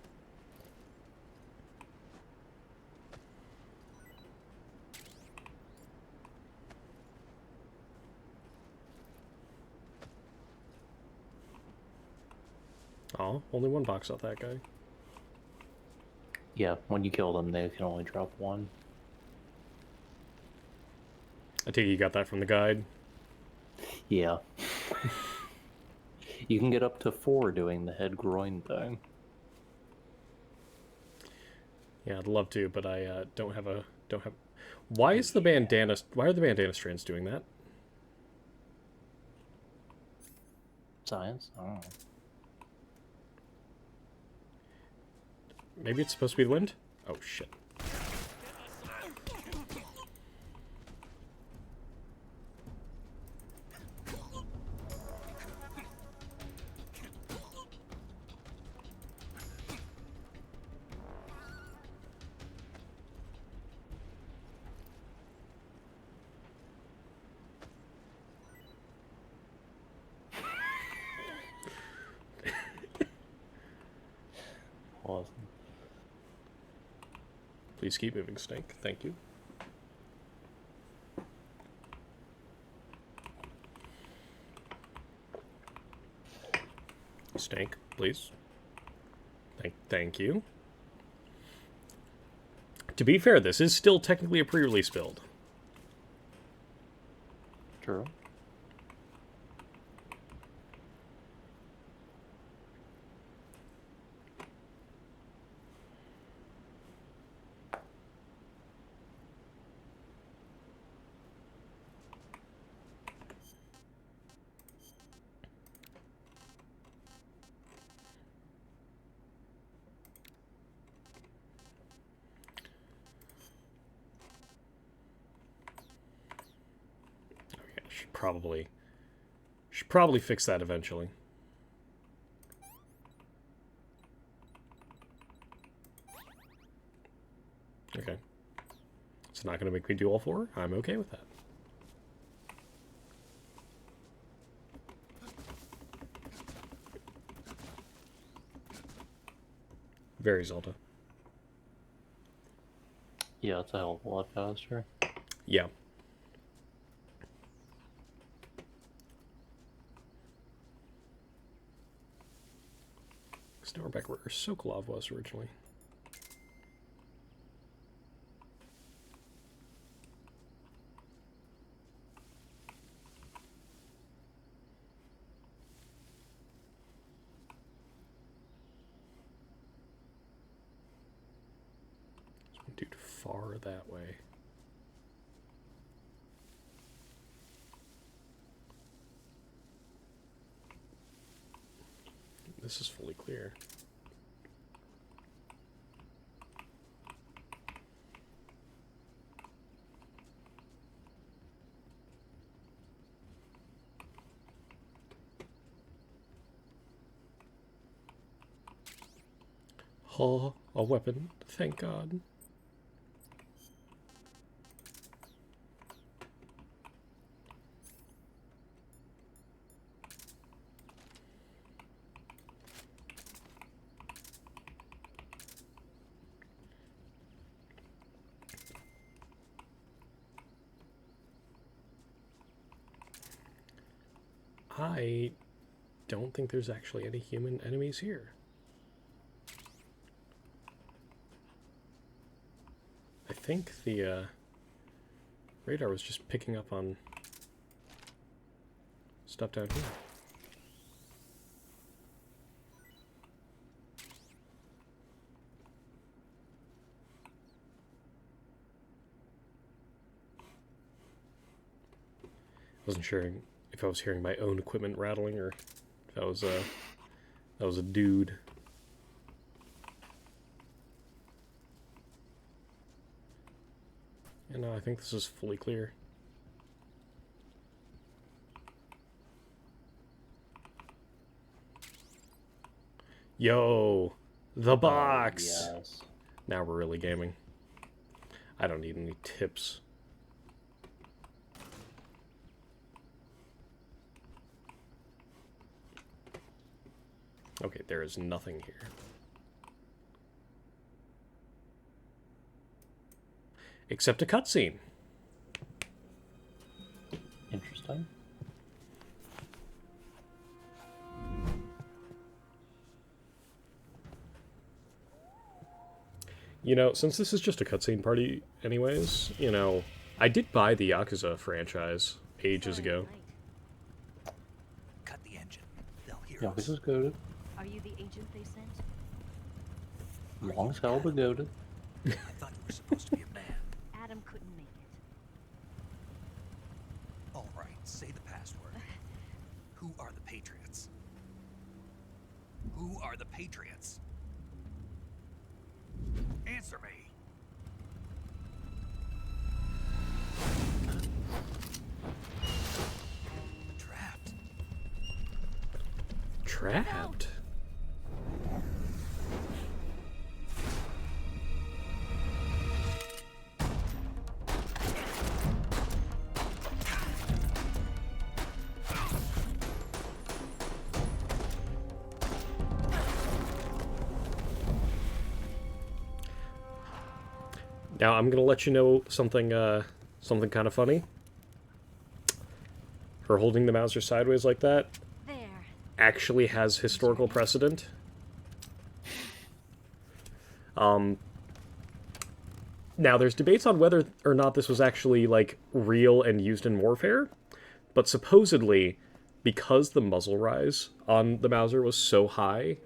Oh, only one box off that guy. Yeah, when you kill them, they can only drop one. I take it you got that from the guide? Yeah. You can get up to 4 doing the head groin thing. Yeah, I'd love to, but I don't have. Why is the bandana? Why are the bandana strands doing that? Science? I don't know. Maybe it's supposed to be the wind? Oh, shit. Awesome. Please keep moving, Snake. Thank you. Snake, please. Thank you. To be fair, this is still technically a pre-release build. True. Should probably fix that eventually. Okay. It's not going to make me do all 4. I'm okay with that. Very Zelda. Yeah, it's a hell of a lot faster. Yeah. Now we're back where Sokolov was originally. far that way? This is fully clear. Oh, a weapon. Thank God. I don't think there's actually any human enemies here. I think the radar was just picking up on stuff down here. Wasn't sure if I was hearing my own equipment rattling or if that was a dude. And no, I think this is fully clear. Yo, the box. Yes. Now we're really gaming. I don't need any tips. Okay, there is nothing here. Except a cutscene. Interesting. You know, since this is just a cutscene party anyways, you know, I did buy the Yakuza franchise ages ago. Cut the engine. They'll hear Yeah, us. this is goaded. Are you the agent they sent? Long as hell, but goaded. I thought you were supposed to be a man. Adam couldn't make it. All right, say the password. Who are the Patriots? Who are the Patriots? Answer me. Trapped. Trapped? Now I'm gonna let you know something something kind of funny. Her holding the Mauser sideways like that There. actually has historical precedent. Now there's debates on whether or not this was actually like real and used in warfare, but supposedly because the muzzle rise on the Mauser was so high,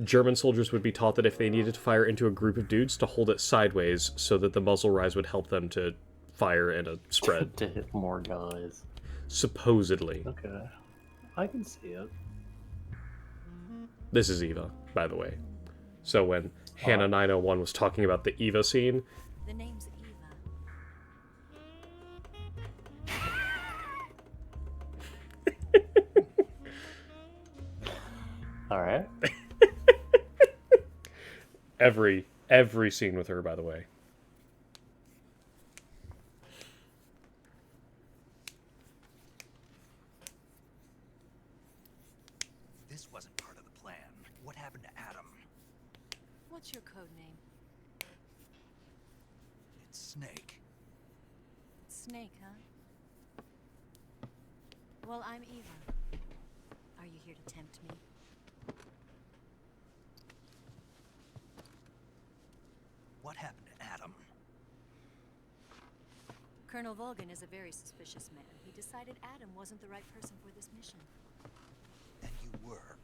German soldiers would be taught that if they needed to fire into a group of dudes, to hold it sideways so that the muzzle rise would help them to fire in a spread. To hit more guys. Supposedly. Okay. I can see it. This is Eva, by the way. So when Hannah 901 was talking about the Eva scene, The name's Eva. Alright. every scene with her, by the way. This wasn't part of the plan. What happened to Adam? What's your code name? It's Snake. Snake, huh? Well, I'm Eva. Are you here to tempt me? What happened to Adam? Colonel Volgan is a very suspicious man. He decided Adam wasn't the right person for this mission. And you were.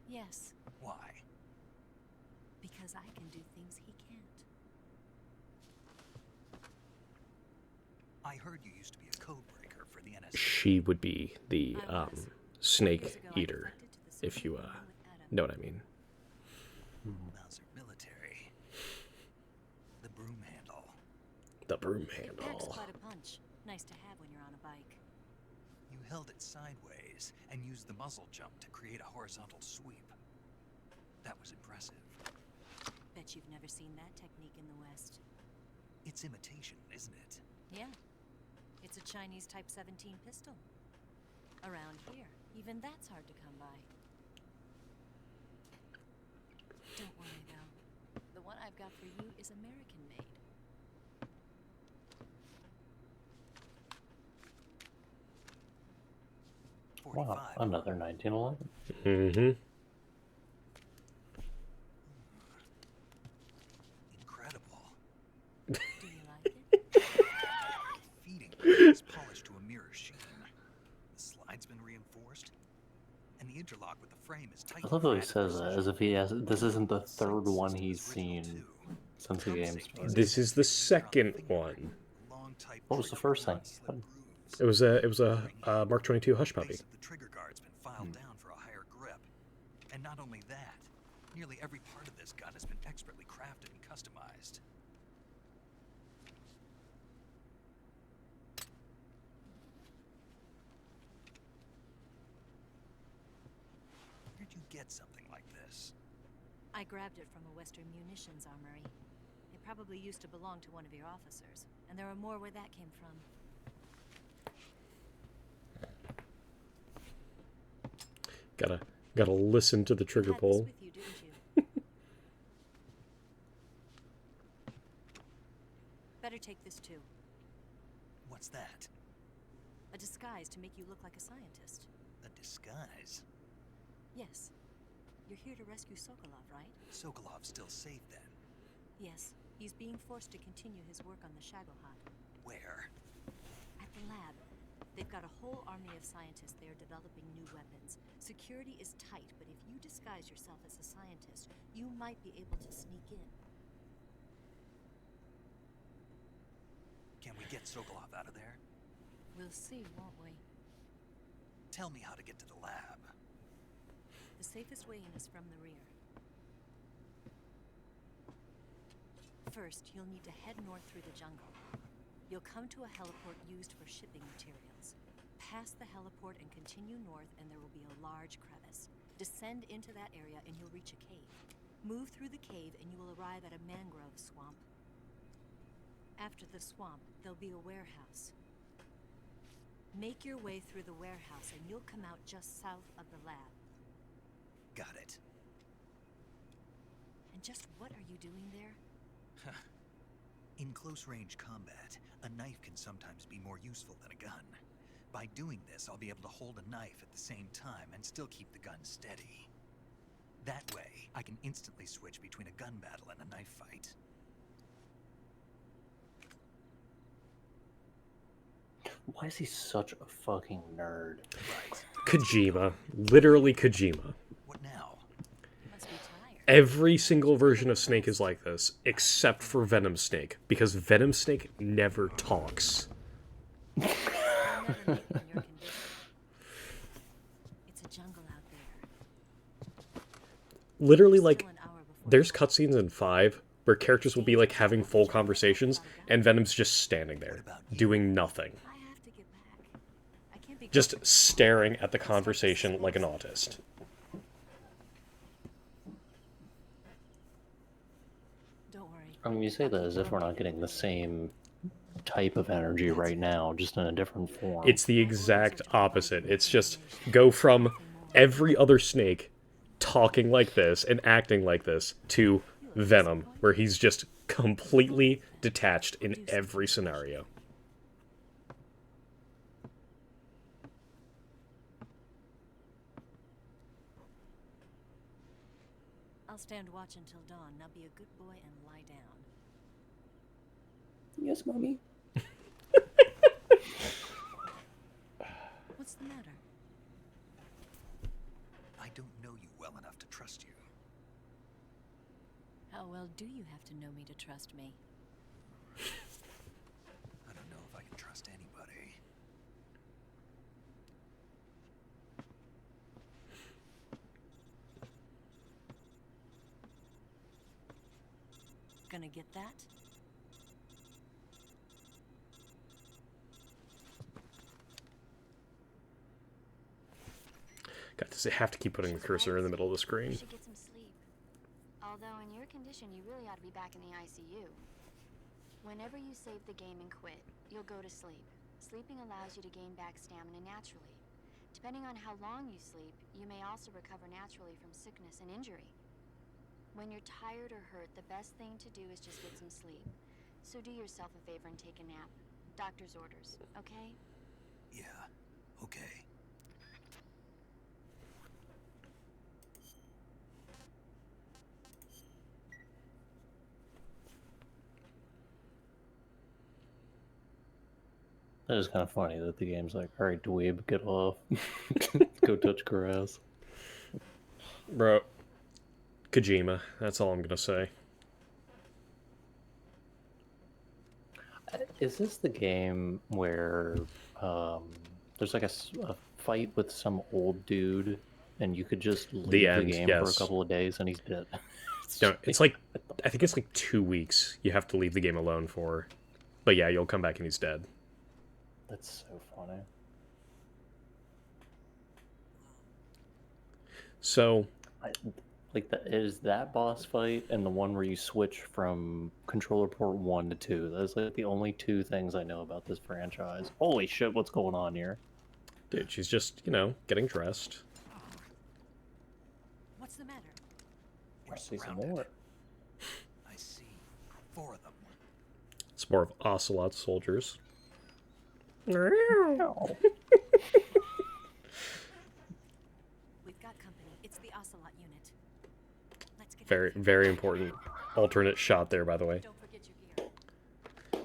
Yes, Why? because I can do things he can't. I heard you used to be a code breaker for the NSA. She would be the snake eater, if you know what I mean. Mauser military. The broom handle. The broom It packs handle. quite a punch. Nice to have when you're on a bike. You held it sideways and used the muzzle jump to create a horizontal sweep. That was impressive. Bet you've never seen that technique in the West. It's imitation, isn't it? Yeah. It's a Chinese Type 17 pistol. Around here, even that's hard to come by. Don't worry, though. The one I've got for you is American-made. Wow, another 1911. Mm-hmm. Incredible. Do you like it? Feeding is polished to a mirror sheen. The slide's been reinforced, and the interlock with the frame is tight. I love how he says that, as if he has. This isn't the third one he's seen since the game started. This is the second one. What was the first thing? It was a Mark 22 Hush Puppy. The trigger guard's been filed down for a higher grip. And not only that, nearly every part of this gun has been expertly crafted and customized. Where'd you get something like this? I grabbed it from a Western munitions armory. It probably used to belong to one of your officers, and there are more where that came from. Gotta listen to the trigger pull. With you, didn't you? Better take this too. What's that? A disguise to make you look like a scientist. A disguise? Yes. You're here to rescue Sokolov, right? Sokolov's still safe then? Yes. He's being forced to continue his work on the Shagohod. Where? At the lab. They've got a whole army of scientists there developing new weapons. Security is tight, but if you disguise yourself as a scientist, you might be able to sneak in. Can we get Sokolov out of there? We'll see, won't we? Tell me how to get to the lab. The safest way in is from the rear. First, you'll need to head north through the jungle. You'll come to a heliport used for shipping materials. Pass the heliport and continue north, and there will be a large crevice. Descend into that area and you'll reach a cave. Move through the cave and you will arrive at a mangrove swamp. After the swamp, there'll be a warehouse. Make your way through the warehouse and you'll come out just south of the lab. Got it. And just what are you doing there? In close-range combat, a knife can sometimes be more useful than a gun. By doing this, I'll be able to hold a knife at the same time and still keep the gun steady. That way, I can instantly switch between a gun battle and a knife fight. Why is he such a fucking nerd? Kojima. Literally Kojima. What now? Every single version of Snake is like this, except for Venom Snake, because Venom Snake never talks. It's a jungle out there. Literally, like, there's cutscenes in 5 where characters will be, like, having full conversations, and Venom's just standing there, doing nothing. Just staring at the conversation like an autist. I mean, you say that as if we're not getting the same type of energy right now, just in a different form. It's the exact opposite. It's just go from every other Snake talking like this and acting like this to Venom, where he's just completely detached in every scenario. I'll stand watch until dawn. Now be a good boy and lie down. Yes, Mommy. What's the matter? I don't know you well enough to trust you. How well do you have to know me to trust me? I don't know if I can trust gonna get that? God, does it have to keep putting the cursor in the middle of the You screen? should get some sleep. Although in your condition, you really ought to be back in the ICU. Whenever you save the game and quit, you'll go to sleep. Sleeping allows you to gain back stamina naturally. Depending on how long you sleep, you may also recover naturally from sickness and injury. When you're tired or hurt, the best thing to do is just get some sleep. So do yourself a favor and take a nap. Doctor's orders, okay? Yeah, okay. That is kind of funny that the game's like, alright, dweeb, get off. Go touch grass. Bro, Kojima, that's all I'm gonna say. Is this the game where there's like a fight with some old dude and you could just leave the end, game for a yes. couple of days and he's dead? No, it's like, I think it's like 2 weeks you have to leave the game alone for. But yeah, you'll come back and he's dead. That's so funny. So, Like, is that boss fight and the one where you switch from controller port 1 to 2? Those are like the only two things I know about this franchise. Holy shit, what's going on here? dude, she's just, you know, getting dressed. What's the matter? I see some more. I see. 4 of them. It's more of Ocelot soldiers. We've got company. It's the Ocelot unit. Let's get Very, very important alternate shot there, by the way. Don't forget your gear.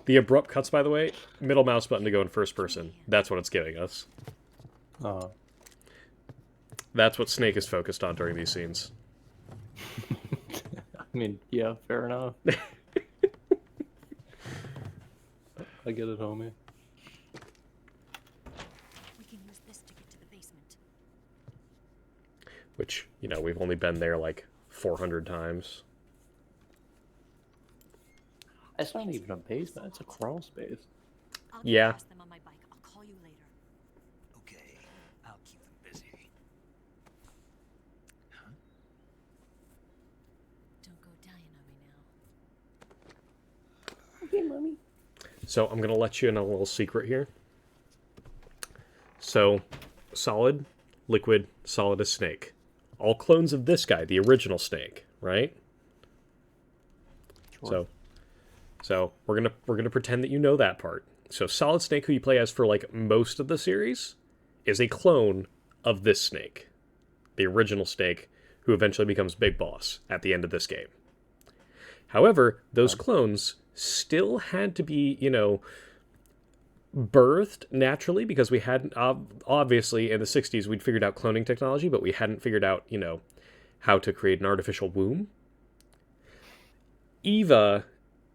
The abrupt cuts, by the way, middle mouse button to go in first person. That's what it's giving us. That's what Snake is focused on during these scenes. I mean, yeah, fair enough. I get it, homie. We can use this to get to the basement. Which, you know, we've only been there like 400 times. It's not even a basement, it's a crawl space. I'll Yeah. pass them on my bike. I'll call you later. Okay, I'll keep them busy. Don't go dying on me now. Okay, mommy. So I'm going to let you in on a little secret here. So, solid, liquid, solid as Snake. All clones of this guy, the original Snake, right? Sure. So we're gonna pretend that you know that part. So Solid Snake, who you play as for like most of the series, is a clone of this Snake, the original Snake, who eventually becomes Big Boss at the end of this game. However, those clones still had to be, you know, birthed naturally because we hadn't, obviously in the 60s we'd figured out cloning technology, but we hadn't figured out, you know, how to create an artificial womb. Eva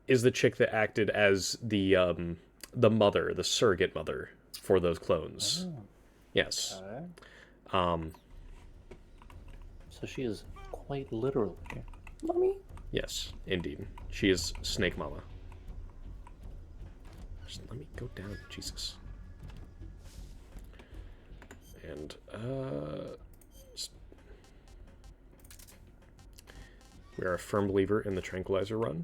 is the chick that acted as the mother, the surrogate mother for those clones. Oh, yes. okay. So she is quite literally mommy. Yes, indeed. She is Snake Mama. Just let me go down, Jesus. And, we are a firm believer in the Tranquilizer run.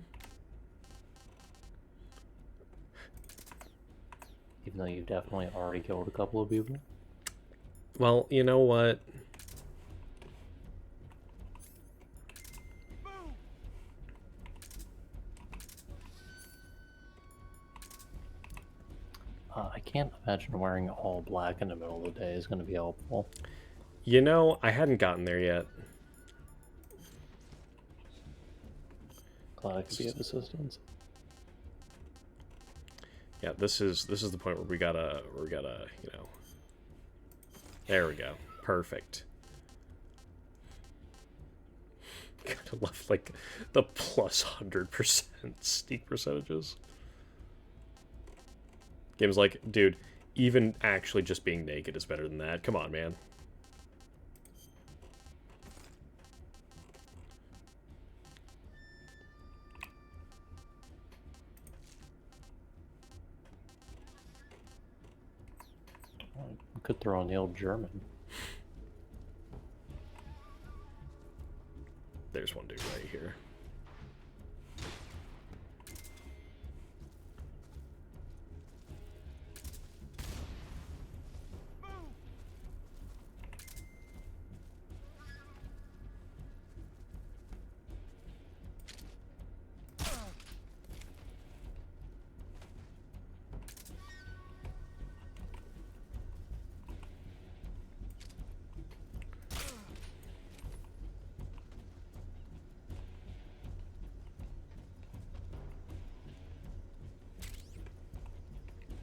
Even though you've definitely already killed a couple of people. Well, you know what? I can't imagine wearing all black in the middle of the day is going to be helpful. You know, I hadn't gotten there yet. Glad I could be of assistance. Yeah, this is the point where we gotta, you know. There we go. Perfect. Gotta love, like, the plus 100% sneak percentages. Game's like, dude, even actually just being naked is better than that. Come on, man. Could throw on the old German. There's one dude right here.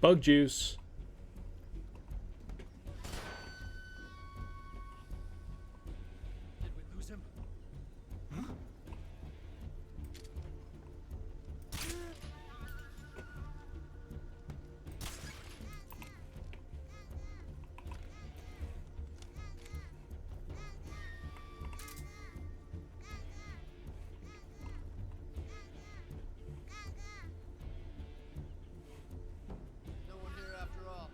Bug juice. Did we lose him? Huh? No one here after all.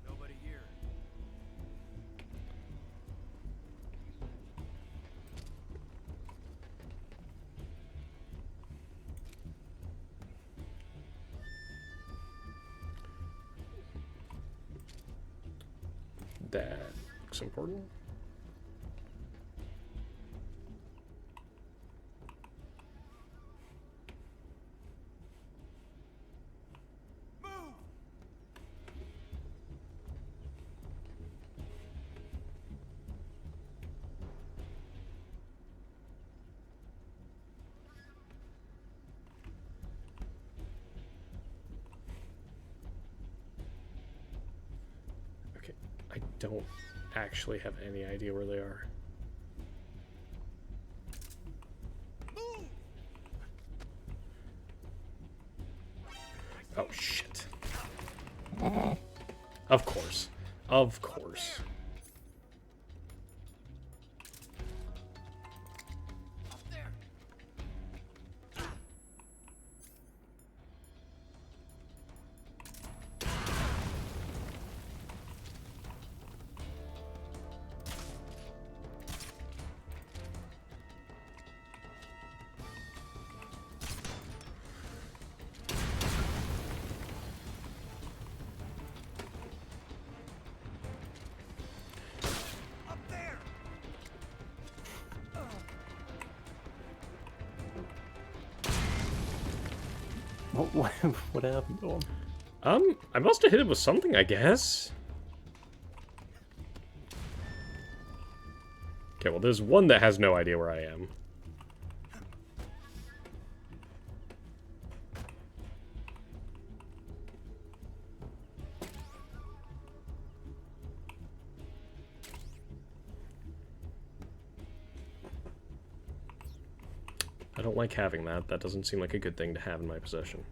Nobody here. That looks important. Okay, I don't actually have any idea where they are. Oh, shit. Of course. Of course. What happened to him? I must have hit him with something, I guess. Okay, well, there's one that has no idea where I am. I don't like having that. That doesn't seem like a good thing to have in my possession.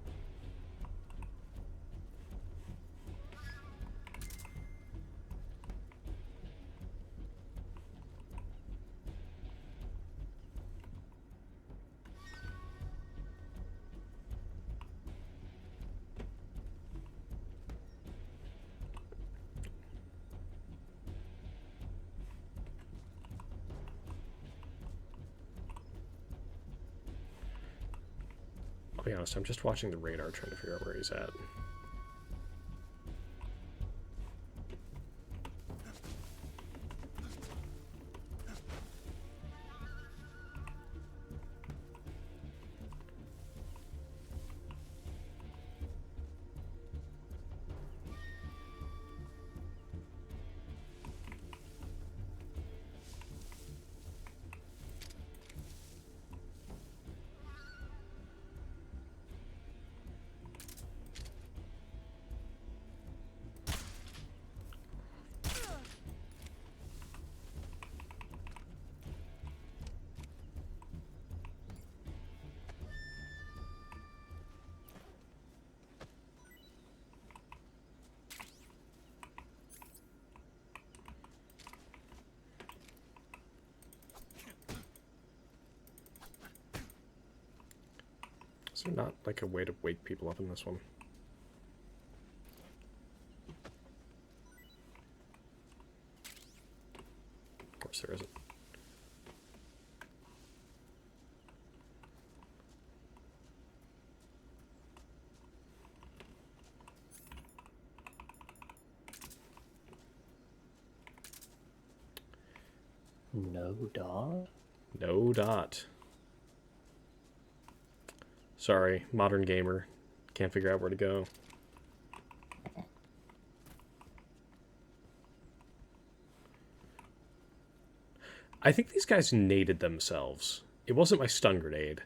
I'll be honest, I'm just watching the radar trying to figure out where he's at. Is there not, like, a way to wake people up in this one? Oops, there isn't. No dot? No dot. Sorry, modern gamer. Can't figure out where to go. I think these guys naded themselves. It wasn't my stun grenade.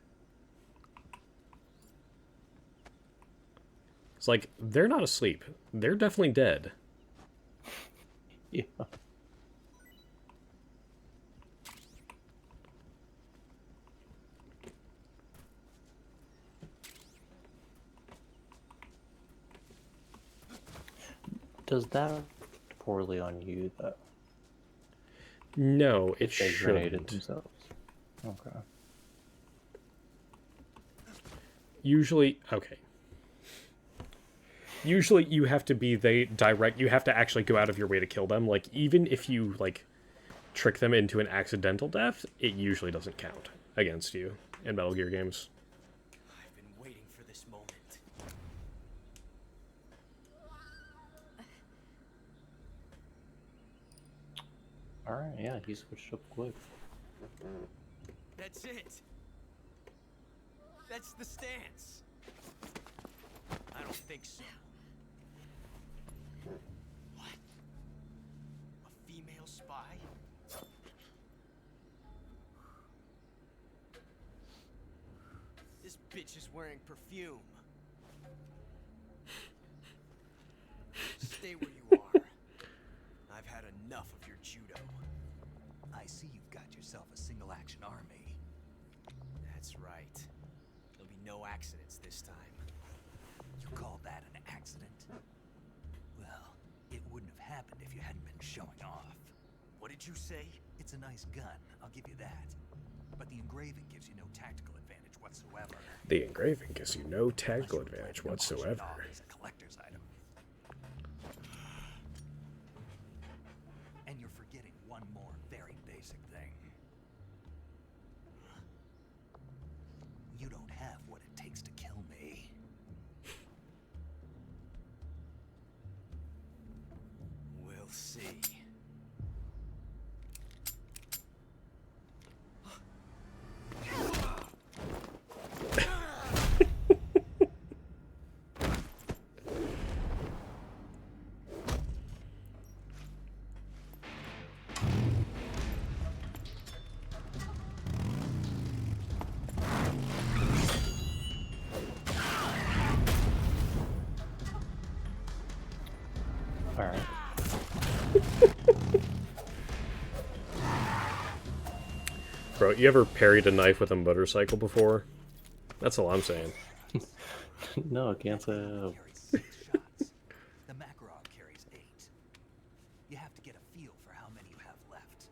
It's like, they're not asleep. They're definitely dead. Yeah. Does that reflect poorly on you, though? No, it If they grenaded shouldn't. themselves. Okay. Usually, okay. Usually you have to be you have to actually go out of your way to kill them. Like, even if you, like, trick them into an accidental death, it usually doesn't count against you in Metal Gear games. I've been waiting for this moment. Alright, yeah, he switched up quick. That's it. That's the stance. I don't think so. What? A female spy? This bitch is wearing perfume. Stay where you are. I've had enough of your judo. I see you've got yourself a single-action army. That's right. There'll be no accidents this time. You call that an accident? Well, it wouldn't have happened if you hadn't been showing off. What did you say? It's a nice gun, I'll give you that. But the engraving gives you no tactical advantage whatsoever. The engraving gives you no tactical advantage whatsoever. It's a collector's item. And you're forgetting one more very basic thing. You don't have what it takes to kill me. We'll see. Alright. Bro, you ever parried a knife with a motorcycle before? That's all I'm saying. No, I can't say I have. Carries 6 shots. The Makarov carries 8. You have to get a feel for how many you have left.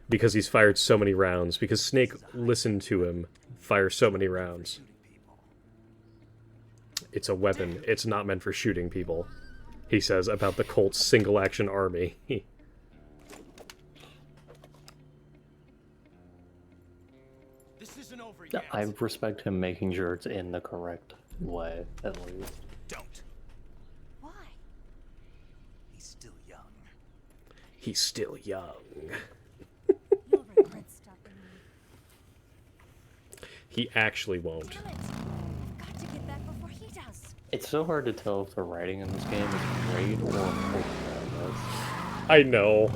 Because he's fired so many rounds. Because Snake listened to him fire so many rounds. It's a weapon. It's not meant for shooting people. He says about the Colt's single-action army. This isn't over yet. I respect him making sure it's in the correct way, at least. Don't. Why? He's still young. He's still young. You'll regret stopping me. He actually won't. Damn it! I've got to get back before he does. It's so hard to tell if the writing in this game is great or poor. I know.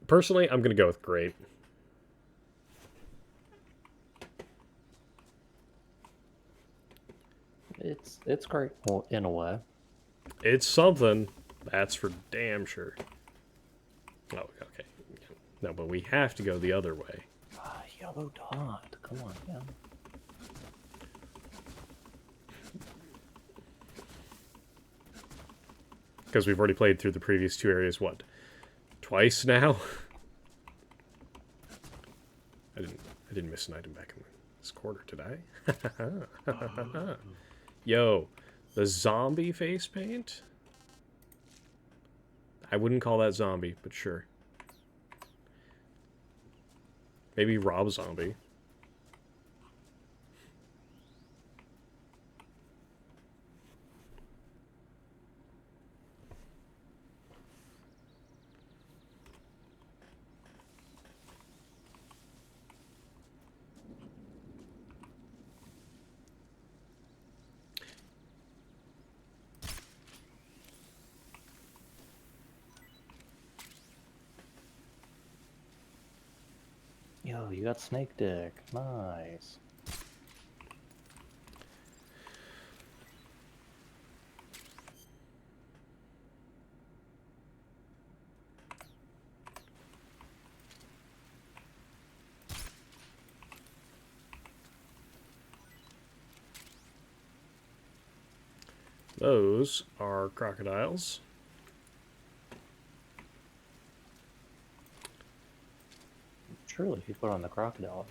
Personally, I'm gonna go with great. It's great in a way. It's something. That's for damn sure. Oh, okay. No, but we have to go the other way. Ah, yellow dot. Come on, man. Because we've already played through the previous 2 areas, what? Twice now? I didn't miss an item back in this quarter, did I? Yo, the zombie face paint? I wouldn't call that zombie, but sure. Maybe Rob Zombie. Yo, you got snake dick. Nice. Those are crocodiles. Surely, if you put on the crocodile,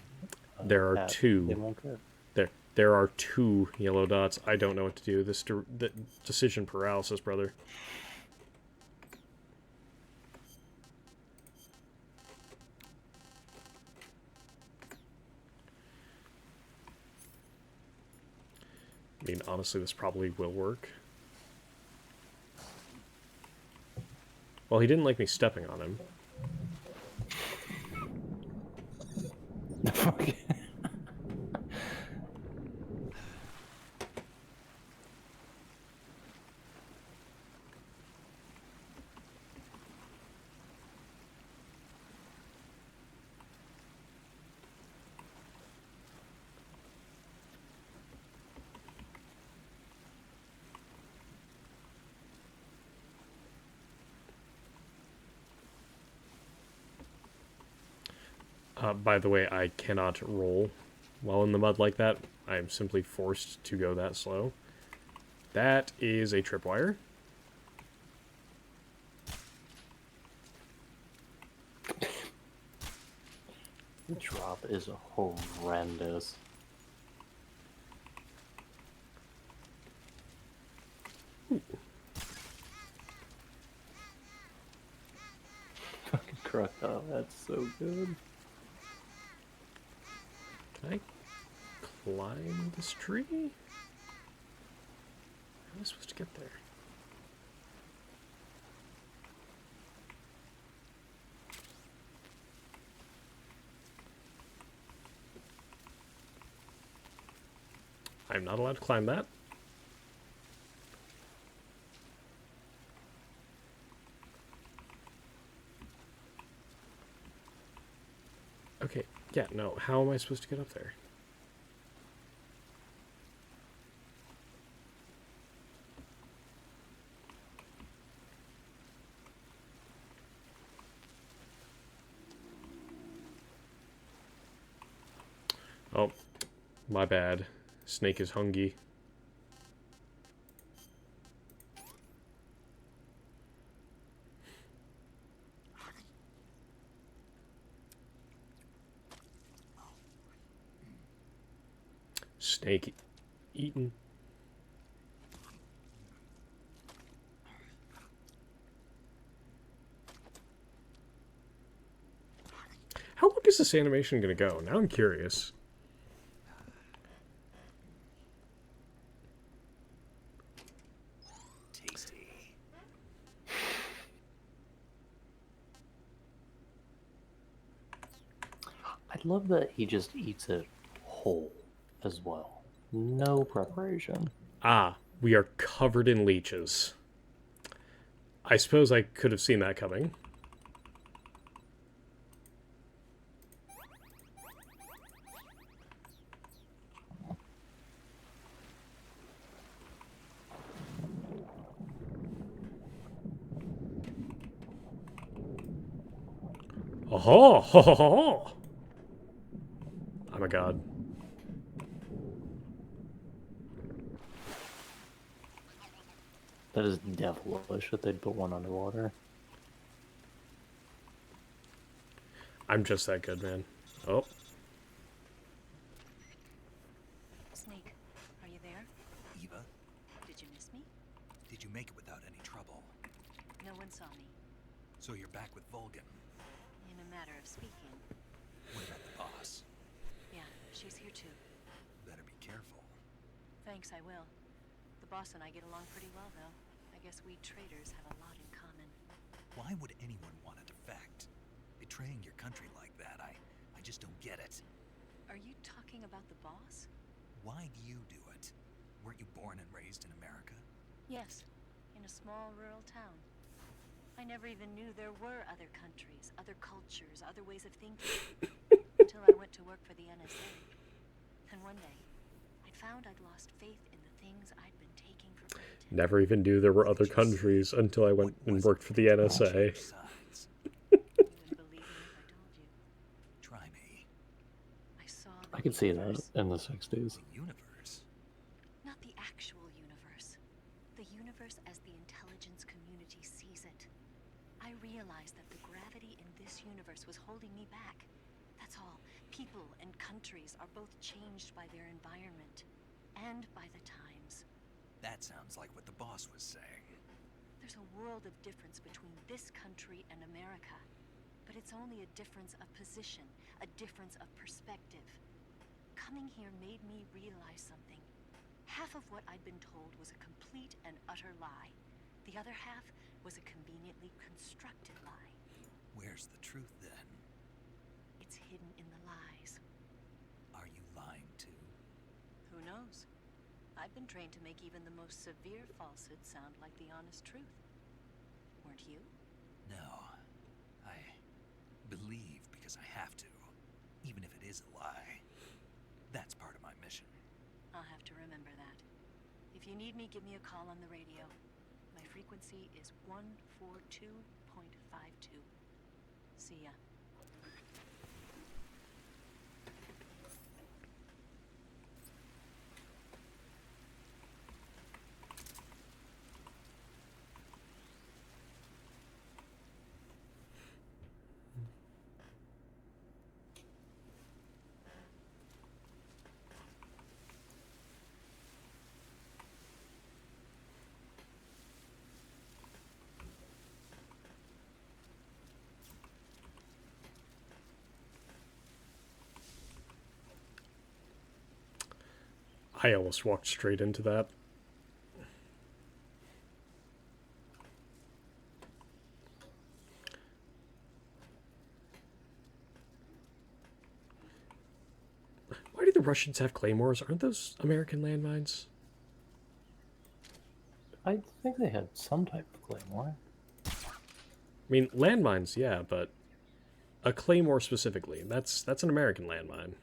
There are hat, two. They won't care. There are 2 yellow dots. I don't know what to do. The decision paralysis, brother. I mean, honestly, this probably will work. Well, he didn't like me stepping on him. By the way, I cannot roll while in the mud like that. I am simply forced to go that slow. That is a tripwire. The drop is horrendous. Fucking crocodile, that's so good. Can I climb this tree? How am I supposed to get there? I'm not allowed to climb that. Okay, yeah, no. How am I supposed to get up there? Oh, my bad. Snake is hungry. Snake eaten. How long is this animation gonna go? Now I'm curious. Tasty. I love that he just eats it whole as well. No preparation. Ah, we are covered in leeches. I suppose I could have seen that coming. Oh, ho, ho, ho. Oh my god. That is devilish that they'd put one underwater. I'm just that good, man. Oh, So you're back with Volgan. In a matter of speaking. What about the boss? Yeah, she's here too. Better be careful. Thanks, I will. The boss and I get along pretty well, though. I guess we traders have a lot in common. Why would anyone want to defect? Betraying your country like that, I just don't get it. Are you talking about the boss? Why do you do it? Weren't you born and raised in America? Yes, in a small rural town. I never even knew there were other countries, other cultures, other ways of thinking. Until I went to work for the NSA. And one day, I found I'd lost faith in the things I'd been taking for granted. Never even knew there were other countries until I went and worked for the NSA. You wouldn't believe me if I told you. Try me. I saw I could see that in the 60s. The universe. Not the actual universe. The universe as the intelligence community sees it. I realized that the gravity in this universe was holding me back. That's all. People and countries are both changed by their environment and by the times. That sounds like what the boss was saying. There's a world of difference between this country and America. But it's only a difference of position, a difference of perspective. Coming here made me realize something. Half of what I'd been told was a complete and utter lie. The other half was a conveniently constructed lie. Where's the truth then? It's hidden in the lies. Are you lying too? Who knows? I've been trained to make even the most severe falsehood sound like the honest truth. Weren't you? No. I believe because I have to, even if it is a lie. That's part of my mission. I'll have to remember that. If you need me, give me a call on the radio. My frequency is 142.52. See ya. I almost walked straight into that. Why do the Russians have claymores? Aren't those American landmines? I think they had some type of claymore. I mean, landmines, yeah, but a claymore specifically, that's an American landmine.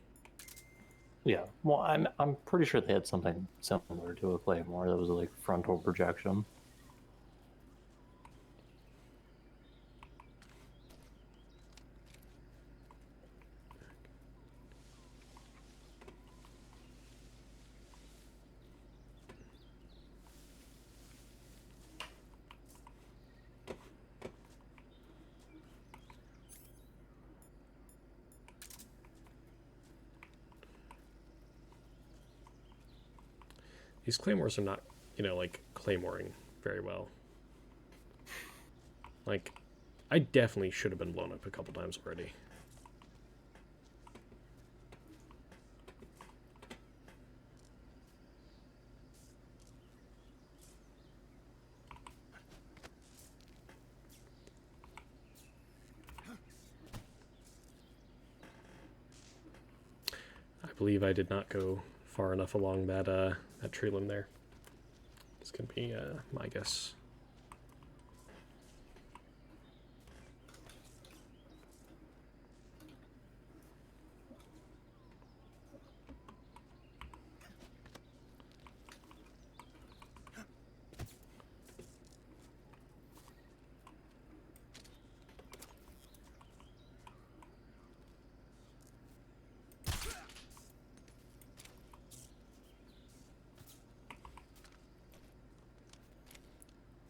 Yeah, well, I'm pretty sure they had something similar to a claymore that was like frontal projection. These claymores are not, like, claymoring very well. Like, I definitely should have been blown up a couple times already. I believe I did not go far enough along that that tree limb there. It's gonna be my guess.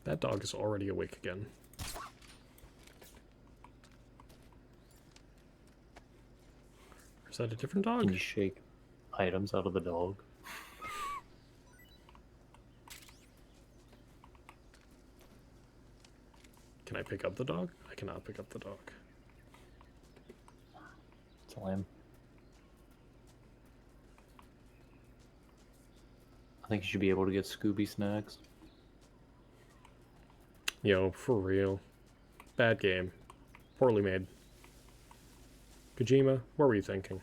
That dog is already awake again. Or is that a different dog? Can you shake items out of the dog? Can I pick up the dog? I cannot pick up the dog. It's lame. I think you should be able to get Scooby snacks. Yo, for real. Bad game. Poorly made. Kojima, what were you thinking?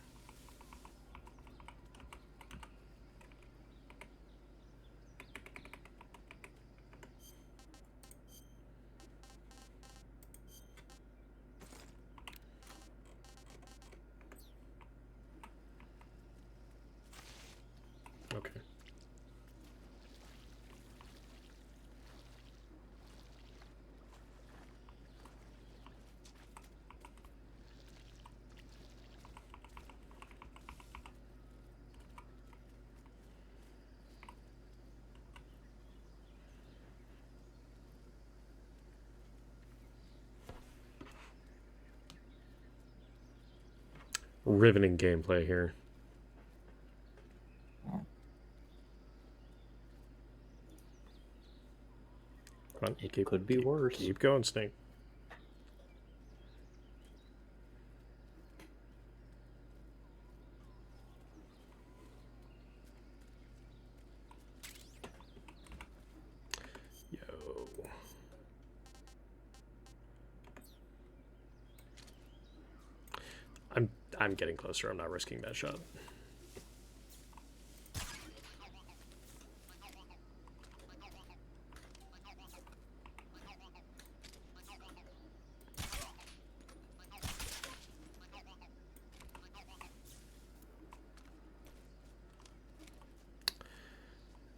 Okay. Riveting gameplay here. Come on, It could be worse. Keep going, Snake. Yo. I'm getting closer. I'm not risking that shot.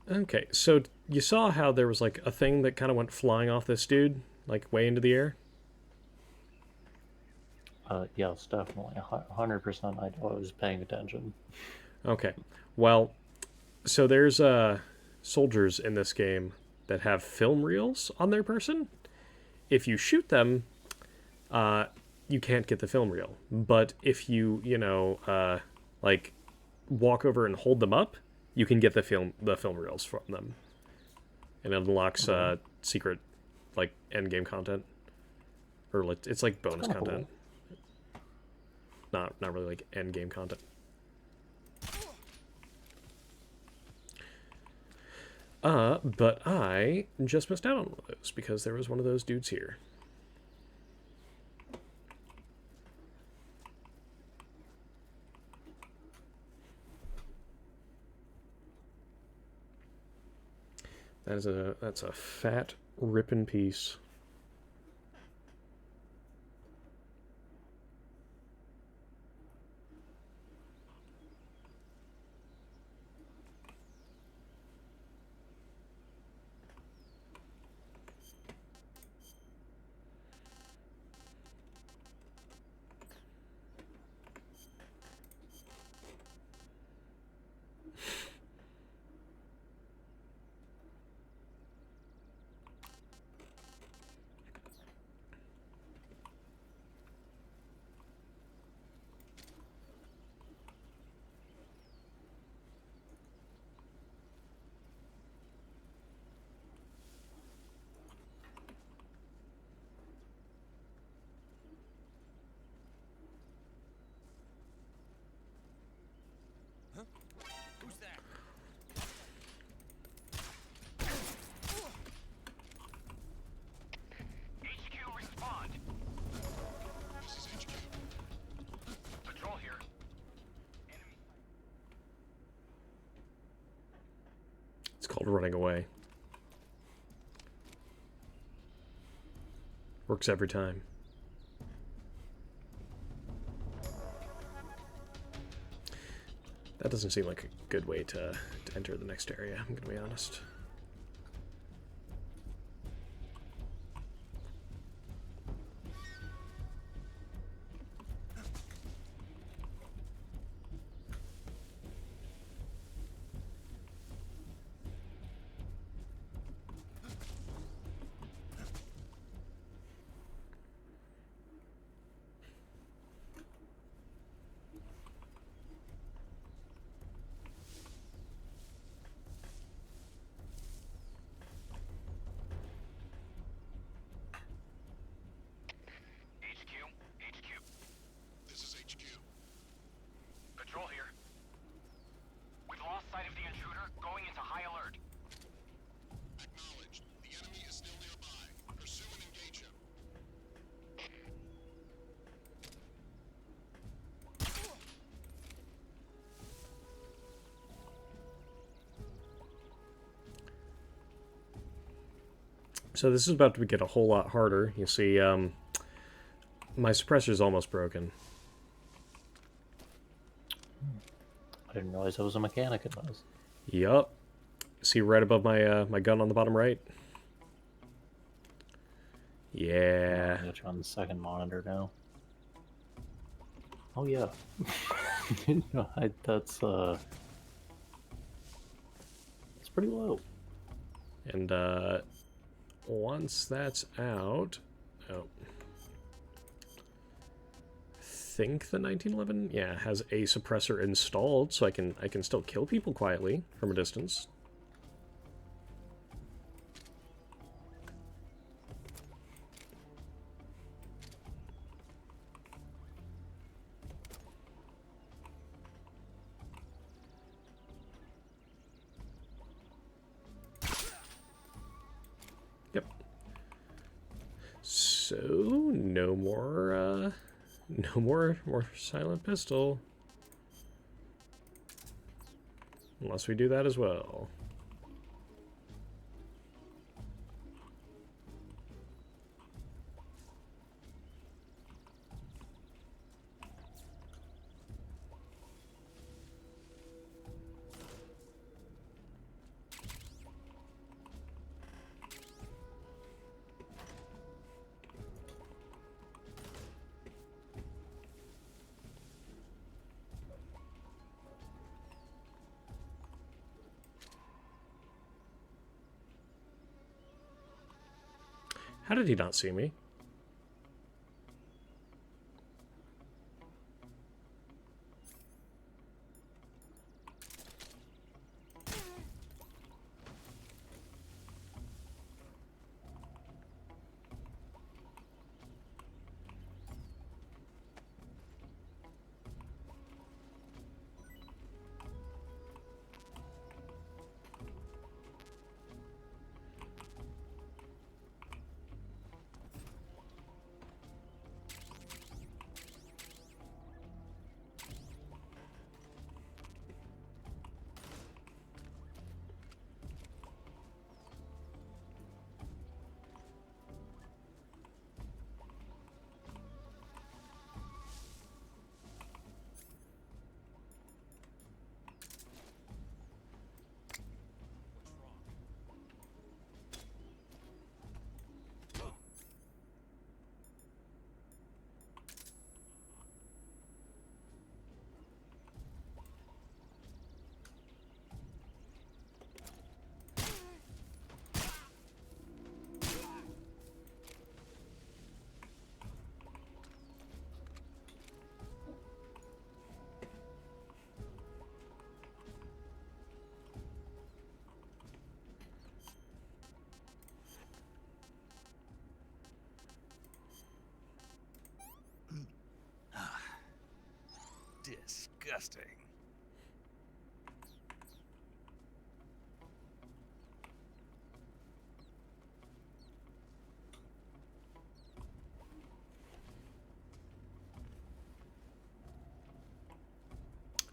Okay, so you saw how there was like a thing that kind of went flying off this dude, like way into the air? Yes, definitely. 100% I was paying attention. Okay. Well, so there's soldiers in this game that have film reels on their person. If you shoot them, you can't get the film reel. But if you, like walk over and hold them up, you can get the film reels from them. And it unlocks secret like end game content. Or like it's like bonus content. Cool. Not really like end game content. But I just missed out on one of those because there was one of those dudes here. That's a fat ripping piece. It's called running away. Works every time. That doesn't seem like a good way to enter the next area, I'm gonna be honest. So this is about to get a whole lot harder. You see, my suppressor's almost broken. I didn't realize I was a mechanic in those. Yup. See right above my my gun on the bottom right? Yeah. I got you on the second monitor now. Oh yeah. No, that's pretty low. And once that's out, oh, I think the 1911, yeah, has a suppressor installed, so I can still kill people quietly from a distance. Yep. So no more more silent pistol. Unless we do that as well. How did he not see me? Disgusting.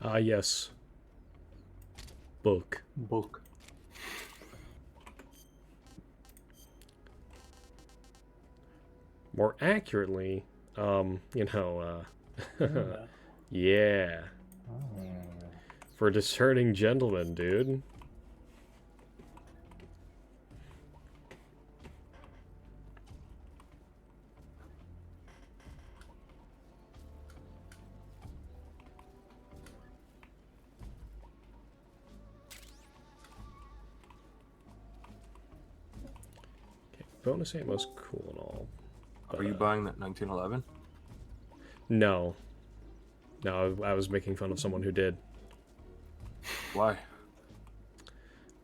Ah, yes. Book. Book. More accurately, you know, Yeah. yeah. Oh. For discerning gentlemen, dude. Okay, bonus ammo's cool and all. Are you buying that 1911? No. No, I was making fun of someone who did. Why?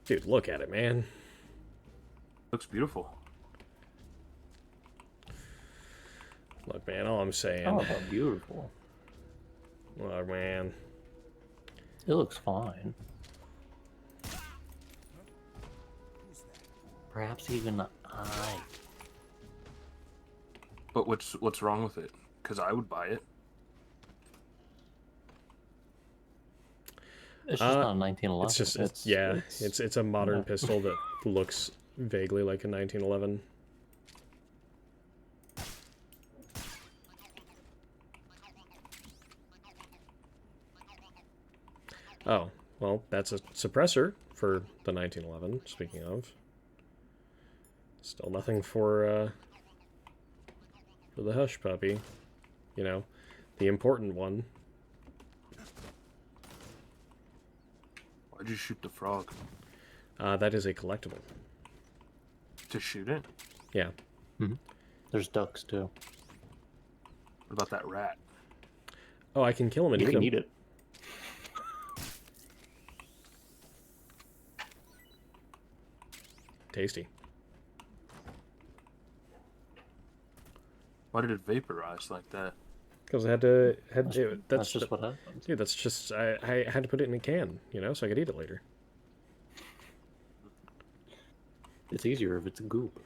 Dude, look at it, man. Looks beautiful. Look, man, all I'm saying. Oh, how beautiful. Look, man. It looks fine. Perhaps even I. But what's wrong with it? Because I would buy it. It's just not a 1911. It's just, it's a modern pistol that looks vaguely like a 1911. Oh, well, that's a suppressor for the 1911, speaking of. Still nothing for the hush puppy. You know, the important one. Why'd you shoot the frog? That is a collectible. To shoot it? Yeah. Mm-hmm. There's ducks, too. What about that rat? Oh, I can kill him and You eat can him. eat it. Tasty. Why did it vaporize like that? Because I That's just what happens. Dude, that's just I had to put it in a can, you know, so I could eat it later. It's easier if it's a goop.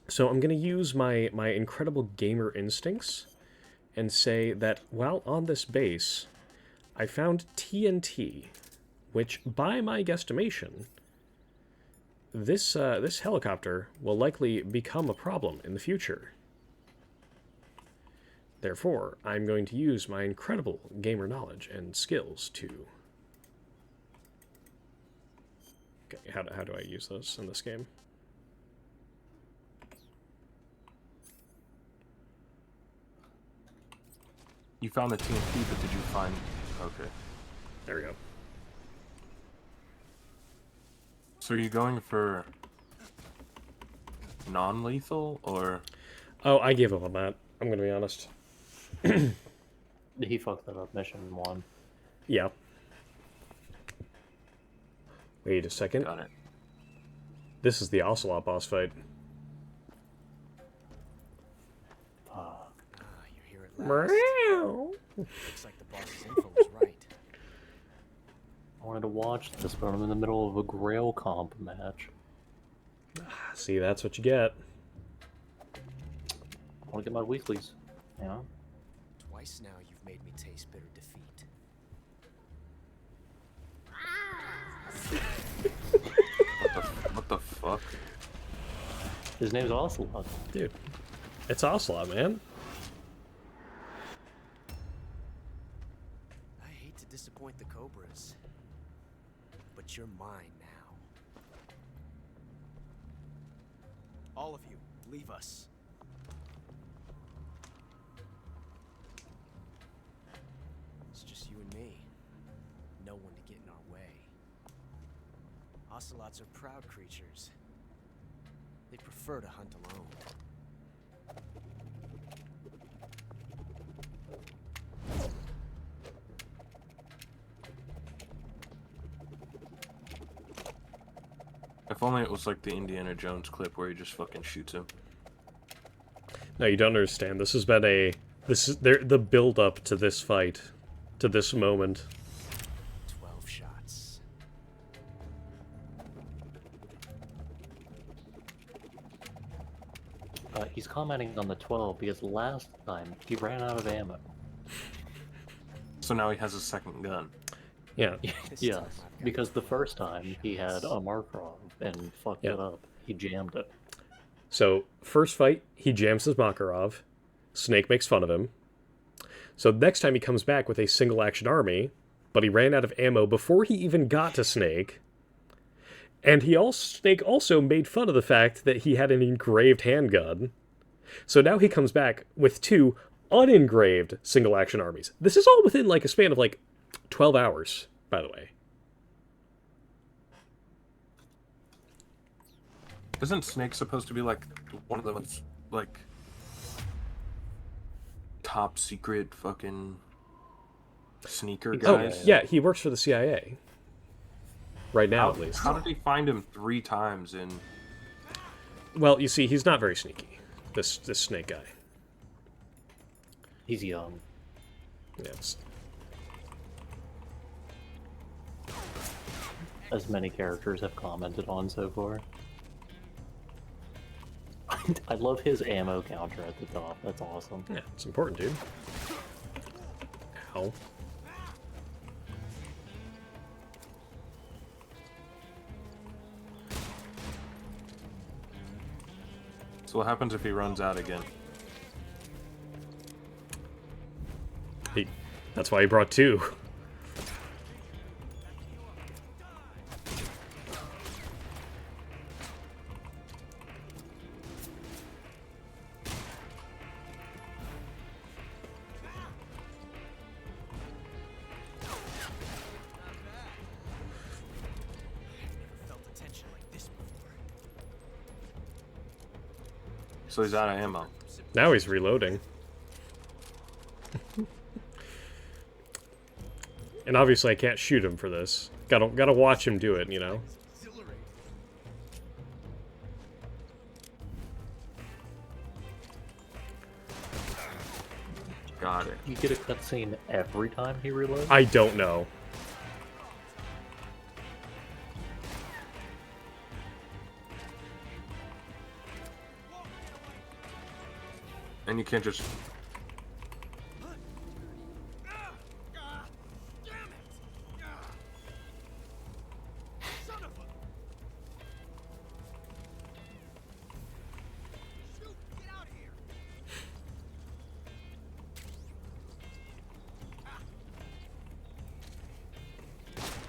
So I'm gonna use my incredible gamer instincts and say that while on this base, I found TNT, which, by my guesstimation, this helicopter will likely become a problem in the future. Therefore, I'm going to use my incredible gamer knowledge and skills to... Okay, how do I use those in this game? You found the TNT, but did you find... Okay. There we go. So are you going for non-lethal, or... Oh, I gave up on that. I'm going to be honest. He fucked that up, mission 1. Yeah. Wait a second. Got it. This is the Ocelot boss fight. You're here at last. Looks like the boss's info was right. I wanted to watch this, but I'm in the middle of a Grail comp match. See, that's what you get. I want to get my weeklies, you know? Twice now you've made me taste bitter defeat. What the fuck? His name's Ocelot. Dude, it's Ocelot, man. I hate to disappoint the Cobras, but you're mine now. All of you, leave us. It's just you and me. No one to get in our way. Ocelots are proud creatures. They prefer to hunt alone. If only it was like the Indiana Jones clip where he just fucking shoots him. No, you don't understand. This has been the build up to this fight, to this moment. 12 shots. He's commenting on the 12 because last time he ran out of ammo. So now he has a second gun. Yeah. Yes, because the first time he had a Markov and fucked it up. He jammed it. So, first fight, he jams his Makarov. Snake makes fun of him. So next time he comes back with a single action army, but he ran out of ammo before he even got to Snake. And Snake also made fun of the fact that he had an engraved handgun. So now he comes back with 2 unengraved single action armies. This is all within like a span of like 12 hours, by the way. Isn't Snake supposed to be like one of those like top secret fucking sneaker guys? Oh, yeah, he works for the CIA. Right now, at least. How did he find him 3 times in... Well, you see, he's not very sneaky, this Snake guy. He's young. Yes. As many characters have commented on so far. I love his ammo counter at the top. That's awesome. Yeah, it's important, dude. Ow. So what happens if he runs out again? That's why he brought 2. So he's out of ammo. Now he's reloading. And obviously I can't shoot him for this. Gotta watch him do it, you know? Got it. You get a cutscene every time he reloads? I don't know. And you can't just...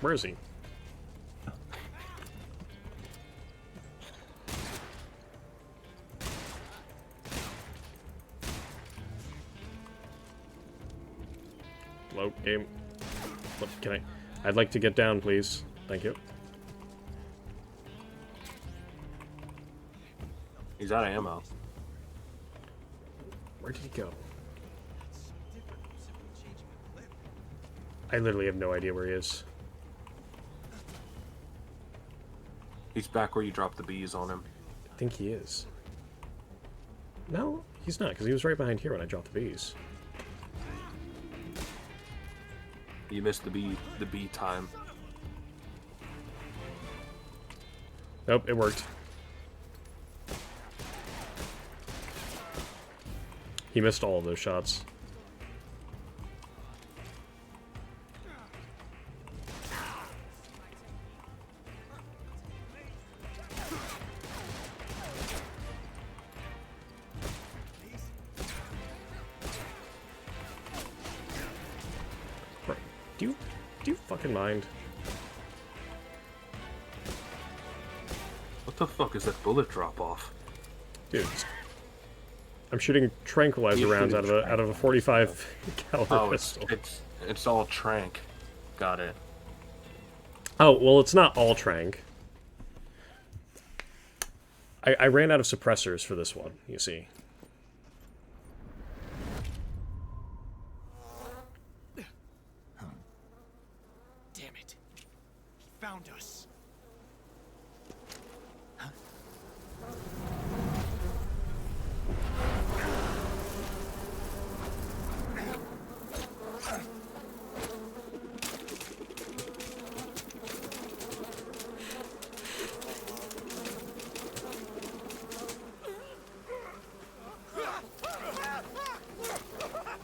Where is he? Hello, game. What, can I? I'd like to get down, please. Thank you. He's out of ammo. Where did he go? I literally have no idea where he is. He's back where you dropped the bees on him. I think he is. No, he's not, because he was right behind here when I dropped the bees. You missed the bee time. Nope, it worked. He missed all of those shots. Do you fucking mind? What the fuck is that bullet drop off? Dude, I'm shooting tranquilizer rounds out of a 45 caliber pistol. It's all trank. Got it. Oh, well, it's not all trank. I ran out of suppressors for this one, you see. Damn it. He found us.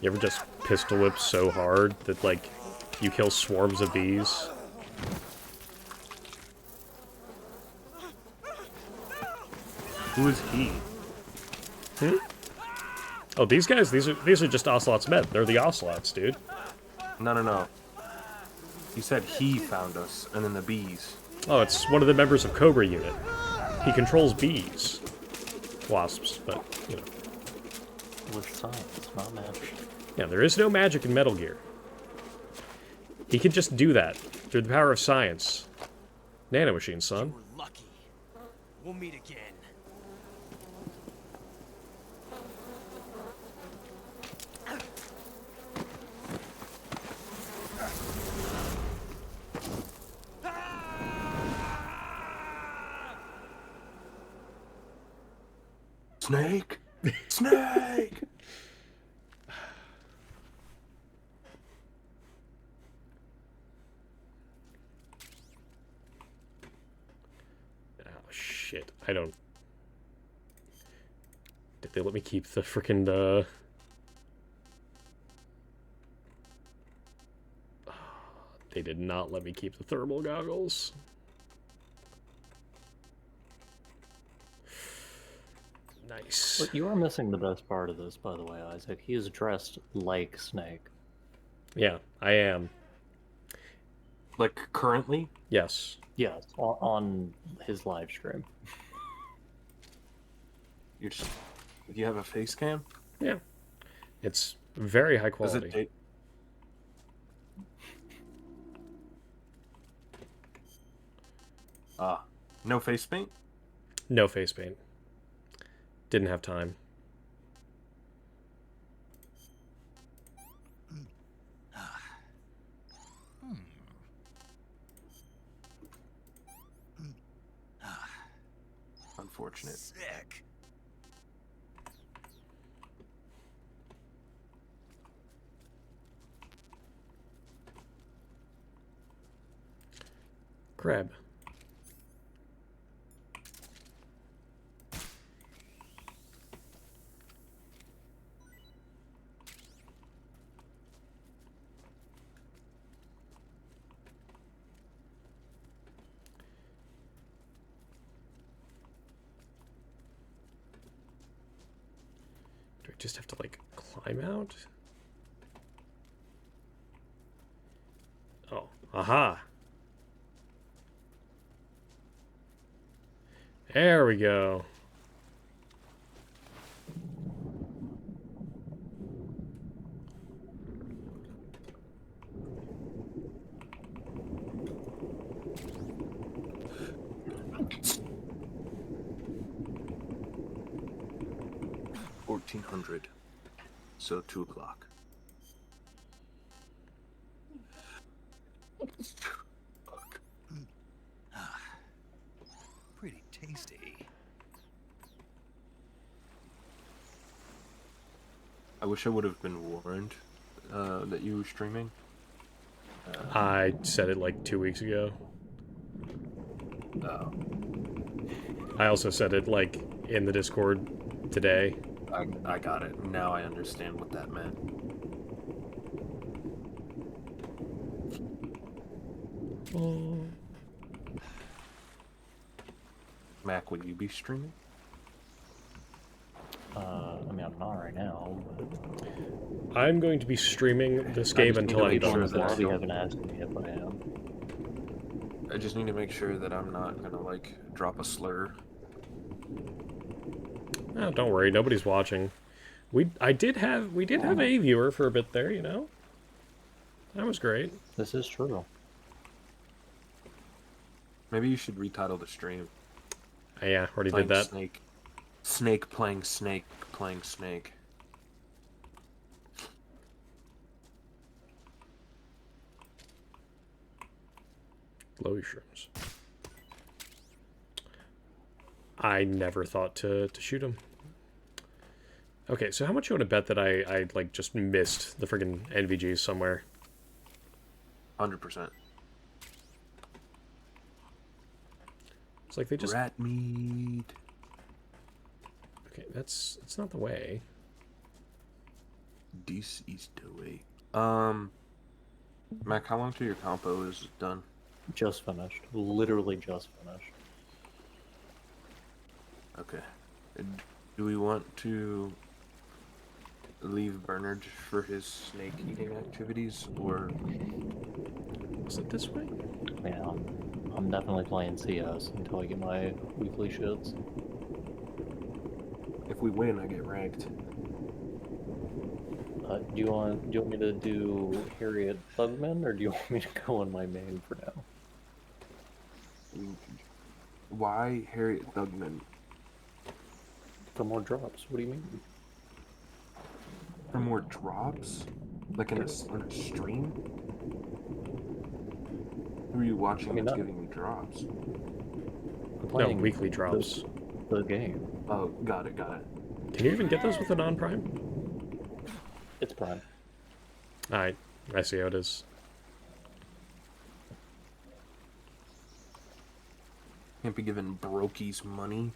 You ever just pistol whip so hard that, like, you kill swarms of bees? Who is he? Hmm? Oh, these guys? These are just Ocelot's men. They're the Ocelots, dude. No. He said he found us, and then the bees. Oh, it's one of the members of Cobra Unit. He controls bees. Wasps, but, you know. With science, not magic. Yeah, there is no magic in Metal Gear. He can just do that through the power of science. Nanomachine, son. We're lucky. We'll meet again. Snake! Snake! Oh, shit. I don't... Did they let me keep the frickin', They did not let me keep the thermal goggles. Nice. Nice. Look, you are missing the best part of this, by the way, Isaac. He is dressed like Snake. Yeah, I am. Like currently? Yes. Yes, on his live stream. You're just, you have a face cam? Yeah. It's very high Does quality. it take... No face paint? No face paint. Didn't have time. Unfortunate. Sick. Grab. Do I just have to, like, climb out? Oh, aha! There we go. $1,400. So 2 o'clock. Pretty tasty. I wish I would have been warned that you were streaming. I said it like 2 weeks ago. Oh. I also said it like in the Discord today. I got it. Now I understand what that meant. Mac, will you be streaming? I mean, I'm not right now, but... I'm going to be streaming this game until I'm done with it. You haven't asked me if I am. I just need to make sure that I'm not gonna, like, drop a slur. Oh, don't worry, nobody's watching. We did have a viewer for a bit there, you know? That was great. This is true. Maybe you should retitle the stream. Yeah, already Playing did that. Snake. Snake playing Snake playing Snake. Glowy shrooms. I never thought to shoot him. Okay, so how much you want to bet that I like just missed the friggin' NVGs somewhere? 100%. It's like they just... Rat meat. Okay, that's not the way. This is the way. Mac, how long till your compo is done? Just finished. Literally just finished. Okay. Do we want to leave Bernard for his snake eating activities, or is it this way? Yeah, I'm definitely playing CS until I get my weekly shits. if we win, I get ranked? Do you want me to do Harriet Thugman, or do you want me to go on my main for now? Why Harriet Thugman? For more drops. What do you mean? For more drops? Like on a stream? Who are you watching that's giving me drops? No, weekly drops. The game. Oh, got it. Can you even get those with a non-prime? It's prime. Alright, I see how it is. Can't be giving brokies money.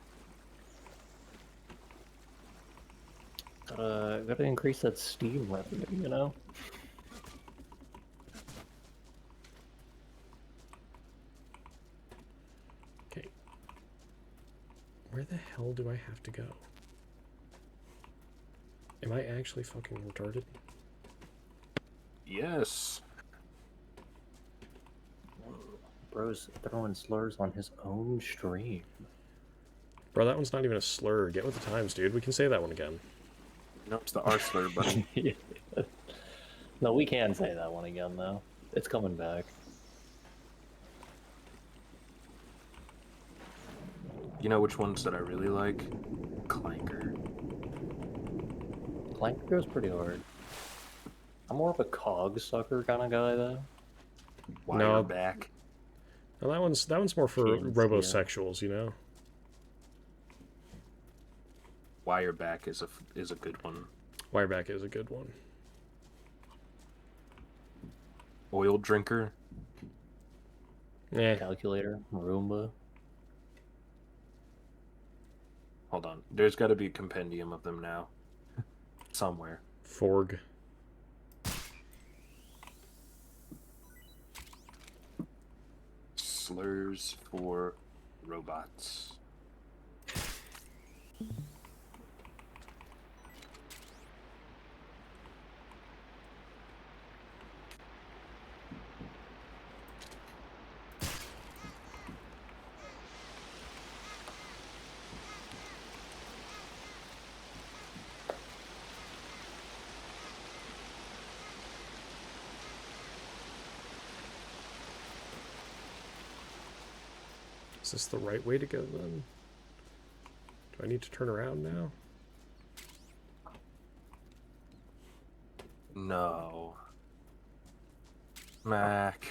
Gotta increase that Steam revenue, you know? Okay. Where the hell do I have to go? Am I actually fucking retarded? Yes. Bro's throwing slurs on his own stream. Bro, that one's not even a slur. Get with the times, dude. We can say that one again. No, it's the R slur, buddy. Yeah. No, we can say that one again, though. It's coming back. You know which ones that I really like? Clanker. Clanker goes pretty hard. I'm more of a cog sucker kind of guy, though. No. Back. No, that one's more for Kids, robosexuals, you know? Wireback is a good one. Wireback is a good one. Oil drinker. Yeah. Calculator, Roomba. Hold on. There's got to be a compendium of them now. Somewhere. Forg. Slurs for robots. Is this the right way to go, then? Do I need to turn around now? No. Mac.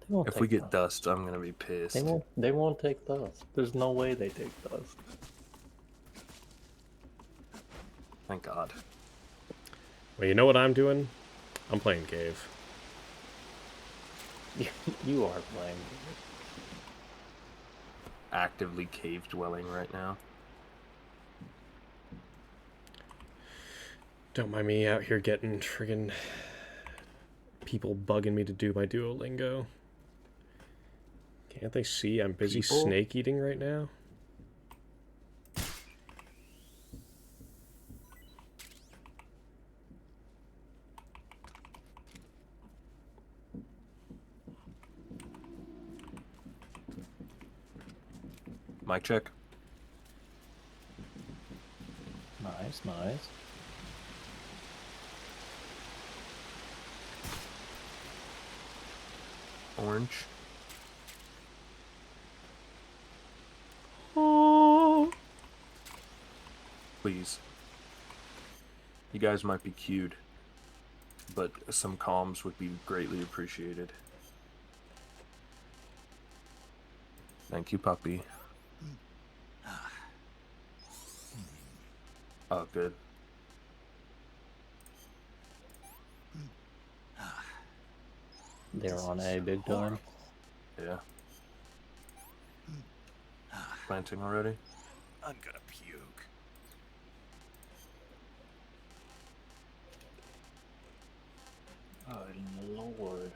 If If we get dust, I'm gonna be pissed. They won't take dust. There's no way they take dust. Thank God. Well, you know what I'm doing? I'm playing Cave. You are playing. Actively cave dwelling right now. Don't mind me out here getting friggin' people bugging me to do my Duolingo. Can't they see I'm busy snake eating right now? Mic check. Nice, nice. Orange. Oh. Please. You guys might be cued, but some comms would be greatly appreciated. Thank you, puppy. Oh, good. They're on A big time. Yeah. Planting already? I'm gonna puke. Oh, Lord.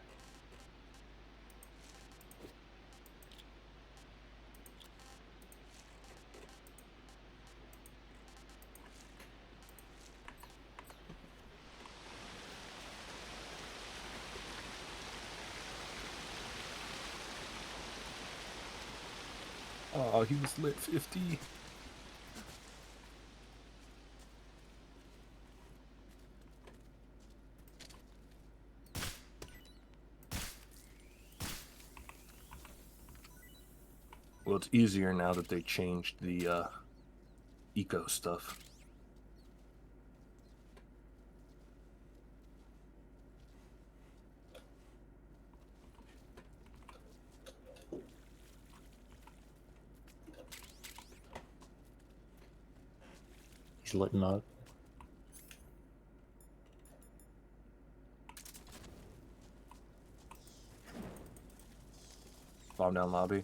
Oh, he was lit 50. Well, it's easier now that they changed the eco stuff. He's letting up. Bomb down lobby.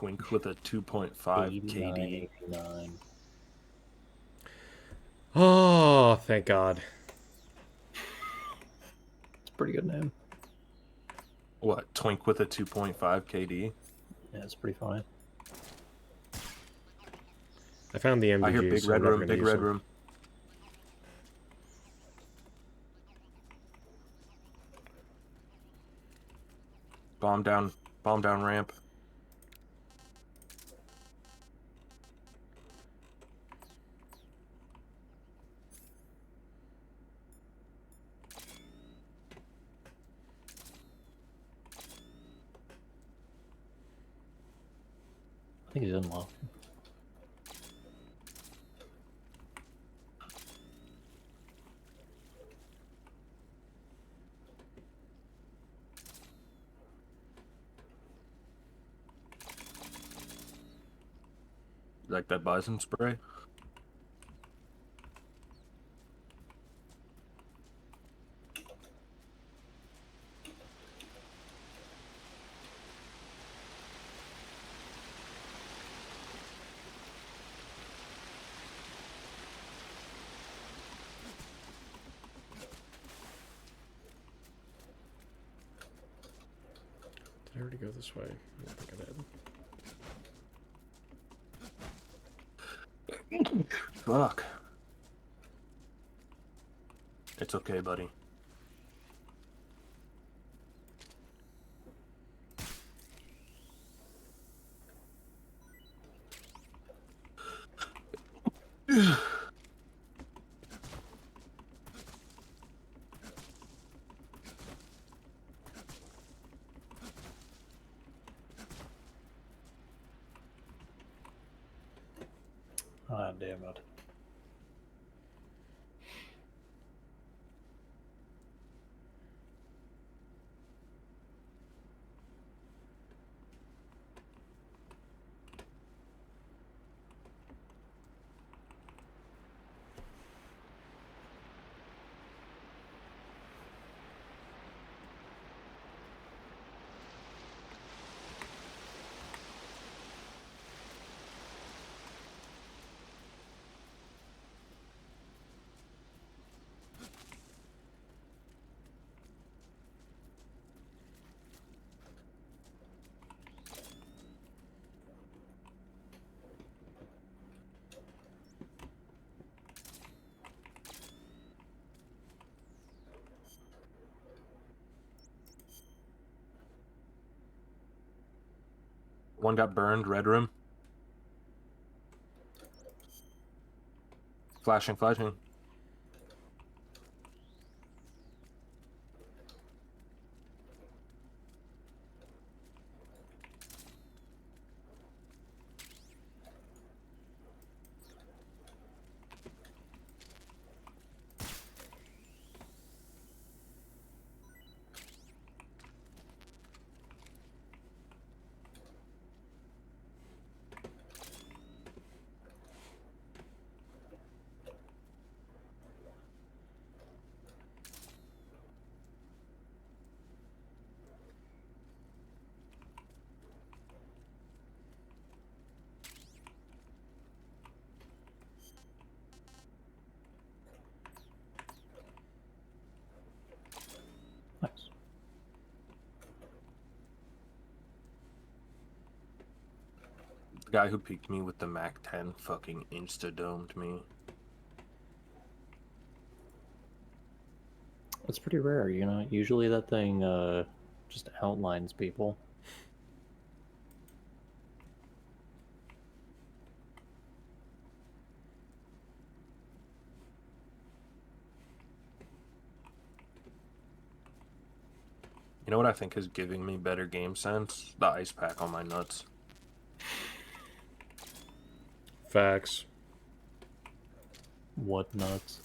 twink with a 2.5 KD. 89. Oh, thank God. It's a pretty good name. What, twink with a 2.5 KD? Yeah, it's pretty fine. I found the MDG, I hear big so red I'm never room, gonna big use red them. room. Bomb down ramp. I think he's unlocked. Like that bison spray? Did I already go this way? I don't think I did. Fuck. It's okay, buddy. Ah, damn it. One got burned, red room. Flashing. Nice. The guy who peeked me with the MAC-10 fucking insta-domed me. It's pretty rare, you know? Usually that thing just outlines people. You know what I think is giving me better game sense? The ice pack on my nuts. Facts. What nuts?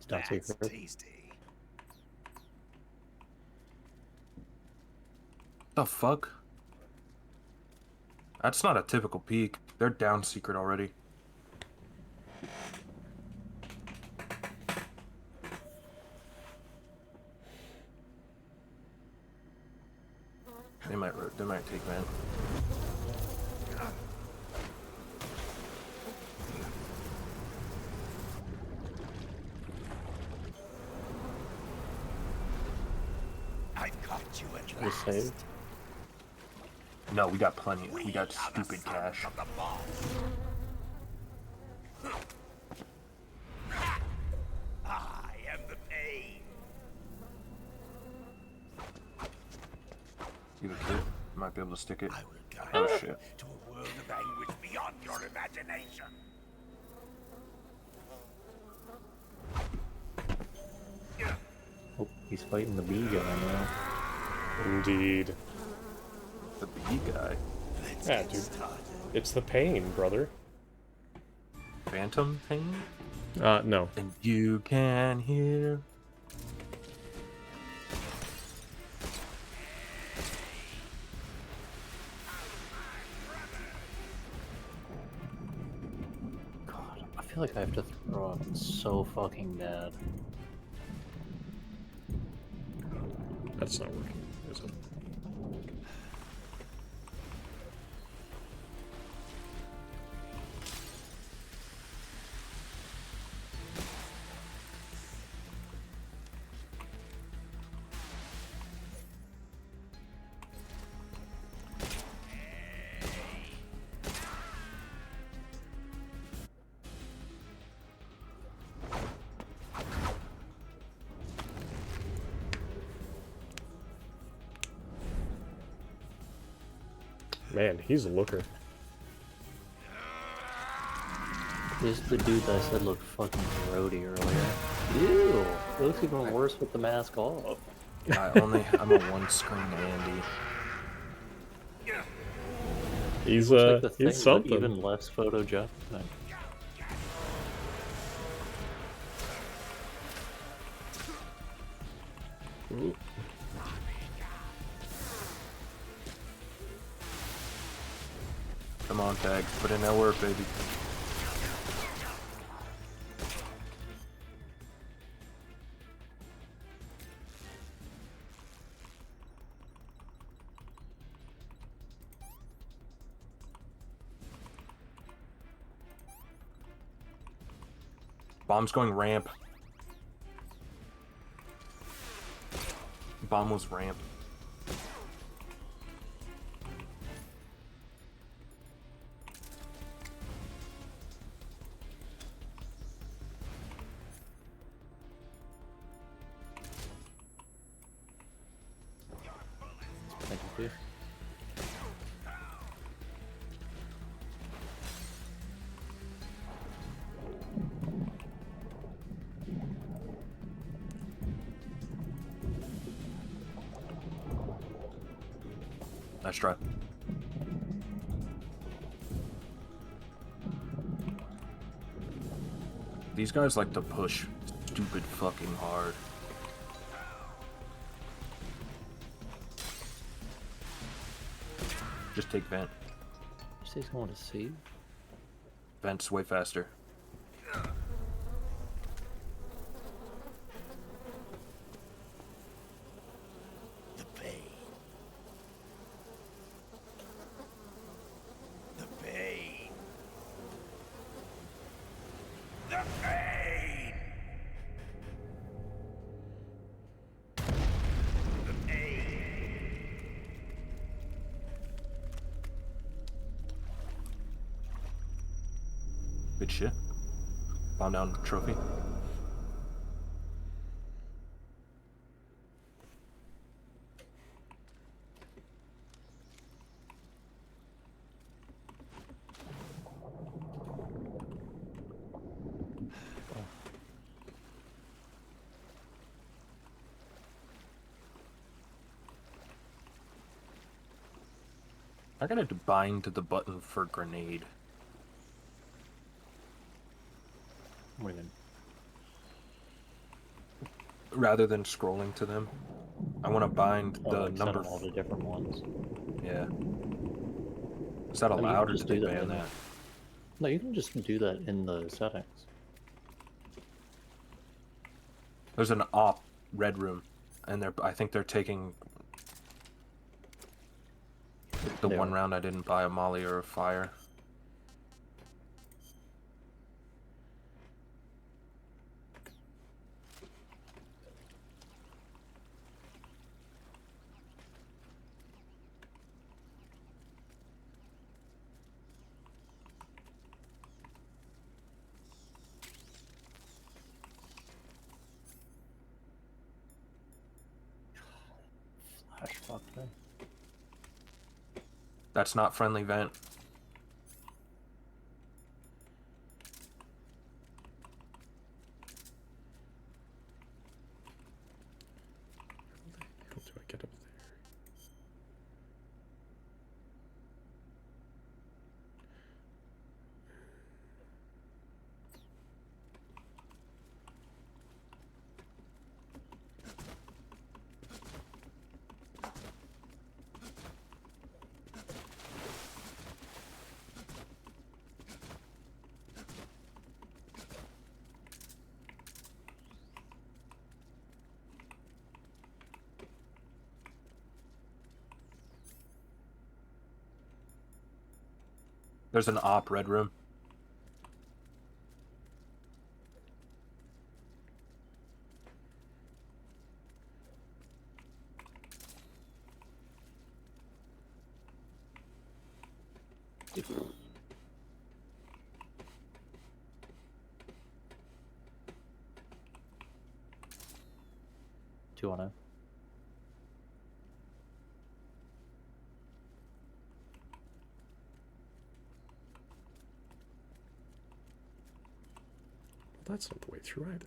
Not That's secret. tasty. The fuck? That's not a typical peak. They're down secret already. They might take man. I've caught you at We last. saved. No, we got plenty. We got stupid cash. Of the boss. I am the pain. You a kid? Might be able to stick it. I will guide Oh you shit. to a world of anguish beyond your imagination. Oh, he's fighting the bee guy now. Indeed. The bee guy. Yeah, dude. It's the pain, brother. Phantom pain? No. And you can hear. God, I feel like I have to throw up. It's so fucking bad. That's not working, is it? Man, he's a looker. This is the dude that I said looked fucking grody earlier. Ew! It looks even worse with the mask off. I'm a one-screen Andy. He's Looks like the he's thing, something. but even less photogenic. Ooh. Come on, Tag. Put in that work, baby. Bomb's going ramp. Bomb was ramp. Thank you. Nice try. These guys like to push stupid fucking hard. Just take vent. You say he's going to see? Vent's way faster. The pain. The pain. The pain. The pain. Good shit. Bomb down trophy. I gotta bind to the button for grenade. What do you mean? rather than scrolling to them. I want to bind Oh, the like send number. them all to different ones. Yeah. Is that I mean, you allowed, can or just did they do that ban in. that? No, you can just do that in the settings. There's an op red room, and I think they're taking the They one are. round I didn't buy a molly or a fire. Flash fucked me. That's not friendly vent. How do I get up there? There's an op red room. Two on it. Well, that's not the way through either.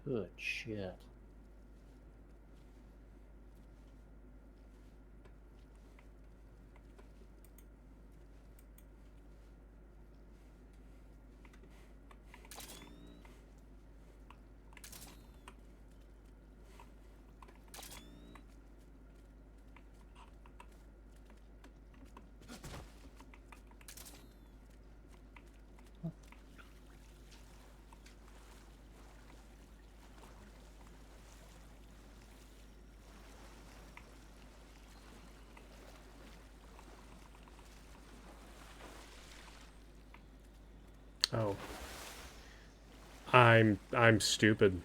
Good shit. Oh. I'm stupid.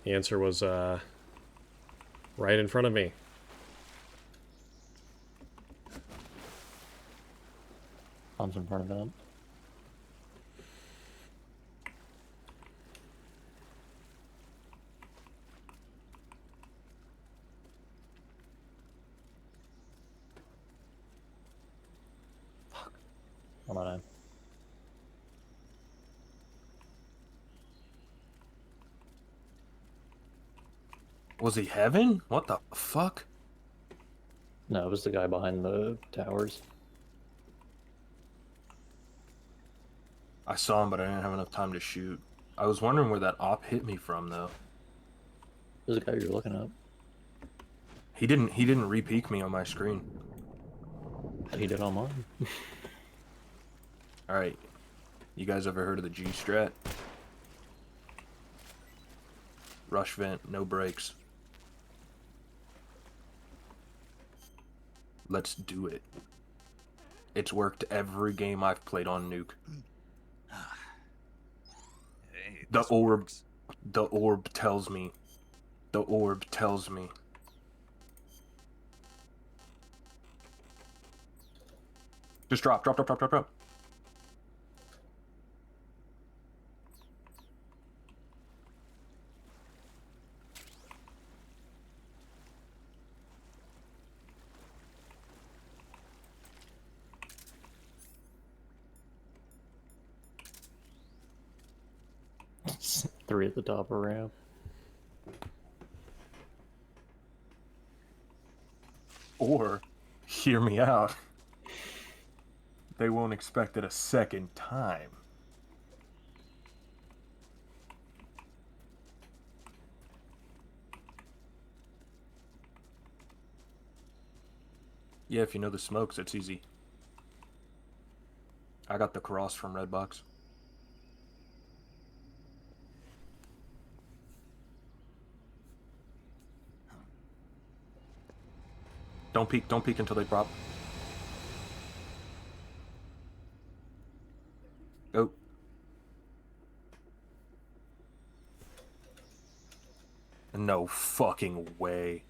The answer was right in front of me. Bombs in front of them. Fuck. Come on. Was he heaven? What the fuck? No, it was the guy behind the towers. I saw him, but I didn't have enough time to shoot. I was wondering where that op hit me from, though. There's a guy you're looking at. He didn't re-peek me on my screen. He did on mine. Alright. You guys ever heard of the G-strat? Rush vent, no brakes. Let's do it. It's worked every game I've played on Nuke. Hey, The this orb, works. the orb tells me. The orb tells me. Just drop. 3 at the top of ramp. Or, hear me out, they won't expect it a second time. Yeah, if you know the smokes, it's easy. I got the cross from Redbox. Don't peek until they drop. Go. No fucking way.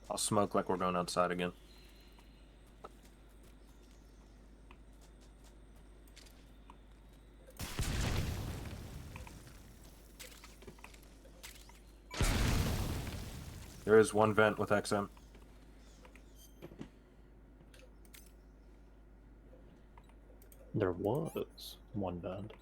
I'll smoke like we're going outside again. There is one vent with XM. There was one vent.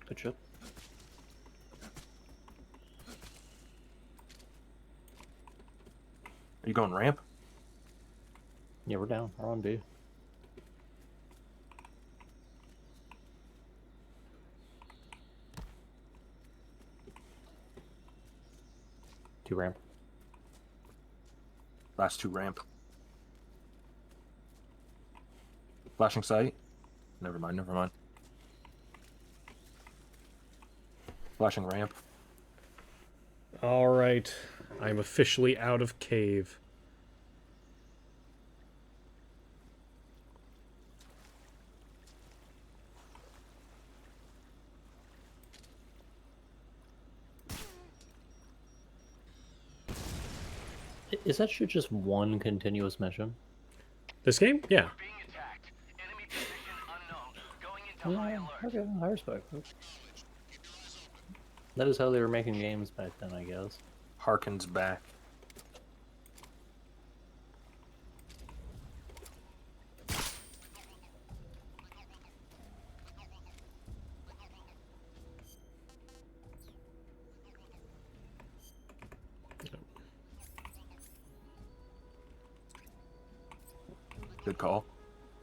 Good shit. Are you going ramp? Yeah, we're down. We're on B. Two ramp. Last two ramp. Flashing sight. Never mind, never mind. Flashing ramp. Alright. I'm officially out of cave. Is that shit just one continuous mission? This game? Yeah. Yeah, okay, I respect it. That is how they were making games back then, I guess. Harkins back. Good call.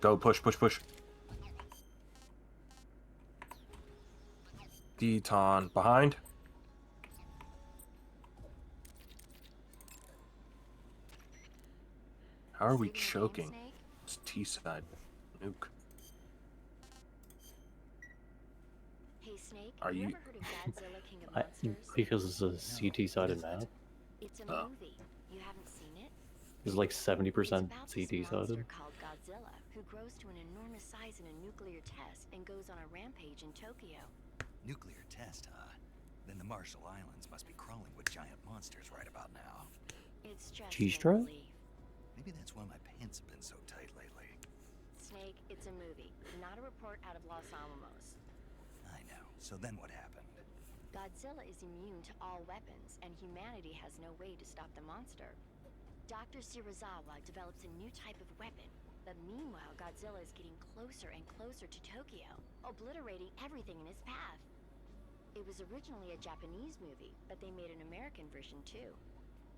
Go, push, push, push. Deton behind. How are we choking? It's T-side. Nuke. Hey Snake, Are you? ever heard of Godzilla King of Monsters? Because it's a CT-sided map. It's a movie. You haven't seen it? It's like 70% CT-sided. Called Godzilla, who grows to an enormous size in a nuclear test and goes on a rampage in Tokyo. Nuclear test, huh? Then the Marshall Islands must be crawling with giant monsters right about now. It's just G-String? Maybe that's why my pants have been so tight lately. Snake, it's a movie, not a report out of Los Alamos. I know. So then what happened? Godzilla is immune to all weapons, and humanity has no way to stop the monster. Dr. Shirazawa develops a new type of weapon, but meanwhile Godzilla is getting closer and closer to Tokyo, obliterating everything in his path. It was originally a Japanese movie, but they made an American version too.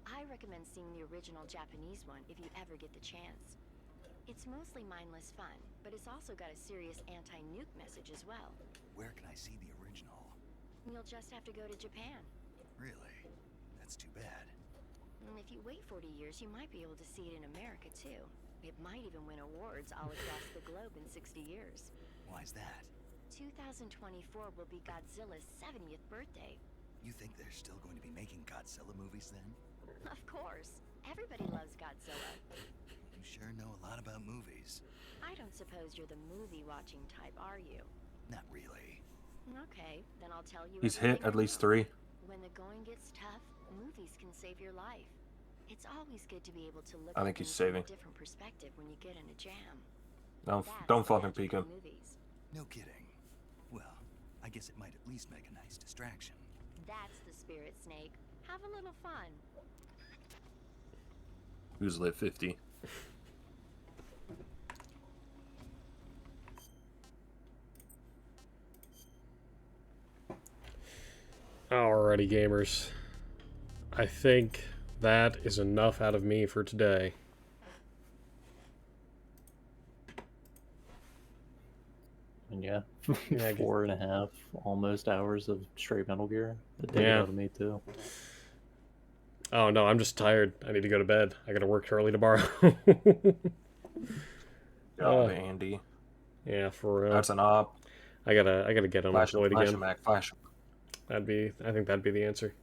I recommend seeing the original Japanese one if you ever get the chance. It's mostly mindless fun, but it's also got a serious anti-nuke message as well. Where can I see the original? You'll just have to go to Japan. Really? That's too bad. And if you wait 40 years, you might be able to see it in America too. It might even win awards all across the globe in 60 years. Why's that? 2024 will be Godzilla's 70th birthday. You think they're still going to be making Godzilla movies then? Of course. Everybody loves Godzilla. You sure know a lot about movies. I don't suppose you're the movie-watching type, are you? Not really. Okay, then I'll tell you. He's hit at least 3. When the going gets tough, movies can save your life. It's always good to be able to look I at think he's things from saving. a different perspective when you get in a jam. Don't fucking peek him. No kidding. Well, I guess it might at least make a nice distraction. That's the spirit, Snake. Have a little fun. Who's lit 50? Alrighty, gamers. I think that is enough out of me for today. And yeah, 4.5 almost hours of straight Metal Gear. That did it Yeah. out of me too. Oh no, I'm just tired. I need to go to bed. I gotta work early tomorrow. Andy. Yeah, for real. That's an op. I gotta get unemployed again. Flash him. I think that'd be the answer.